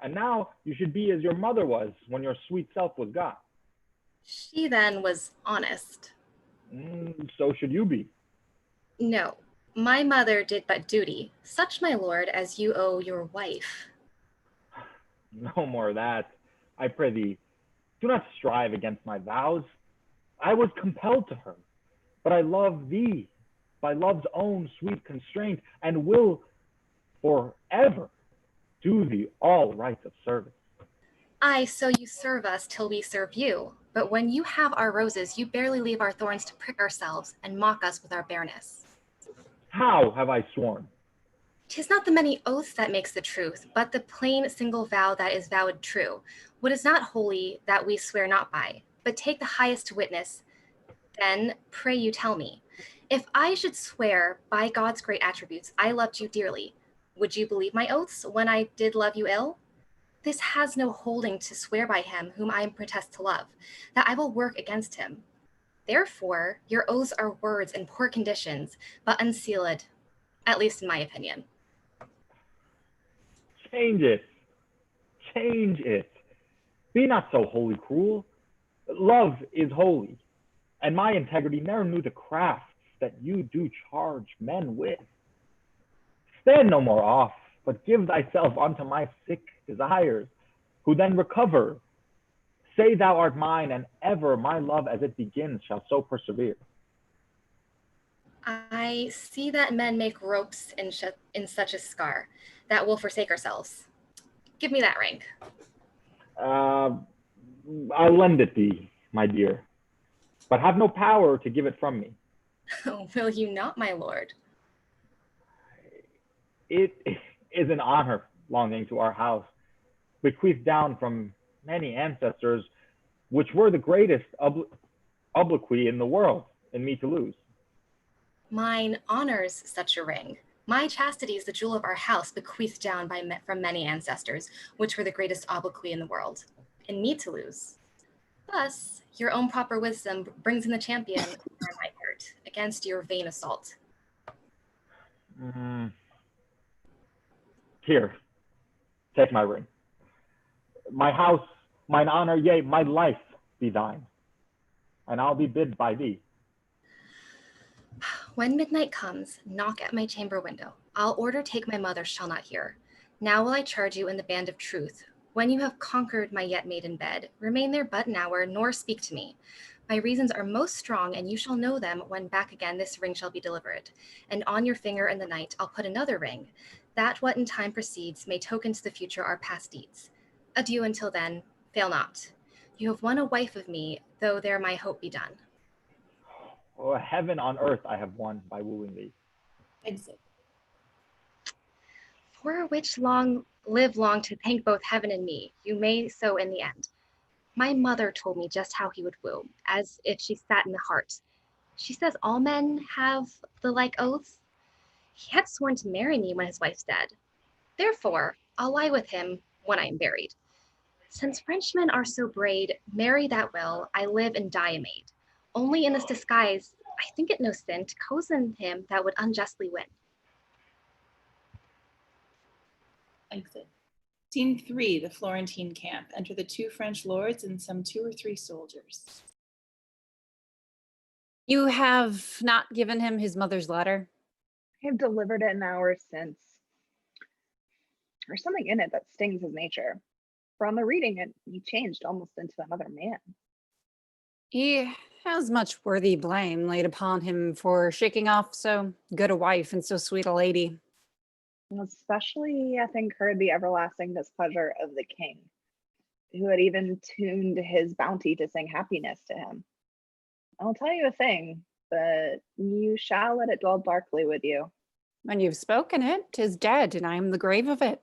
And now you should be as your mother was when your sweet self was got. She then was honest. So should you be. No, my mother did but duty, such, my lord, as you owe your wife. No more of that. I pray thee, do not strive against my vows. I was compelled to her, but I love thee by love's own sweet constraint, and will forever do thee all rights of service. Aye, so you serve us till we serve you. But when you have our roses, you barely leave our thorns to prick ourselves and mock us with our bareness. How have I sworn? 'Tis not the many oaths that makes the truth, but the plain single vow that is vowed true. What is not holy that we swear not by, but take the highest witness. Then pray you tell me, if I should swear by God's great attributes I loved you dearly, would you believe my oaths when I did love you ill? This has no holding to swear by him whom I protest to love, that I will work against him. Therefore, your oaths are words in poor conditions, but unsealed, at least in my opinion. Change it. Change it. Be not so wholly cruel. Love is holy, and my integrity ne'er knew the crafts that you do charge men with. Stand no more off, but give thyself unto my sick desires, who then recover. Say thou art mine, and ever my love as it begins shall so persevere. I see that men make ropes in such a scar that will forsake ourselves. Give me that ring. I'll lend it thee, my dear, but have no power to give it from me. Will you not, my lord? It is an honor belonging to our house, bequeathed down from many ancestors, which were the greatest obloquy in the world, in me to lose. Mine honors such a ring. My chastity is the jewel of our house, bequeathed down from many ancestors, which were the greatest obloquy in the world, in me to lose. Thus, your own proper wisdom brings in the champion where I might hurt, against your vain assault. Here, take my ring. My house, mine honor, yea, my life be thine, and I'll be bid by thee. When midnight comes, knock at my chamber window. I'll order take my mother shall not hear. Now will I charge you in the band of truth. When you have conquered my yet maiden bed, remain there but an hour, nor speak to me. My reasons are most strong, and you shall know them when back again this ring shall be delivered. And on your finger in the night I'll put another ring, that what in time proceeds may token to the future our past deeds. Adieu until then, fail not. You have won a wife of me, though there my hope be done. Oh, heaven on earth I have won by wooing thee. Exit. For which live long to thank both heaven and me, you may so in the end. My mother told me just how he would woo, as if she sat in the heart. She says all men have the like oaths. He had sworn to marry me when his wife's dead. Therefore, I'll lie with him when I am buried. Since Frenchmen are so braid, marry that will, I live and die a maid. Only in this disguise, I think it no sin to cozen him that would unjustly win. Exit. Scene 3, the Florentine camp. Enter the 2 French lords and some 2 or 3 soldiers. You have not given him his mother's letter? I have delivered it an hour since. There's something in it that stings his nature. For on the reading it, he changed almost into another man. He has much worthy blame laid upon him for shaking off so good a wife and so sweet a lady. Especially, I think, heard the everlasting displeasure of the king, who had even tuned his bounty to sing happiness to him. I'll tell you a thing, but you shall let it dwell darkly with you. When you've spoken it, 'tis dead, and I am the grave of it.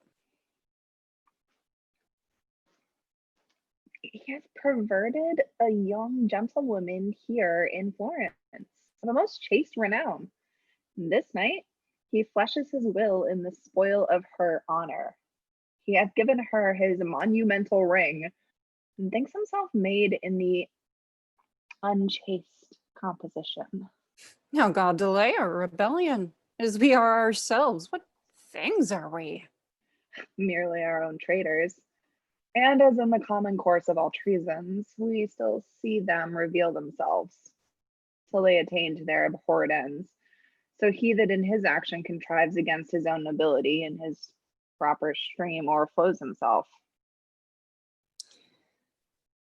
He has perverted a young gentlewoman here in Florence, of the most chaste renown. This night, he fleshes his will in the spoil of her honor. He hath given her his monumental ring, and thinks himself made in the unchaste composition. Now God delay our rebellion, as we are ourselves. What things are we? Merely our own traitors. And as in the common course of all treasons, we still see them reveal themselves till they attain to their abhorred ends. So he that in his action contrives against his own nobility in his proper stream o'erflows himself.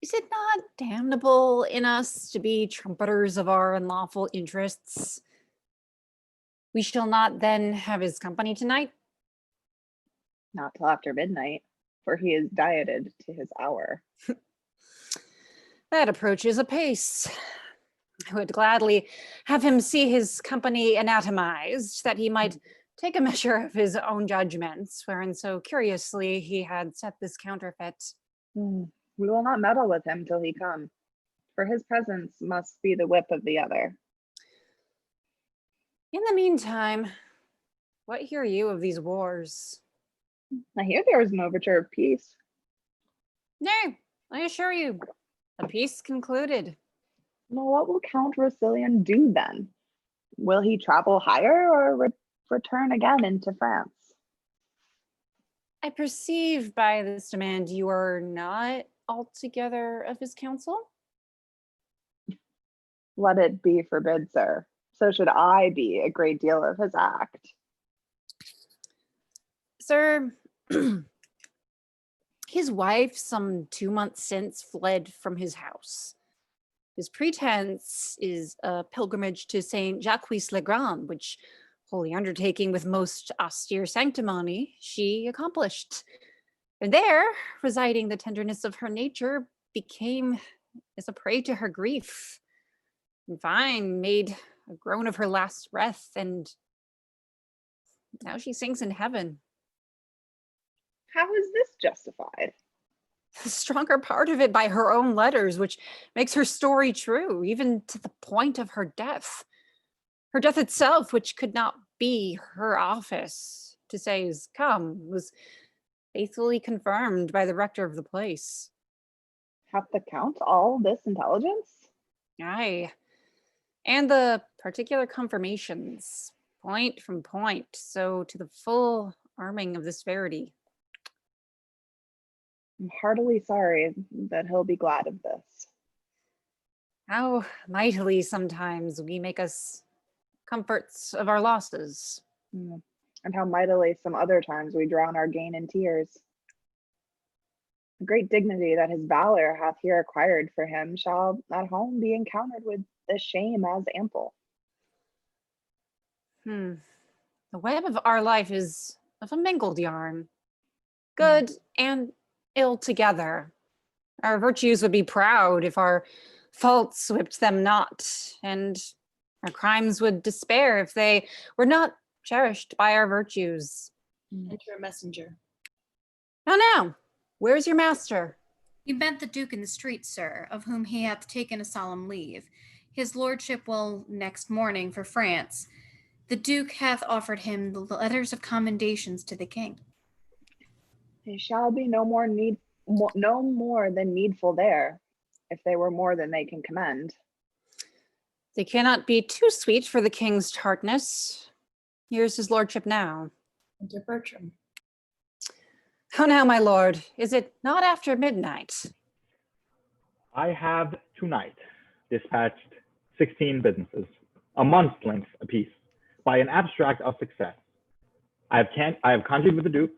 Is it not damnable in us to be trumpeters of our unlawful interests? We shall not then have his company tonight? Not till after midnight, for he is dieted to his hour. That approaches apace. I would gladly have him see his company anatomized, that he might take a measure of his own judgments, wherein so curiously he had set this counterfeit. We will not meddle with him till he come, for his presence must be the whip of the other. In the meantime, what hear you of these wars? I hear there is an overture of peace. Nay, I assure you, a peace concluded. Well, what will Count Rossillion do then? Will he travel higher or return again into France? I perceive by this demand you are not altogether of his counsel. Let it be forbid, sir. So should I be a great deal of his act. Sir, his wife some 2 months since fled from his house. His pretense is a pilgrimage to Saint Jacques-le-Grand, which holy undertaking with most austere sanctimony she accomplished. And there, residing the tenderness of her nature, became as a prey to her grief. In fine, made a groan of her last breath, and now she sings in heaven. How is this justified? The stronger part of it by her own letters, which makes her story true, even to the point of her death. Her death itself, which could not be her office to say is come, was faithfully confirmed by the rector of the place. Hath the Count all this intelligence? Aye, and the particular confirmations, point from point, so to the full arming of this verity. I'm heartily sorry that he'll be glad of this. How mightily sometimes we make us comforts of our losses. And how mightily some other times we drown our gain in tears. The great dignity that his valor hath here acquired for him shall at home be encountered with the shame as ample. The web of our life is of a mingled yarn, good and ill together. Our virtues would be proud if our faults whipped them not, and our crimes would despair if they were not cherished by our virtues. Enter a messenger. Now, where's your master? He met the Duke in the street, sir, of whom he hath taken a solemn leave. His lordship will next morning for France. The Duke hath offered him the letters of commendations to the king. There shall be no more than needful there, if they were more than they can commend. They cannot be too sweet for the king's tartness. Here's his lordship now. Enter Bertram. How now, my lord? Is it not after midnight? I have tonight dispatched 16 businesses, a month's length apiece, by an abstract of success. I have conjured with the Duke,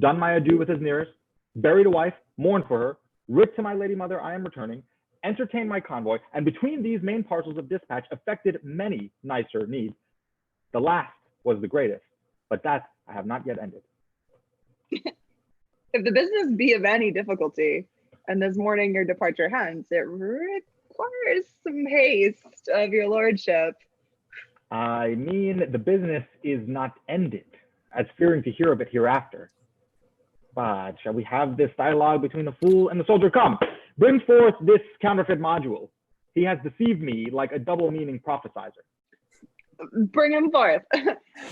done my adieu with his nearest, buried a wife, mourned for her, writ to my lady mother I am returning, entertained my convoy, and between these main parcels of dispatch effected many nicer needs. The last was the greatest, but that I have not yet ended. If the business be of any difficulty, and this morning your departure hence, it requires some haste of your lordship. I mean, the business is not ended, as fearing to hear of it hereafter. But shall we have this dialogue between the fool and the soldier? Come, bring forth this counterfeit module. He has deceived me like a double-meaning prophesizer. Bring him forth.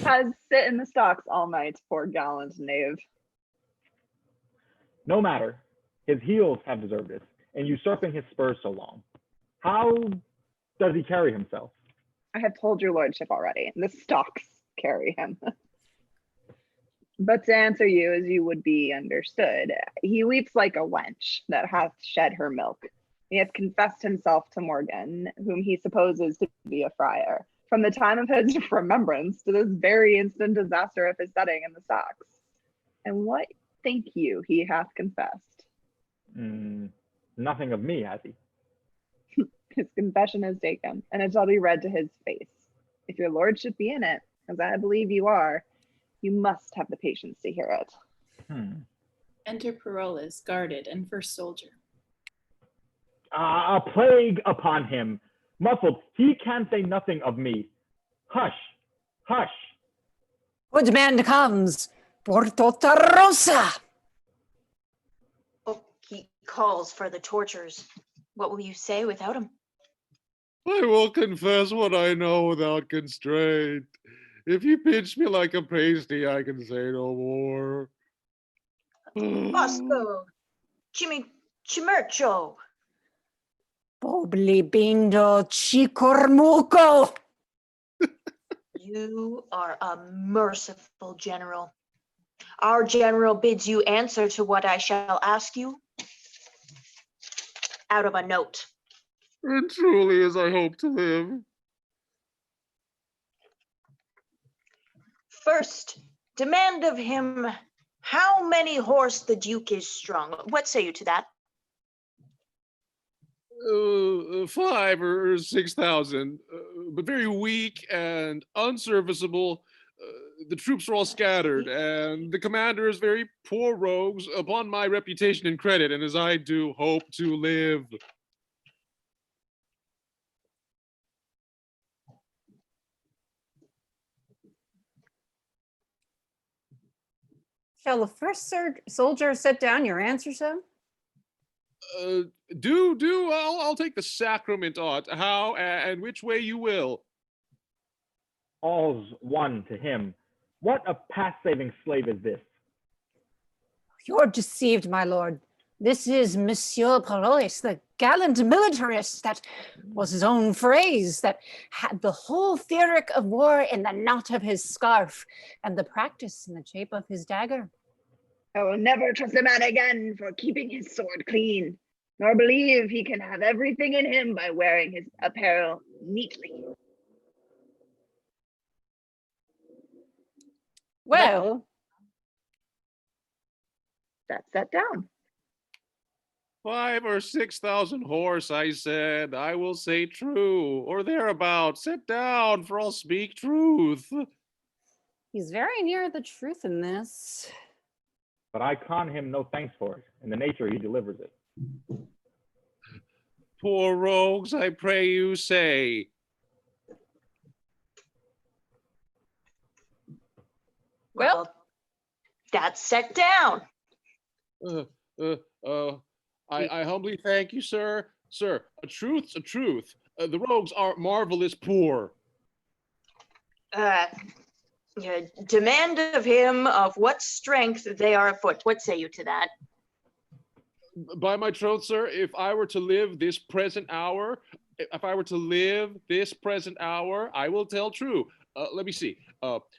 Has sit in the stocks all night, poor gallant knave. No matter, his heels have deserved it, and usurping his spurs so long. How does he carry himself? I have told your lordship already, the stocks carry him. But to answer you as you would be understood, he weeps like a wench that hath shed her milk. He hath confessed himself to Morgan, whom he supposes to be a friar, from the time of his remembrance to this very instant disaster of his setting in the stocks. And what think you he hath confessed? Nothing of me, has he? His confession is taken, and it shall be read to his face. If your lordship be in it, as I believe you are, you must have the patience to hear it. Enter Parolles, guarded, and first soldier. A plague upon him. Muffled, he can say nothing of me. Hush, hush. Good man comes, Portotarosa. Oh, he calls for the tortures. What will you say without him? I will confess what I know without constraint. If you pinch me like a pasty, I can say no more. Bosco, Chimercho. Pobli bindo chicormuco. You are a merciful general. Our general bids you answer to what I shall ask you out of a note. And truly as I hope to live. First, demand of him how many horse the Duke is strong. What say you to that? 5 or 6,000, but very weak and unserviceable. The troops are all scattered, and the commander is very poor rogues upon my reputation and credit, and as I do hope to live. Shall the first soldier set down your answer, sir? I'll take the sacrament on't, how and which way you will. All's one to him. What a path-saving slave is this? You're deceived, my lord. This is Monsieur Parolles, the gallant militarist. That was his own phrase, that had the whole theoric of war in the knot of his scarf and the practice in the shape of his dagger. I will never trust a man again for keeping his sword clean, nor believe he can have everything in him by wearing his apparel neatly. Well, that's that down. 5 or 6,000 horse, I said. I will say true, or thereabout. Sit down, for I'll speak truth. He's very near the truth in this. But I con him no thanks for it, in the nature he delivers it. Poor rogues, I pray you say. Well, that's set down. I humbly thank you, sir. Sir, a truth's a truth. The rogues are marvelous poor. Demand of him of what strength they are afoot. What say you to that? By my troth, sir, if I were to live this present hour, I will tell true. Let me see.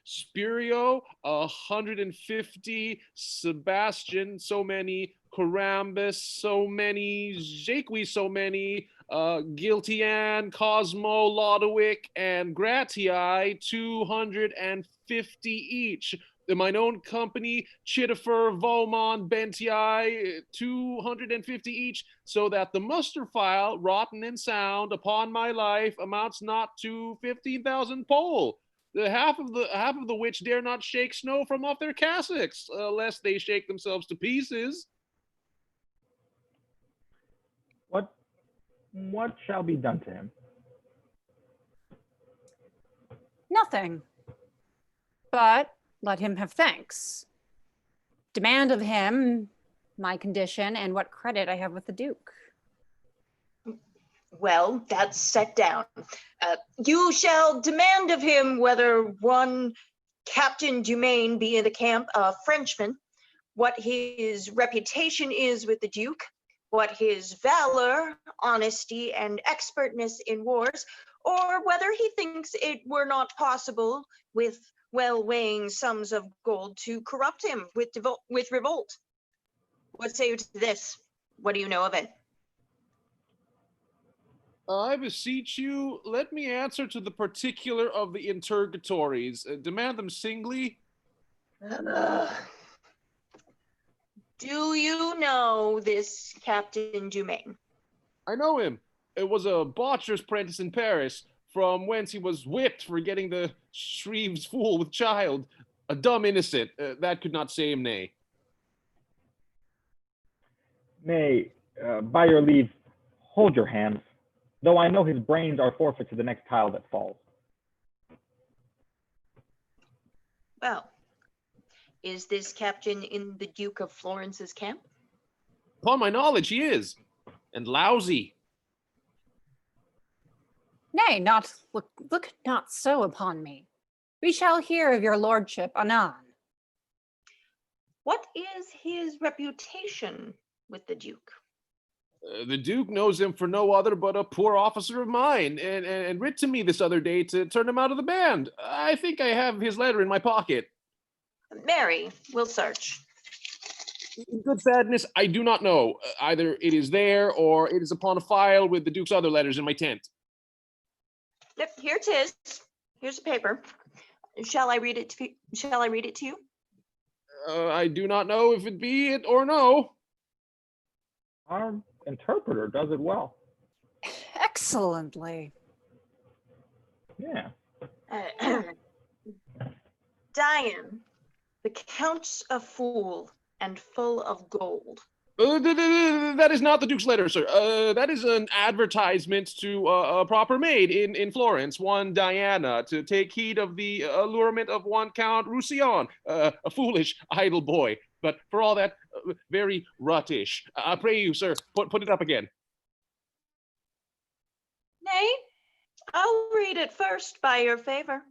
Spirio, 150. Sebastian, so many. Carambus, so many. Jacques, so many. Giltian, Cosmo, Lodowick, and Gratii, 250 each. Mine own company, Chittifer, Vaumont, Bentii, 250 each, so that the muster file, rotten and sound, upon my life, amounts not to 15,000 pole. Half of the which dare not shake snow from off their cassocks, lest they shake themselves to pieces. What shall be done to him? Nothing. But let him have thanks. Demand of him my condition and what credit I have with the Duke. Well, that's set down. You shall demand of him whether one Captain Dumaine be in the camp, a Frenchman, what his reputation is with the Duke, what his valor, honesty, and expertness in wars, or whether he thinks it were not possible with well-weighing sums of gold to corrupt him with revolt. What say you to this? What do you know of it? I beseech you, let me answer to the particular of the interrogatories. Demand them singly. Do you know this Captain Dumaine? I know him. It was a botcher's apprentice in Paris. from whence he was whipped for getting the Shreve's fool with child. A dumb innocent, that could not say him nay. Nay, by your leave, hold your hands, though I know his brains are forfeit to the next tile that falls. Well, is this captain in the Duke of Florence's camp? Upon my knowledge, he is, and lousy. Nay, look not so upon me. We shall hear of your lordship anon. What is his reputation with the Duke? The Duke knows him for no other but a poor officer of mine, and writ to me this other day to turn him out of the band. I think I have his letter in my pocket. Mary, we'll search. In good sadness, I do not know. Either it is there, or it is upon a file with the Duke's other letters in my tent. Yep, here it is. Here's a paper. Shall I read it to you? I do not know if it be it or no. Our interpreter does it well. Excellently. Yeah. Diane, the Count's a fool and full of gold. That is not the Duke's letter, sir. That is an advertisement to a proper maid in Florence, one Diana, to take heed of the allurement of one Count Roussillon, a foolish, idle boy. But for all that, very ruttish. I pray you, sir, put it up again. Nay, I'll read it first by your favor.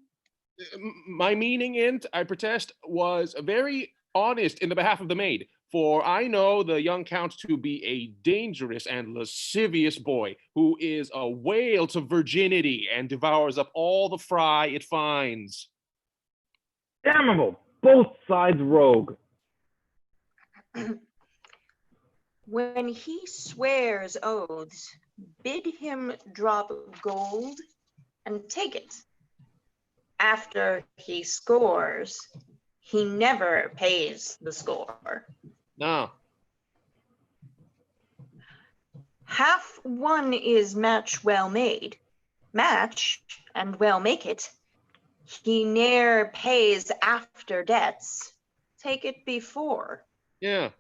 My meaning in't, I protest, was very honest in the behalf of the maid. For I know the young count to be a dangerous and lascivious boy, who is a whale to virginity and devours up all the fry it finds. Damnable! Both sides rogue. When he swears oaths, bid him drop gold and take it. After he scores, he never pays the score. No. Half one is match well made. Match and well make it. He ne'er pays after debts. Take it before. Yeah.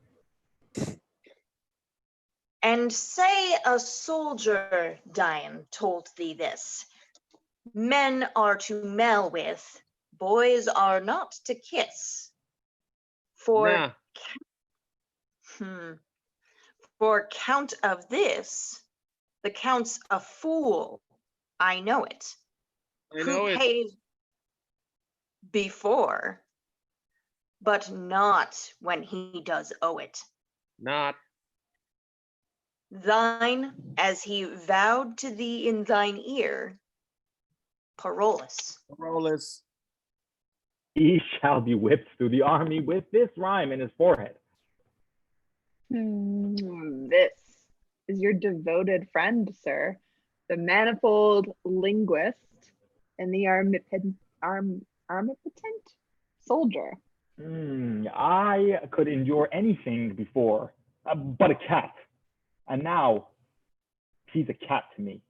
And say a soldier, Diane, told thee this. Men are to mell with, boys are not to kiss. For For count of this, the Count's a fool. I know it. I know Who it. pays before, but not when he does owe it. Not. Thine, as he vowed to thee in thine ear, Parolles. Parolles. He shall be whipped through the army with this rhyme in his forehead. This is your devoted friend, sir, the manifold linguist and the armipotent soldier. I could endure anything before, but a cat. And now, he's a cat to me.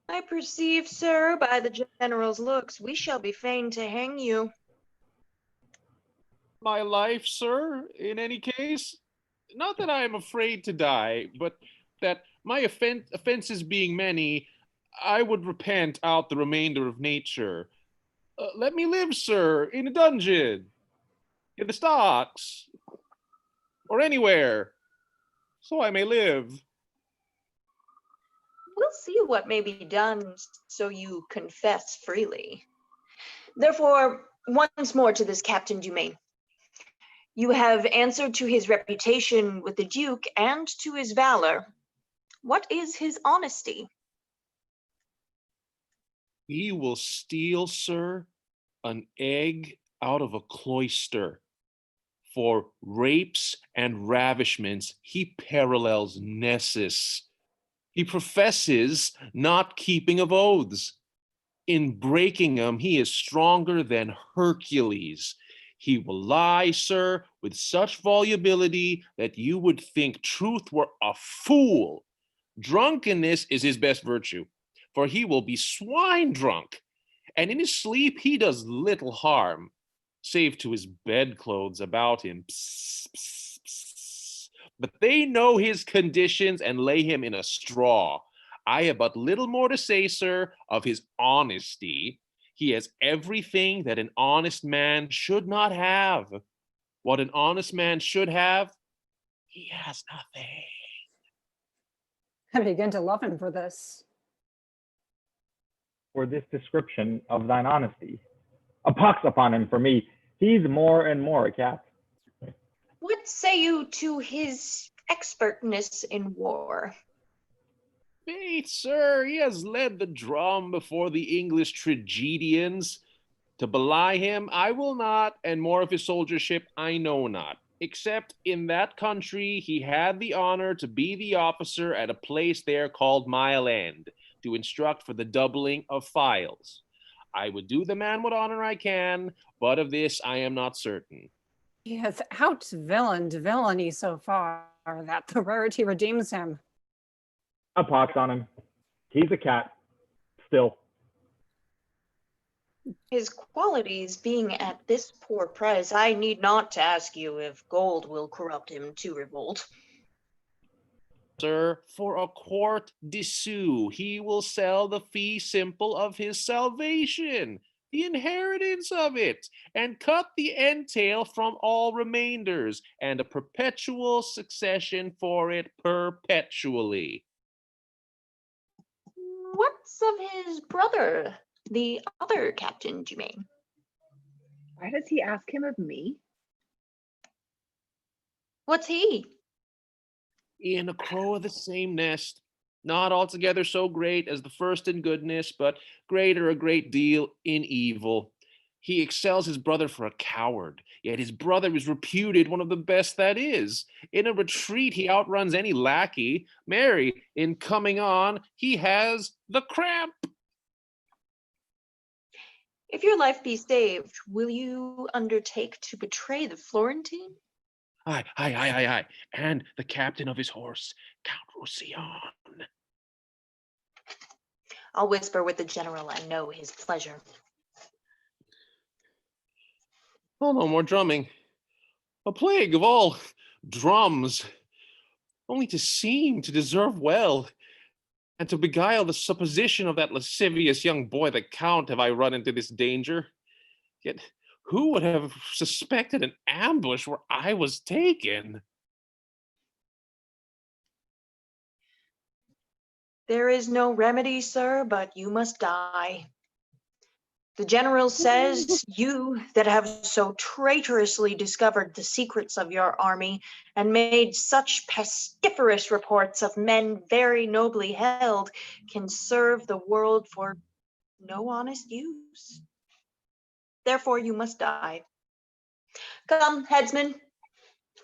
I perceive, sir, by the general's looks, we shall be fain to hang you. My life, sir, in any case? Not that I am afraid to die, but that my offenses being many, I would repent out the remainder of nature. Let me live, sir, in a dungeon, in the stocks, or anywhere, so I may live. We'll see what may be done so you confess freely. Therefore, once more to this Captain Dumaine. You have answered to his reputation with the Duke and to his valor. What is his honesty? He will steal, sir, an egg out of a cloister. For rapes and ravishments, he parallels Nessus. He professes not keeping of oaths. In breaking them, he is stronger than Hercules. He will lie, sir, with such volubility that you would think truth were a fool. Drunkenness is his best virtue, for he will be swine drunk, and in his sleep he does little harm, save to his bedclothes about him. Psst, psst, psst. But they know his conditions and lay him in a straw. I have but little more to say, sir, of his honesty. He has everything that an honest man should not have. What an honest man should have, he has nothing. I begin to love him for this. For this description of thine honesty. A pox upon him for me. He's more and more a cat. What say you to his expertness in war? Faith, sir, he has led the drum before the English tragedians. To belie him, I will not, and more of his soldiership I know not, except in that country he had the honor to be the officer at a place there called Mile End, to instruct for the doubling of files. I would do the man what honor I can, but of this I am not certain. He has out-villained villainy so far that the rarity redeems him. A pox on him. He's a cat. Still. His qualities being at this poor price, I need not to ask you if gold will corrupt him to revolt. Sir, for a quart de sous, he will sell the fee simple of his salvation, the inheritance of it, and cut the entail from all remainders, and a perpetual succession for it perpetually. What's of his brother, the other Captain Germain? Why does he ask him of me? What's he? In a crow of the same nest, not altogether so great as the first in goodness, but greater a great deal in evil. He excels his brother for a coward, yet his brother is reputed one of the best that is. In a retreat, he outruns any lackey. Marry, in coming on, he has the cramp. If your life be saved, will you undertake to betray the Florentine? Aye. And the captain of his horse, Count Roussillon. I'll whisper with the general and know his pleasure. Oh, no more drumming. A plague of all drums, only to seem to deserve well, and to beguile the supposition of that lascivious young boy, the Count, have I run into this danger. Yet who would have suspected an ambush where I was taken? There is no remedy, sir, but you must die. The general says you that have so traitorously discovered the secrets of your army and made such pestiferous reports of men very nobly held can serve the world for no honest use. Therefore you must die. Come, headsman,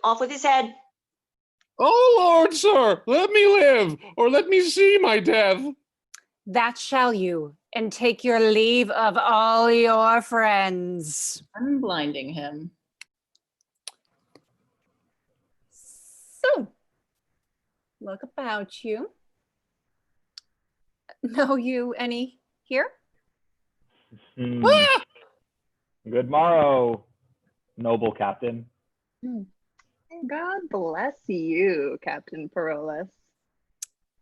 off with his head. Oh, Lord, sir, let me live, or let me see my death. That shall you, and take your leave of all your friends. Unblinding him. So, look about you. Know you any here? Good morrow, noble captain. God bless you, Captain Parolles.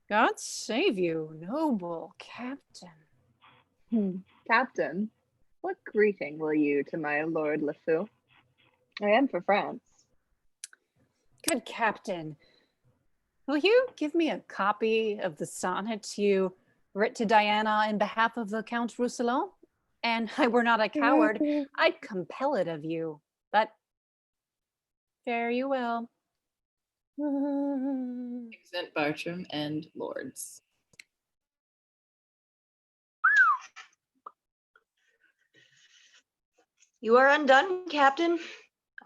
God save you, noble captain. Captain, what greeting will you to my Lord LeFou? I am for France. Good captain. Will you give me a copy of the sonnet you writ to Diana in behalf of the Count Roussillon? And I were not a coward, I'd compel it of you. But fare you well. Exent Bartram and Lords. You are undone, Captain.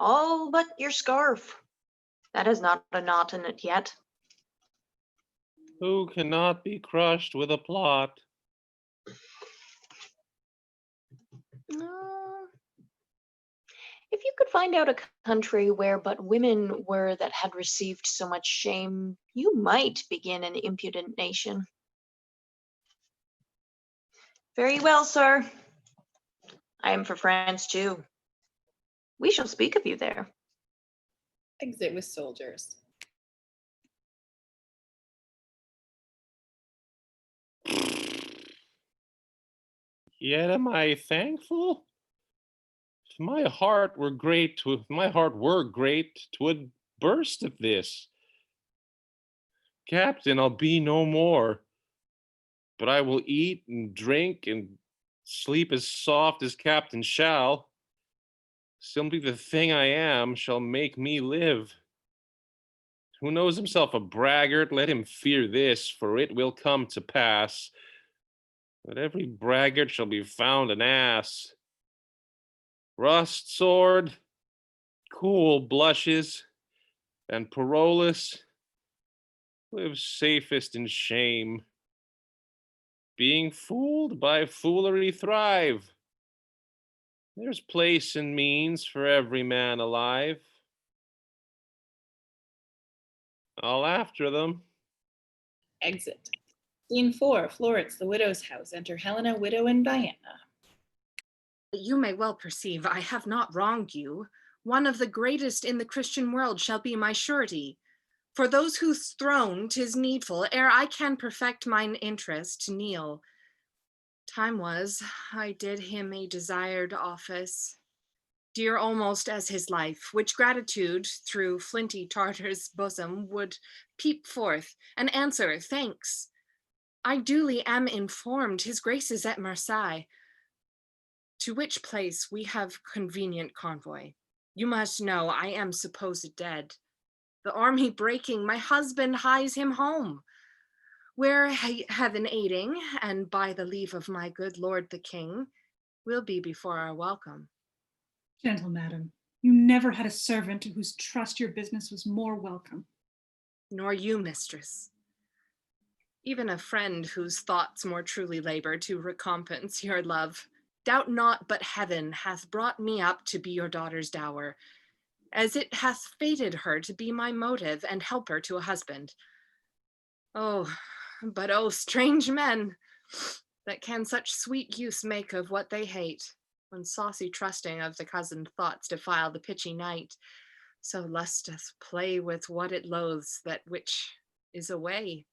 All but your scarf. That has not a knot in it yet. Who cannot be crushed with a plot? If you could find out a country where but women were that had received so much shame, you might begin an impudent nation. Very well, sir. I am for France too. We shall speak of you there. Exit with soldiers. Yet am I thankful? If my heart were great, twould burst at this. Captain, I'll be no more, but I will eat and drink and sleep as soft as Captain shall. Simply the thing I am shall make me live. Who knows himself a braggart, let him fear this, for it will come to pass that every braggart shall be found an ass. Rust sword, cool blushes, and Parolles live safest in shame. Being fooled by foolery thrive. There's place and means for every man alive. All after them. Exit. Scene 4, Florence, the widow's house. Enter Helena, widow, and Diana. You may well perceive I have not wronged you. One of the greatest in the Christian world shall be my surety. For those whose throne 'tis needful, ere I can perfect mine interest, to kneel. Time was, I did him a desired office, dear almost as his life, which gratitude through flinty Tartar's bosom would peep forth, and answer thanks. I duly am informed his grace is at Marseilles, to which place we have convenient convoy. You must know I am supposed dead. The army breaking, my husband hies him home, where heaven aiding, and by the leave of my good lord the king, will be before our welcome. Gentle madam, you never had a servant to whose trust your business was more welcome. Nor you, mistress. Even a friend whose thoughts more truly labor to recompense your love. Doubt not but heaven hath brought me up to be your daughter's dower, as it hath fated her to be my motive and helper to a husband. Oh, but oh, strange men, that can such sweet use make of what they hate, when saucy trusting of the cousined thoughts defile the pitchy night, so lusteth play with what it loathes, that which is away.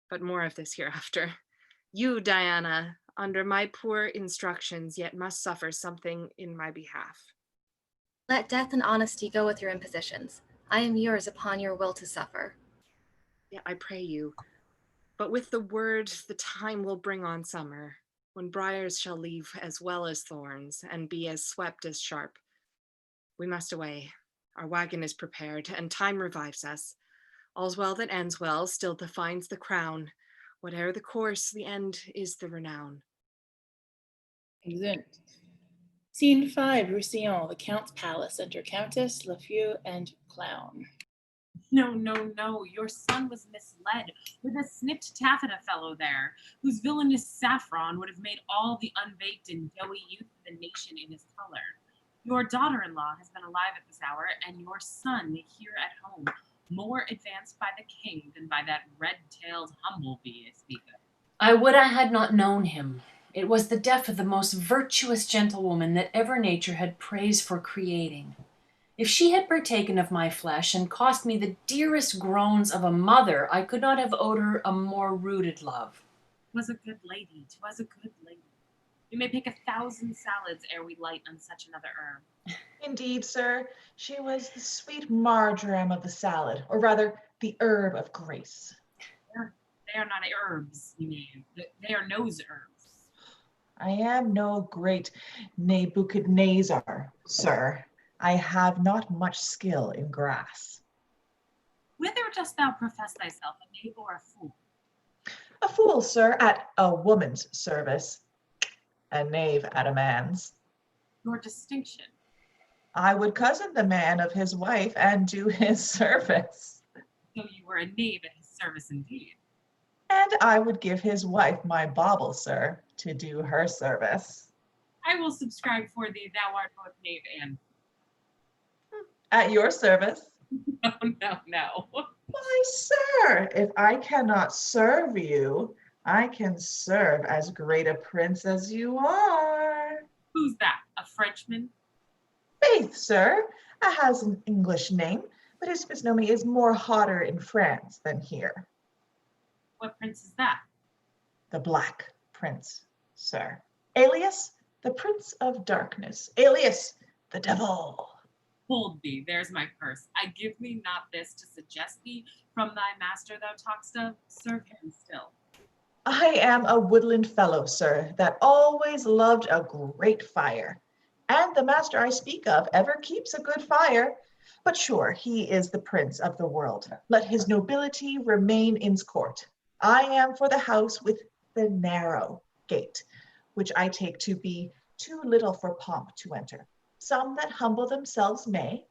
But more of this hereafter. You, Diana, under my poor instructions, yet must suffer something in my behalf. Let death and honesty go with your impositions. I am yours upon your will to suffer. Yeah, I pray you. But with the word, the time will bring on summer, when briars shall leave as well as thorns, and be as swept as sharp. We must away. Our wagon is prepared, and time revives us. All's well that ends well, still defines the crown. Whate'er the course, the end is the renown. Exit. Scene 5, Roussillon, the Count's palace. Enter Countess, Lafeu, and Clown. No, your son was misled with a snipped taffeta fellow there, whose villainous saffron would have made all the unbaked and doughy youth of the nation in his color. Your daughter-in-law has been alive at this hour, and your son here at home, more advanced by the king than by that red-tailed humblebee I speak of. I would I had not known him. It was the death of the most virtuous gentlewoman that ever nature had praised for creating. If she had partaken of my flesh and cost me the dearest groans of a mother, I could not have owed her a more rooted love. 'Twas a good lady, 'twas a good lady. We may pick 1,000 salads ere we light on such another herb. Indeed, sir, she was the sweet marjoram of the salad, or rather, the herb of grace. They are not herbs, you mean. They are nose herbs. I am no great Nebuchadnezzar, sir. I have not much skill in grass. Whither dost thou profess thyself, a knave or a fool? A fool, sir, at a woman's service. A knave at a man's. Your distinction. I would cozen the man of his wife and do his service. So you were a knave at his service indeed. And I would give his wife my bauble, sir, to do her service. I will subscribe for thee, thou art both knave and fool. At your service. No. Why, sir, if I cannot serve you, I can serve as great a prince as you are. Who's that? A Frenchman? Faith, sir, has an English name, but his physiognomy is more hotter in France than here. What prince is that? The Black Prince, sir. Alias, the Prince of Darkness. Alias, the Devil. Hold thee, there's my purse. I give thee not this to suggest thee from thy master thou talkst of. Serve him still. I am a woodland fellow, sir, that always loved a great fire. And the master I speak of ever keeps a good fire. But sure, he is the prince of the world. Let his nobility remain in's court. I am for the house with the narrow gate, which I take to be too little for pomp to enter. Some that humble themselves may,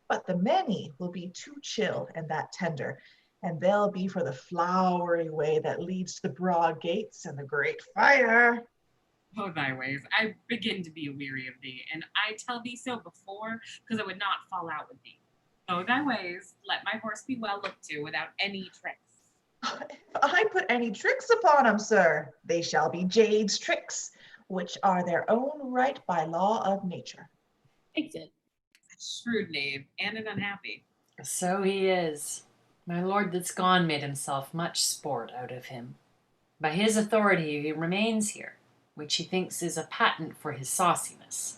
but the many will be too chill and that tender, and they'll be for the flowery way that leads to the broad gates and the great fire. Go thy ways. I begin to be weary of thee, and I tell thee so before, because I would not fall out with thee. Go thy ways, let my horse be well looked to without any tricks. If I put any tricks upon them, sir, they shall be Jade's tricks, which are their own right by law of nature. Exit. A shrewd knave, and an unhappy. So he is. My lord that's gone made himself much sport out of him. By his authority he remains here, which he thinks is a patent for his sauciness.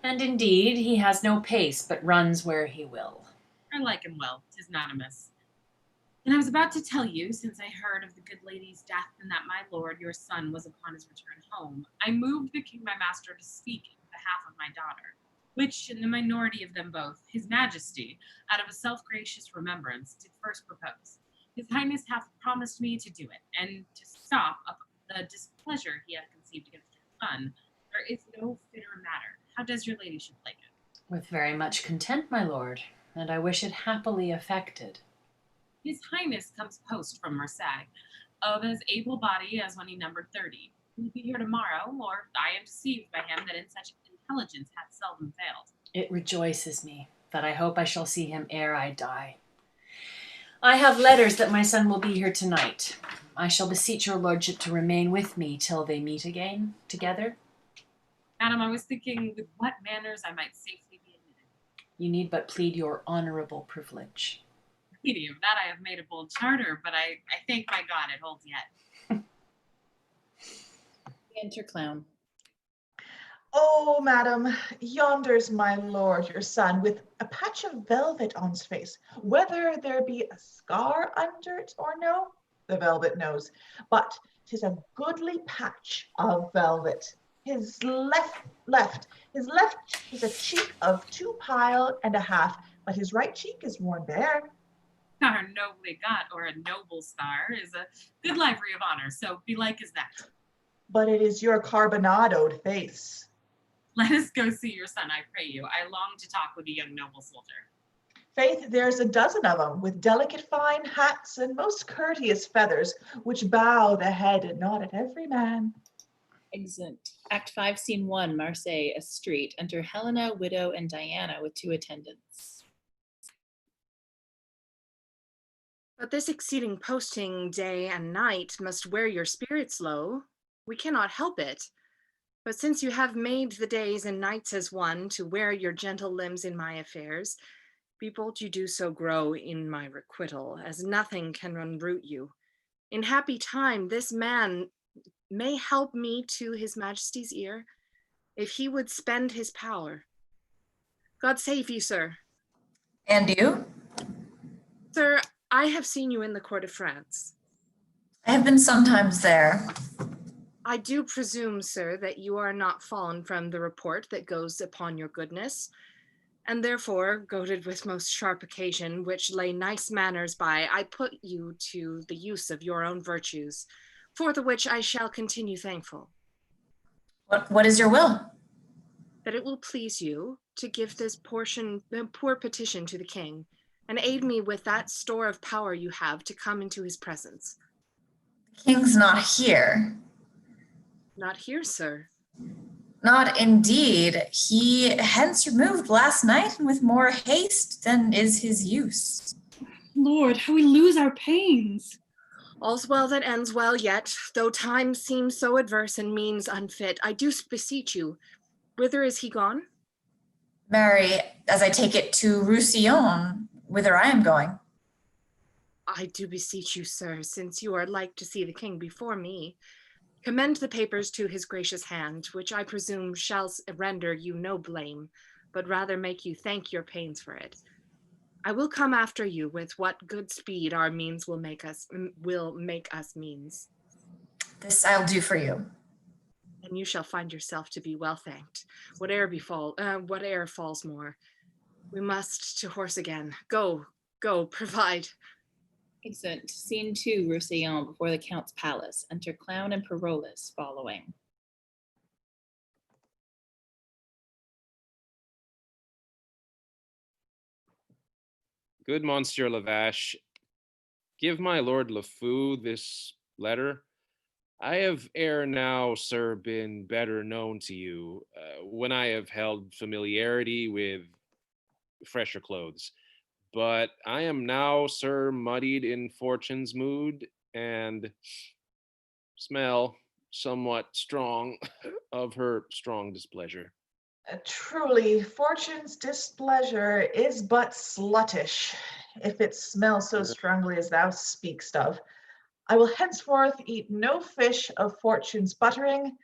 And indeed he has no pace, but runs where he will. I like him well, 'tis not amiss. And I was about to tell you, since I heard of the good lady's death, and that my lord your son was upon his return home, I moved the king my master to speak in behalf of my daughter, which in the minority of them both, his majesty, out of a self-gracious remembrance, did first propose. His highness hath promised me to do it, and to stop up the displeasure he hath conceived against your son, there is no fitter matter. How does your ladyship like it? With very much content, my lord, and I wish it happily effected. His highness comes post from Marseille, of as able body as when he numbered 30. He will be here tomorrow, or I am deceived by him that in such intelligence hath seldom failed. It rejoices me, that I hope I shall see him ere I die. I have letters that my son will be here tonight. I shall beseech your lordship to remain with me till they meet again together. Madam, I was thinking with what manners I might safely be admitted. You need but plead your honorable privilege. Lady, of that I have made a bold charter, but I thank my God it holds yet. Enter clown. Oh, madam, yonder's my lord, your son, with a patch of velvet on's face. Whether there be a scar under it or no, the velvet knows. But 'tis a goodly patch of velvet. His left is a cheek of 2 pile and a half, but his right cheek is worn bare. Our nobly got, or a noble star, is a good livery of honor, so belike is that. But it is your carbonadoed face. Let us go see your son, I pray you. I long to talk with a young noble soldier. Faith, there's a dozen of them, with delicate fine hats and most courteous feathers, which bow the head and nod at every man. Exit. Act 5, Scene 1, Marseille, a street. Enter Helena, widow, and Diana with 2 attendants. But this exceeding posting day and night must wear your spirits low. We cannot help it. But since you have made the days and nights as one to wear your gentle limbs in my affairs, be bold you do so grow in my requital, as nothing can unroot you. In happy time, this man may help me to his majesty's ear, if he would spend his power. God save you, sir. And you? Sir, I have seen you in the court of France. I have been sometimes there. I do presume, sir, that you are not fallen from the report that goes upon your goodness, and therefore, goaded with most sharp occasion, which lay nice manners by, I put you to the use of your own virtues, for the which I shall continue thankful. What is your will? That it will please you to give this poor petition to the king, and aid me with that store of power you have to come into his presence. The king's not here. Not here, sir. Not indeed. He hence removed last night, and with more haste than is his use. Lord, how we lose our pains. All's well that ends well yet, though time seems so adverse and means unfit. I do beseech you, whither is he gone? Marry, as I take it, to Roussillon, whither I am going. I do beseech you, sir, since you are like to see the king before me, commend the papers to his gracious hand, which I presume shall render you no blame, but rather make you thank your pains for it. I will come after you with what good speed our means will make us means. This I'll do for you. And you shall find yourself to be well thanked, whate'er falls more. We must to horse again. Go, provide. Exit. Scene 2, Roussillon, before the Count's palace. Enter Clown and Parolles following. Good Monsieur Lavache, give my Lord LeFou this letter. I have ere now, sir, been better known to you when I have held familiarity with fresher clothes. But I am now, sir, muddied in fortune's mood and smell somewhat strong of her strong displeasure. Truly, fortune's displeasure is but sluttish, if it smells so strongly as thou speak'st of. I will henceforth eat no fish of fortune's buttering.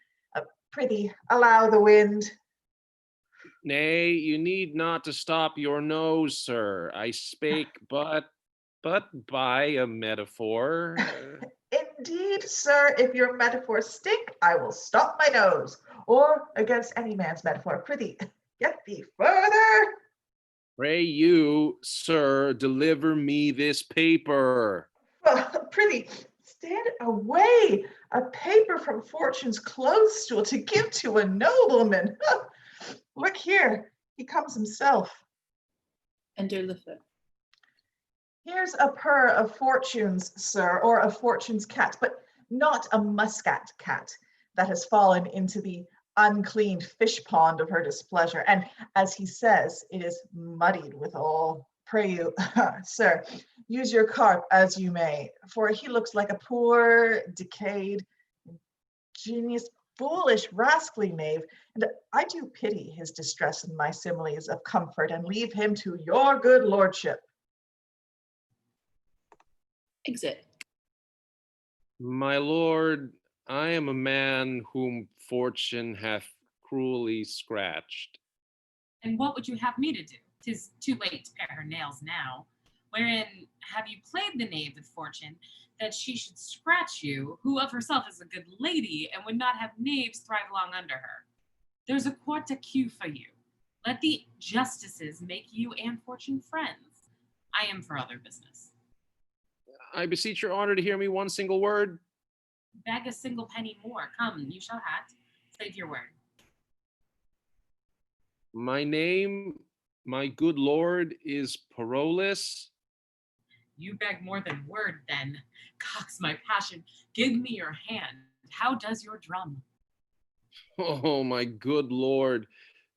Prithee, allow the wind. Nay, you need not to stop your nose, sir. I spake but by a metaphor. Indeed, sir, if your metaphors stink, I will stop my nose, or against any man's metaphor. Prithee, get thee further. Pray you, sir, deliver me this paper. Prithee, stand away. A paper from fortune's clothes stool to give to a nobleman. Look here, he comes himself. Enter LeFou. Here's a purr of fortune's, sir, or of fortune's cat, but not a muscat cat that has fallen into the uncleaned fish pond of her displeasure. And as he says, it is muddied with all. Pray you, sir, use your carp as you may, for he looks like a poor, decayed, ingenious, foolish, rascally knave, and I do pity his distress in my similes of comfort and leave him to your good lordship. Exit. My lord, I am a man whom fortune hath cruelly scratched. And what would you have me to do? 'Tis too late to pare her nails now. Wherein have you played the knave with fortune, that she should scratch you, who of herself is a good lady, and would not have knaves thrive long under her? There's a court to queue for you. Let the justices make you and fortune friends. I am for other business. I beseech your honor to hear me one single word. Beg a single penny more. Come, you shall have. Save your word. My name, my good lord, is Parolles. You beg more than word, then. Cox my passion, give me your hand. How does your drum? Oh, my good lord,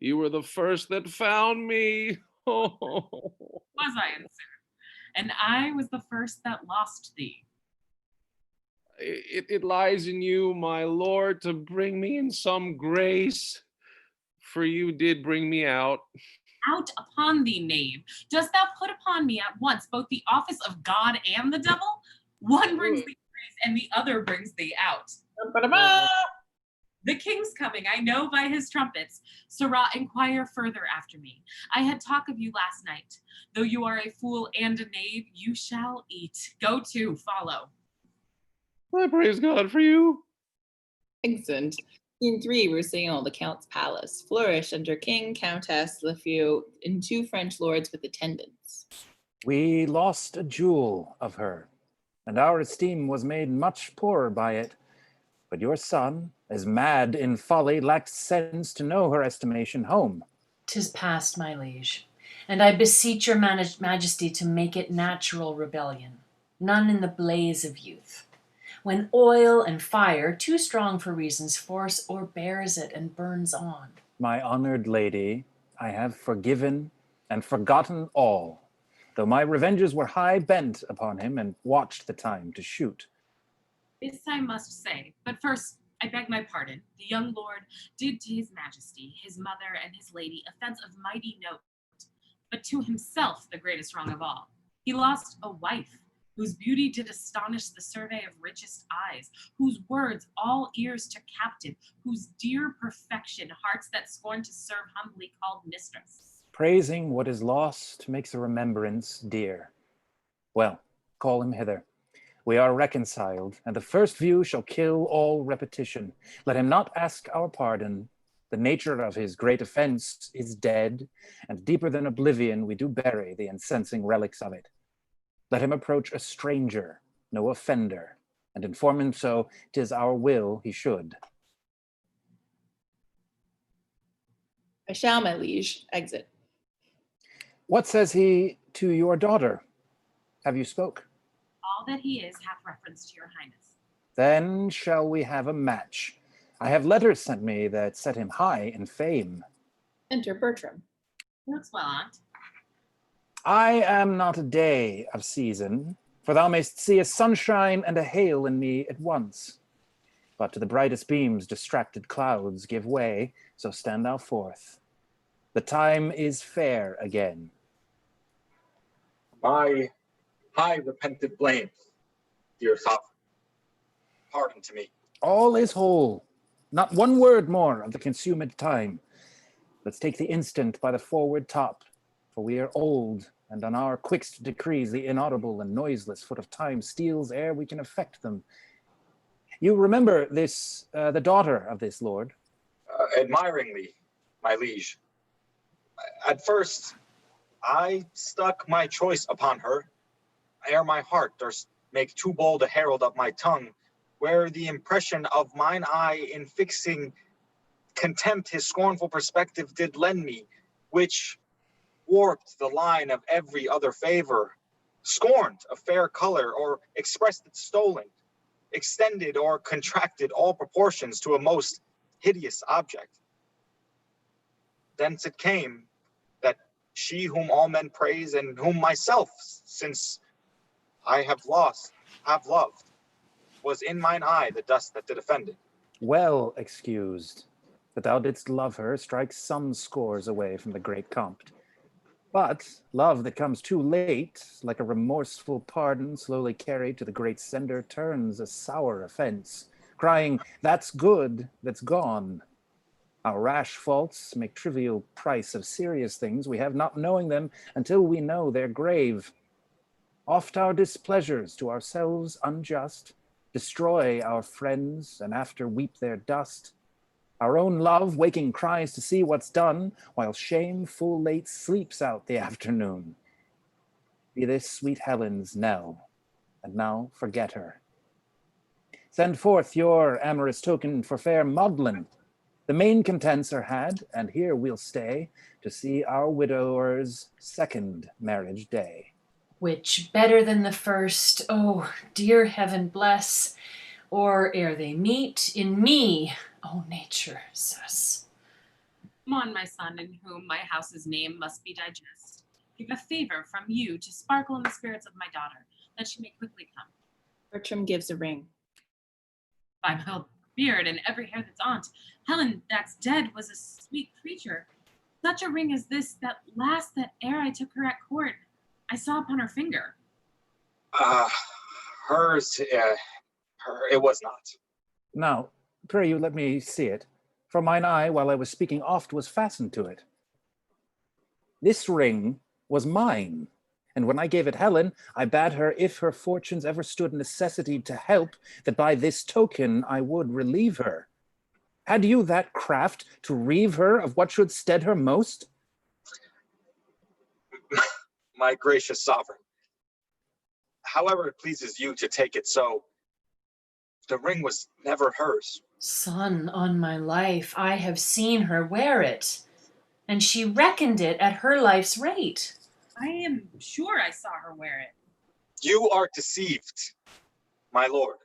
you were the first that found me. Oh. Was I, sir? And I was the first that lost thee. It lies in you, my lord, to bring me in some grace, for you did bring me out. Out upon thee, knave. Dost thou put upon me at once both the office of God and the devil? One brings thee grace, and the other brings thee out. The king's coming, I know by his trumpets. Sirrah, inquire further after me. I had talk of you last night. Though you are a fool and a knave, you shall eat. Go to, follow. I praise God for you. Exit. Scene 3, Roussillon, the Count's palace. Flourish under King, Countess, LeFou, and 2 French lords with attendants. We lost a jewel of her, and our esteem was made much poorer by it. But your son, as mad in folly, lacks sense to know her estimation home. 'Tis past, my liege, and I beseech your majesty to make it natural rebellion, none in the blaze of youth. when oil and fire, too strong for reason's force, o'erbears it and burns on. My honored lady, I have forgiven and forgotten all, though my revenges were high bent upon him and watched the time to shoot. This I must say, but first I beg my pardon. The young lord did to his majesty, his mother, and his lady offense of mighty note, but to himself the greatest wrong of all. He lost a wife, whose beauty did astonish the survey of richest eyes, whose words all ears took captive, whose dear perfection hearts that scorn to serve humbly called mistress. Praising what is lost makes a remembrance dear. Well, call him hither. We are reconciled, and the first view shall kill all repetition. Let him not ask our pardon. The nature of his great offense is dead, and deeper than oblivion we do bury the incensing relics of it. Let him approach a stranger, no offender, and inform him so 'tis our will he should. I shall, my liege, exit. What says he to your daughter? Have you spoke? All that he is hath reference to your highness. Then shall we have a match. I have letters sent me that set him high in fame. Enter Bertram. Looks well, aunt. I am not a day of season, for thou mayst see a sunshine and a hail in me at once. But to the brightest beams distracted clouds give way, so stand thou forth. The time is fair again. My high repentant blames, dear sovereign. Pardon to me. All is whole. Not one word more of the consumed time. Let's take the instant by the forward top, for we are old, and on our quickst decrees the inaudible and noiseless foot of time steals ere we can effect them. You remember this, the daughter of this lord? Admiringly, my liege. At first, I stuck my choice upon her, ere my heart durst make too bold a herald of my tongue, where the impression of mine eye in fixing contempt his scornful perspective did lend me, which warped the line of every other favor, scorned a fair color, or expressed it stolen, extended or contracted all proportions to a most hideous object. Thence it came that she whom all men praise, and whom myself, since I have loved, was in mine eye the dust that did offend it. Well excused. That thou didst love her strikes some scores away from the great compt. But love that comes too late, like a remorseful pardon slowly carried to the great sender, turns a sour offense, crying, "That's good, that's gone." Our rash faults make trivial price of serious things we have, not knowing them until we know their grave. Oft our displeasures to ourselves unjust destroy our friends, and after weep their dust. Our own love waking cries to see what's done, while shame full late sleeps out the afternoon. Be this sweet Helen's knell, and now forget her. Send forth your amorous token for fair Maudlin. The main contents are had, and here we'll stay to see our widower's second marriage day. Which better than the first, oh, dear heaven bless, or ere they meet in me, oh, nature, sus. Come on, my son, in whom my house's name must be digest. Give a favor from you to sparkle in the spirits of my daughter, that she may quickly come. Bertram gives a ring. By my whole beard and every hair that's on't, Helen that's dead was a sweet creature. Such a ring as this that last that ere I took her at court, I saw upon her finger. Hers, it was not. Now, pray you let me see it, for mine eye, while I was speaking, oft was fastened to it. This ring was mine, and when I gave it Helen, I bade her, if her fortunes ever stood necessity to help, that by this token I would relieve her. Had you that craft to reave her of what should stead her most? My gracious sovereign, however it pleases you to take it so, the ring was never hers. Son, on my life, I have seen her wear it, and she reckoned it at her life's rate. I am sure I saw her wear it. You are deceived, my lord.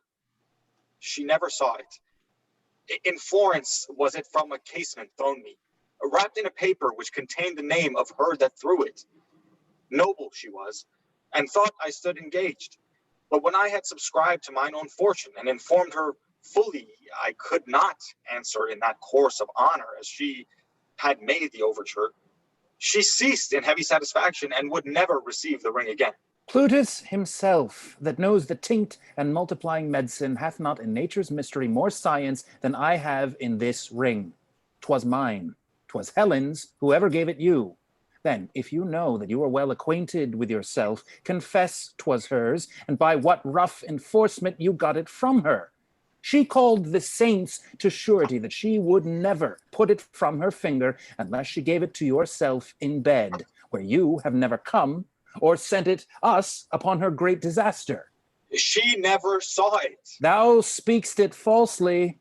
she never saw it. In Florence was it from a casement thrown me, wrapped in a paper which contained the name of her that threw it. Noble she was, and thought I stood engaged. But when I had subscribed to mine own fortune and informed her fully I could not answer in that course of honor as she had made the overture, she ceased in heavy satisfaction and would never receive the ring again. Plutus himself, that knows the tinct and multiplying medicine, hath not in nature's mystery more science than I have in this ring. 'Twas mine, 'twas Helen's, whoever gave it you. Then, if you know that you are well acquainted with yourself, confess 'twas hers, and by what rough enforcement you got it from her. She called the saints to surety that she would never put it from her finger unless she gave it to yourself in bed, where you have never come, or sent it us upon her great disaster. She never saw it. Thou speak'st it falsely,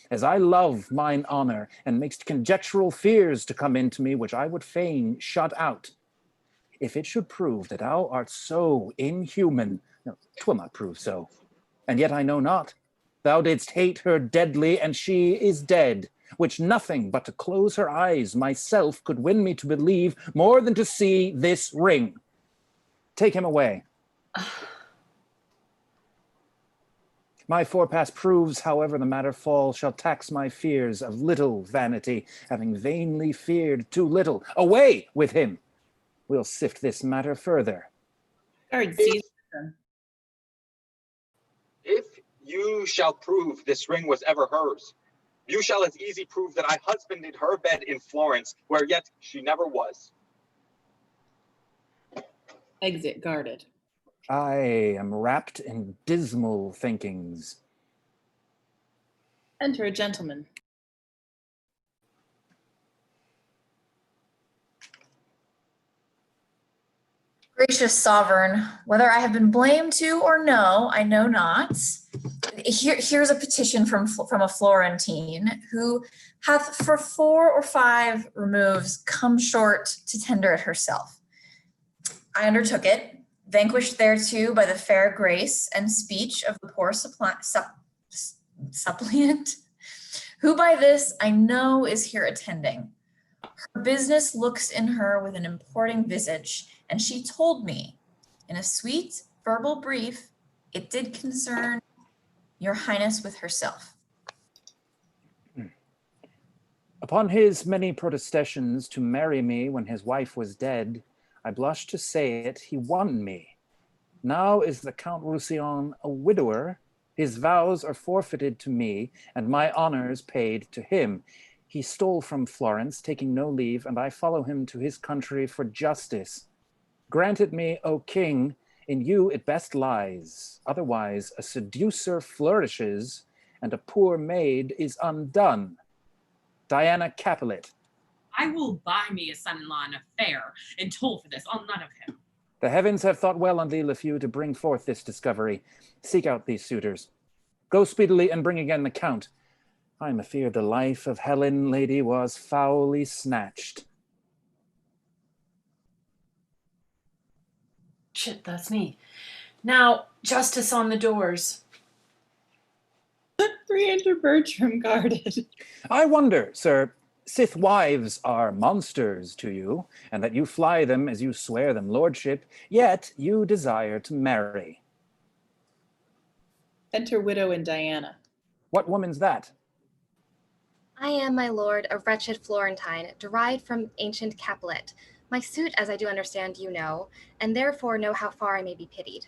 as I love mine honor, and makest conjectural fears to come into me, which I would fain shut out. If it should prove that thou art so inhuman, no, 'twill not prove so, and yet I know not. Thou didst hate her deadly, and she is dead, which nothing but to close her eyes myself could win me to believe more than to see this ring. Take him away. My forepass proves, however the matter fall, shall tax my fears of little vanity, having vainly feared too little. Away with him! We'll sift this matter further. Guard, seize them. If you shall prove this ring was ever hers, you shall as easy prove that I husbanded her bed in Florence, where yet she never was. Exit guarded. I am wrapped in dismal thinkings. Enter a gentleman. Gracious sovereign, whether I have been blamed to or no, I know not. Here's a petition from a Florentine who hath for 4 or 5 removes come short to tender it herself. I undertook it, vanquished thereto by the fair grace and speech of the poor suppliant, who by this I know is here attending. Her business looks in her with an importing visage, and she told me in a sweet verbal brief, it did concern your highness with herself. Upon his many protestations to marry me when his wife was dead, I blush to say it, he won me. Now is the Count Roussillon a widower, his vows are forfeited to me, and my honors paid to him. He stole from Florence, taking no leave, and I follow him to his country for justice. Grant it me, O king, in you it best lies. Otherwise, a seducer flourishes, and a poor maid is undone. Diana Capulet. I will buy me a son-in-law in a fair and toll for this. I'll none of him. The heavens have thought well on thee, Lefeu, to bring forth this discovery. Seek out these suitors. Go speedily and bring again the count. I am afeard the life of Helen, lady, was foully snatched. Shit, that's me. Now, justice on the doors. Re-enter Bertram guarded. I wonder, sir, sith wives are monsters to you, and that you fly them as you swear them lordship, yet you desire to marry. Enter widow and Diana. What woman's that? I am, my lord, a wretched Florentine, derived from ancient Capulet. My suit, as I do understand, you know, and therefore know how far I may be pitied.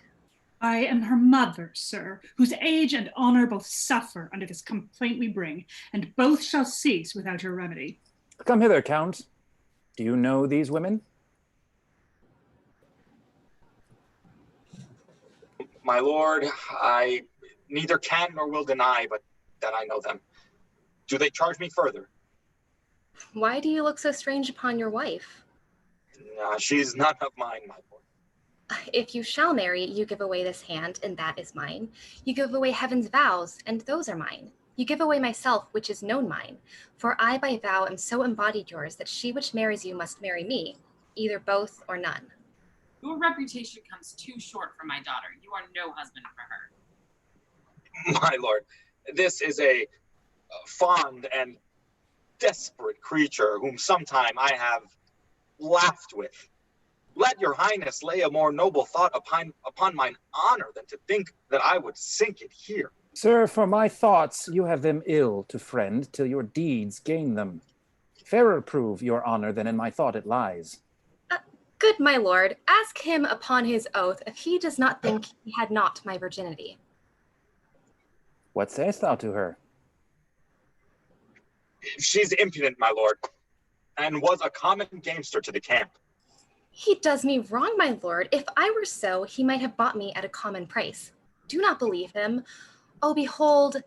I am her mother, sir, whose age and honor both suffer under this complaint we bring, and both shall cease without your remedy. Come hither, Count. Do you know these women? My lord, I neither can nor will deny, but that I know them. Do they charge me further? Why do you look so strange upon your wife? She's none of mine, my lord. If you shall marry, you give away this hand, and that is mine. You give away heaven's vows, and those are mine. You give away myself, which is known mine. For I by vow am so embodied yours that she which marries you must marry me, either both or none. Your reputation comes too short for my daughter. You are no husband for her. My lord, This is a fond and desperate creature whom sometime I have laughed with. Let your highness lay a more noble thought upon mine honor than to think that I would sink it here. Sir, for my thoughts, you have them ill to friend till your deeds gain them. Fairer prove your honor than in my thought it lies. Good my lord, ask him upon his oath if he does not think he had not my virginity. What sayest thou to her? She's impudent, my lord, and was a common gamester to the camp. He does me wrong, my lord. If I were so, he might have bought me at a common price. Do not believe him. Oh, behold,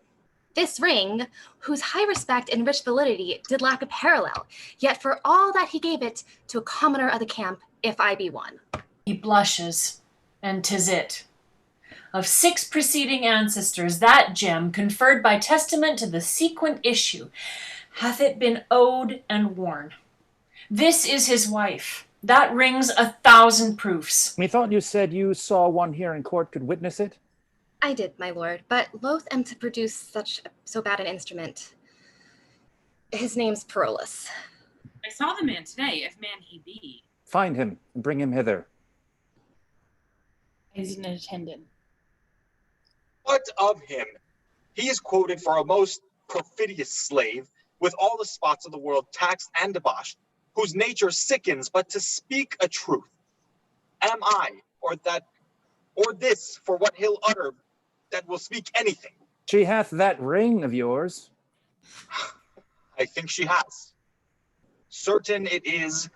this ring, whose high respect and rich validity did lack a parallel, yet for all that he gave it to a commoner of the camp, if I be one. He blushes, and 'tis it. Of 6 preceding ancestors, that gem, conferred by testament to the sequent issue, hath it been owed and worn. This is his wife. That rings 1,000 proofs. Methought you said you saw one here in court could witness it? I did, my lord, but loath am to produce so bad an instrument. His name's Perolus. I saw the man today, if man he be. Find him and bring him hither. He's an attendant. What of him? He is quoted for a most perfidious slave, with all the spots of the world taxed and debauched, whose nature sickens but to speak a truth. Am I, or this, for what he'll utter, that will speak anything? She hath that ring of yours. I think she has. Certain it is,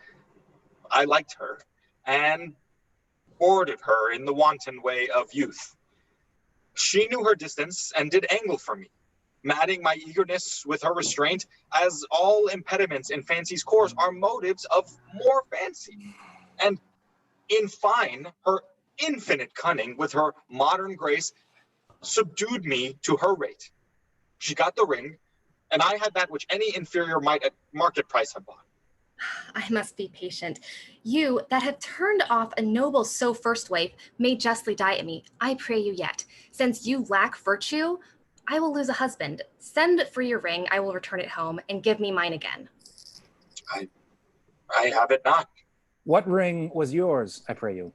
I liked her, and boarded her in the wanton way of youth. She knew her distance, and did angle for me, matting my eagerness with her restraint, as all impediments in fancy's course are motives of more fancy. And in fine, her infinite cunning with her modern grace subdued me to her rate. She got the ring, and I had that which any inferior might at market price have bought. I must be patient. You that have turned off a noble so first wife may justly die at me. I pray you yet. Since you lack virtue, I will lose a husband. Send for your ring, I will return it home, and give me mine again. I have it not. What ring was yours, I pray you?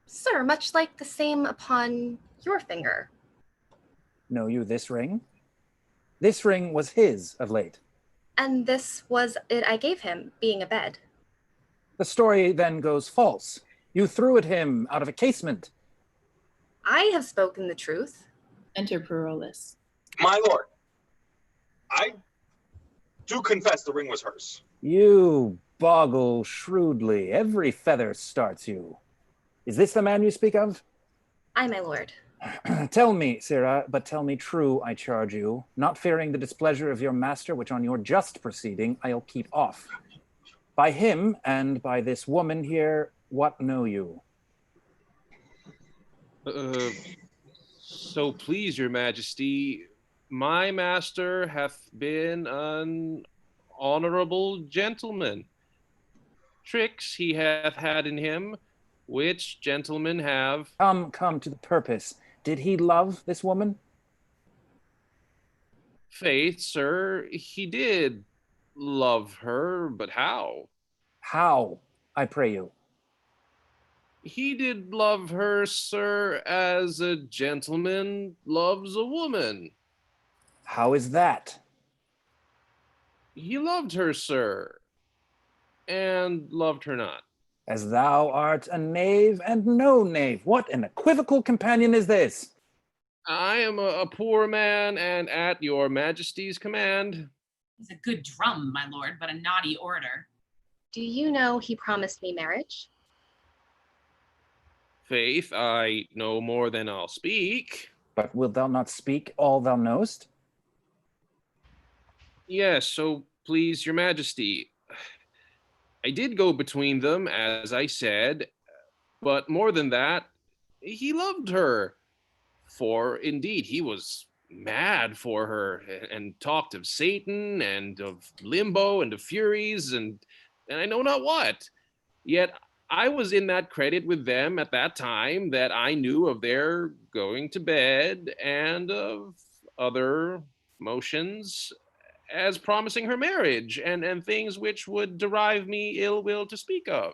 Sir, much like the same upon your finger. Know you this ring? This ring was his of late. And this was it I gave him, being a bed. The story then goes false. You threw at him out of a casement. I have spoken the truth. Enter Perolus. My lord, I do confess the ring was hers. You boggle shrewdly. Every feather starts you. Is this the man you speak of? Aye, my lord. Tell me, Sirrah, but tell me true, I charge you, not fearing the displeasure of your master, which on your just proceeding I'll keep off. By him and by this woman here, what know you? So please your majesty, my master hath been an honorable gentleman. Tricks he hath had in him, which gentlemen have... Come to the purpose. Did he love this woman? Faith, sir, he did love her, but how? How, I pray you? He did love her, sir, as a gentleman loves a woman. How is that? He loved her, sir, and loved her not. As thou art a knave and no knave. What an equivocal companion is this? I am a poor man, and at your majesty's command. He's a good drum, my lord, but a naughty orator. Do you know he promised me marriage? Faith, I know more than I'll speak. But wilt thou not speak all thou knowest? Yes, so please your majesty. I did go between them, as I said, but more than that, he loved her. For indeed, he was mad for her, and talked of Satan, and of limbo, and of furies, and I know not what. Yet I was in that credit with them at that time that I knew of their going to bed, and of other motions as promising her marriage and things which would derive me ill will to speak of.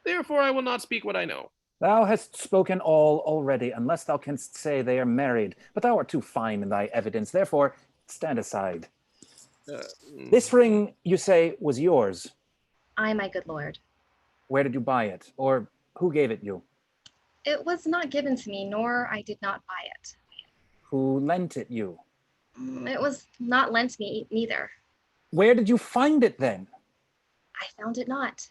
Therefore, I will not speak what I know. Thou hast spoken all already, unless thou canst say they are married. But thou art too fine in thy evidence, therefore stand aside. This ring, you say, was yours. Ay, my good lord. Where did you buy it? Or who gave it you? It was not given to me, nor I did not buy it. Who lent it you? It was not lent me neither. Where did you find it then? I found it not.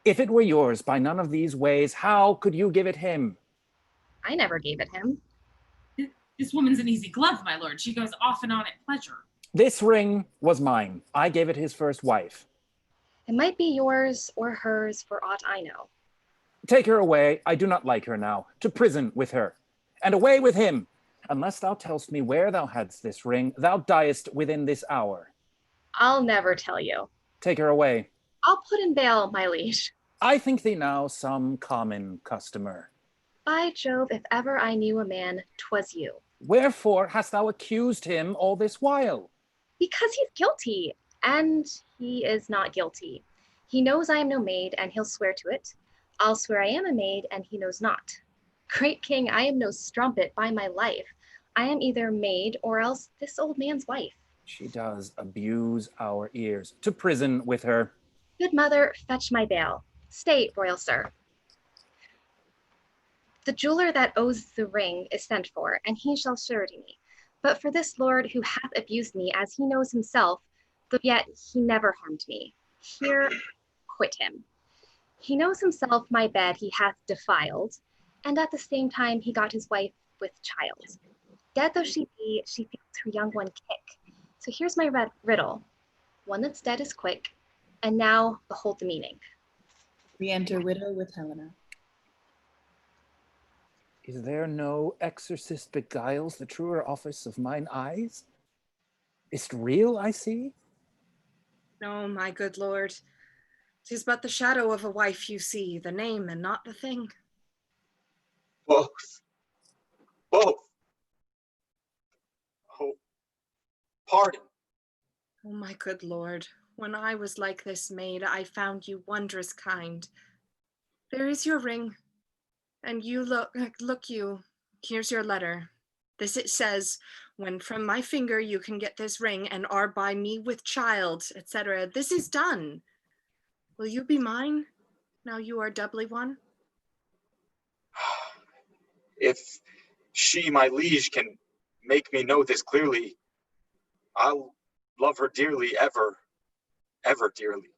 If it were yours by none of these ways, how could you give it him? I never gave it him. This woman's an easy glove, my lord. She goes off and on at pleasure. This ring was mine. I gave it his first wife. It might be yours or hers for aught I know. Take her away. I do not like her now. To prison with her. And away with him. Unless thou tellst me where thou hadst this ring, thou diest within this hour. I'll never tell you. Take her away. I'll put in bail, my liege. I think thee now some common customer. By Jove, if ever I knew a man, 'twas you. Wherefore hast thou accused him all this while? Because he's guilty, and he is not guilty. He knows I am no maid, and he'll swear to it. I'll swear I am a maid, and he knows not. Great king, I am no strumpet by my life. I am either maid or else this old man's wife. She does abuse our ears. To prison with her. Good mother, fetch my bail. Stay, royal sir. The jeweler that owes the ring is sent for, and he shall surety me. But for this lord who hath abused me, as he knows himself, though yet he never harmed me, here quit him. He knows himself my bed he hath defiled, and at the same time he got his wife with child. Dead though she be, she feels her young one kick. So here's my riddle. One that's dead is quick, and now behold the meaning. Re-enter widow with Helena. Is there no exorcist beguiles the truer office of mine eyes? Is't real I see? No, my good lord. 'Tis but the shadow of a wife you see, the name and not the thing. Both. Both. Oh, pardon. Oh, my good lord, when I was like this maid, I found you wondrous kind. There is your ring, and you look you, here's your letter. This it says, when from my finger you can get this ring and are by me with child, etc. This is done. Will you be mine, now you are doubly one? If she, my liege, can make me know this clearly, I'll love her dearly, ever, ever dearly.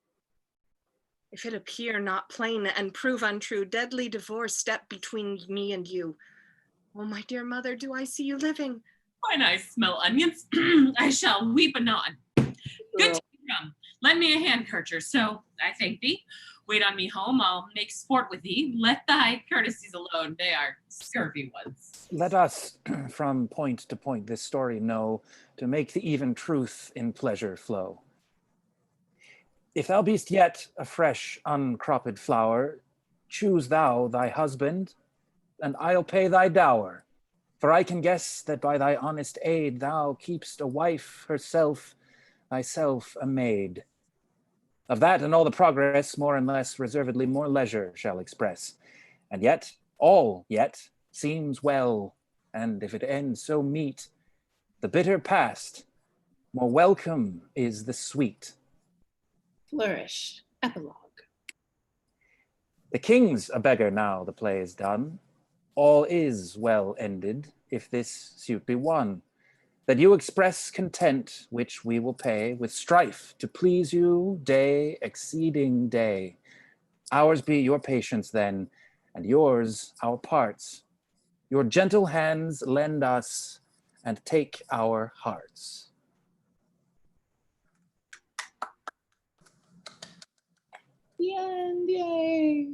If it appear not plain and prove untrue, deadly divorce step between me and you. Oh, my dear mother, do I see you living? When I smell onions, I shall weep anon. Good to come. Lend me a hand, Kircher. So I thank thee. Wait on me home. I'll make sport with thee. Let thy courtesies alone. They are scurvy ones. Let us, from point to point, this story know, to make the even truth in pleasure flow. If thou beest yet a fresh, uncropped flower, choose thou thy husband, and I'll pay thy dower. For I can guess that by thy honest aid thou keep'st a wife herself, thyself a maid. Of that and all the progress, more and less reservedly more leisure shall express. And yet, all yet, seems well, and if it ends so meet, the bitter past, more welcome is the sweet. Flourish. Epilogue. The king's a beggar now the play is done. All is well ended, if this suit be won. That you express content, which we will pay with strife to please you day exceeding day. Ours be your patience then, and yours our parts. Your gentle hands lend us, and take our hearts. The end, yay.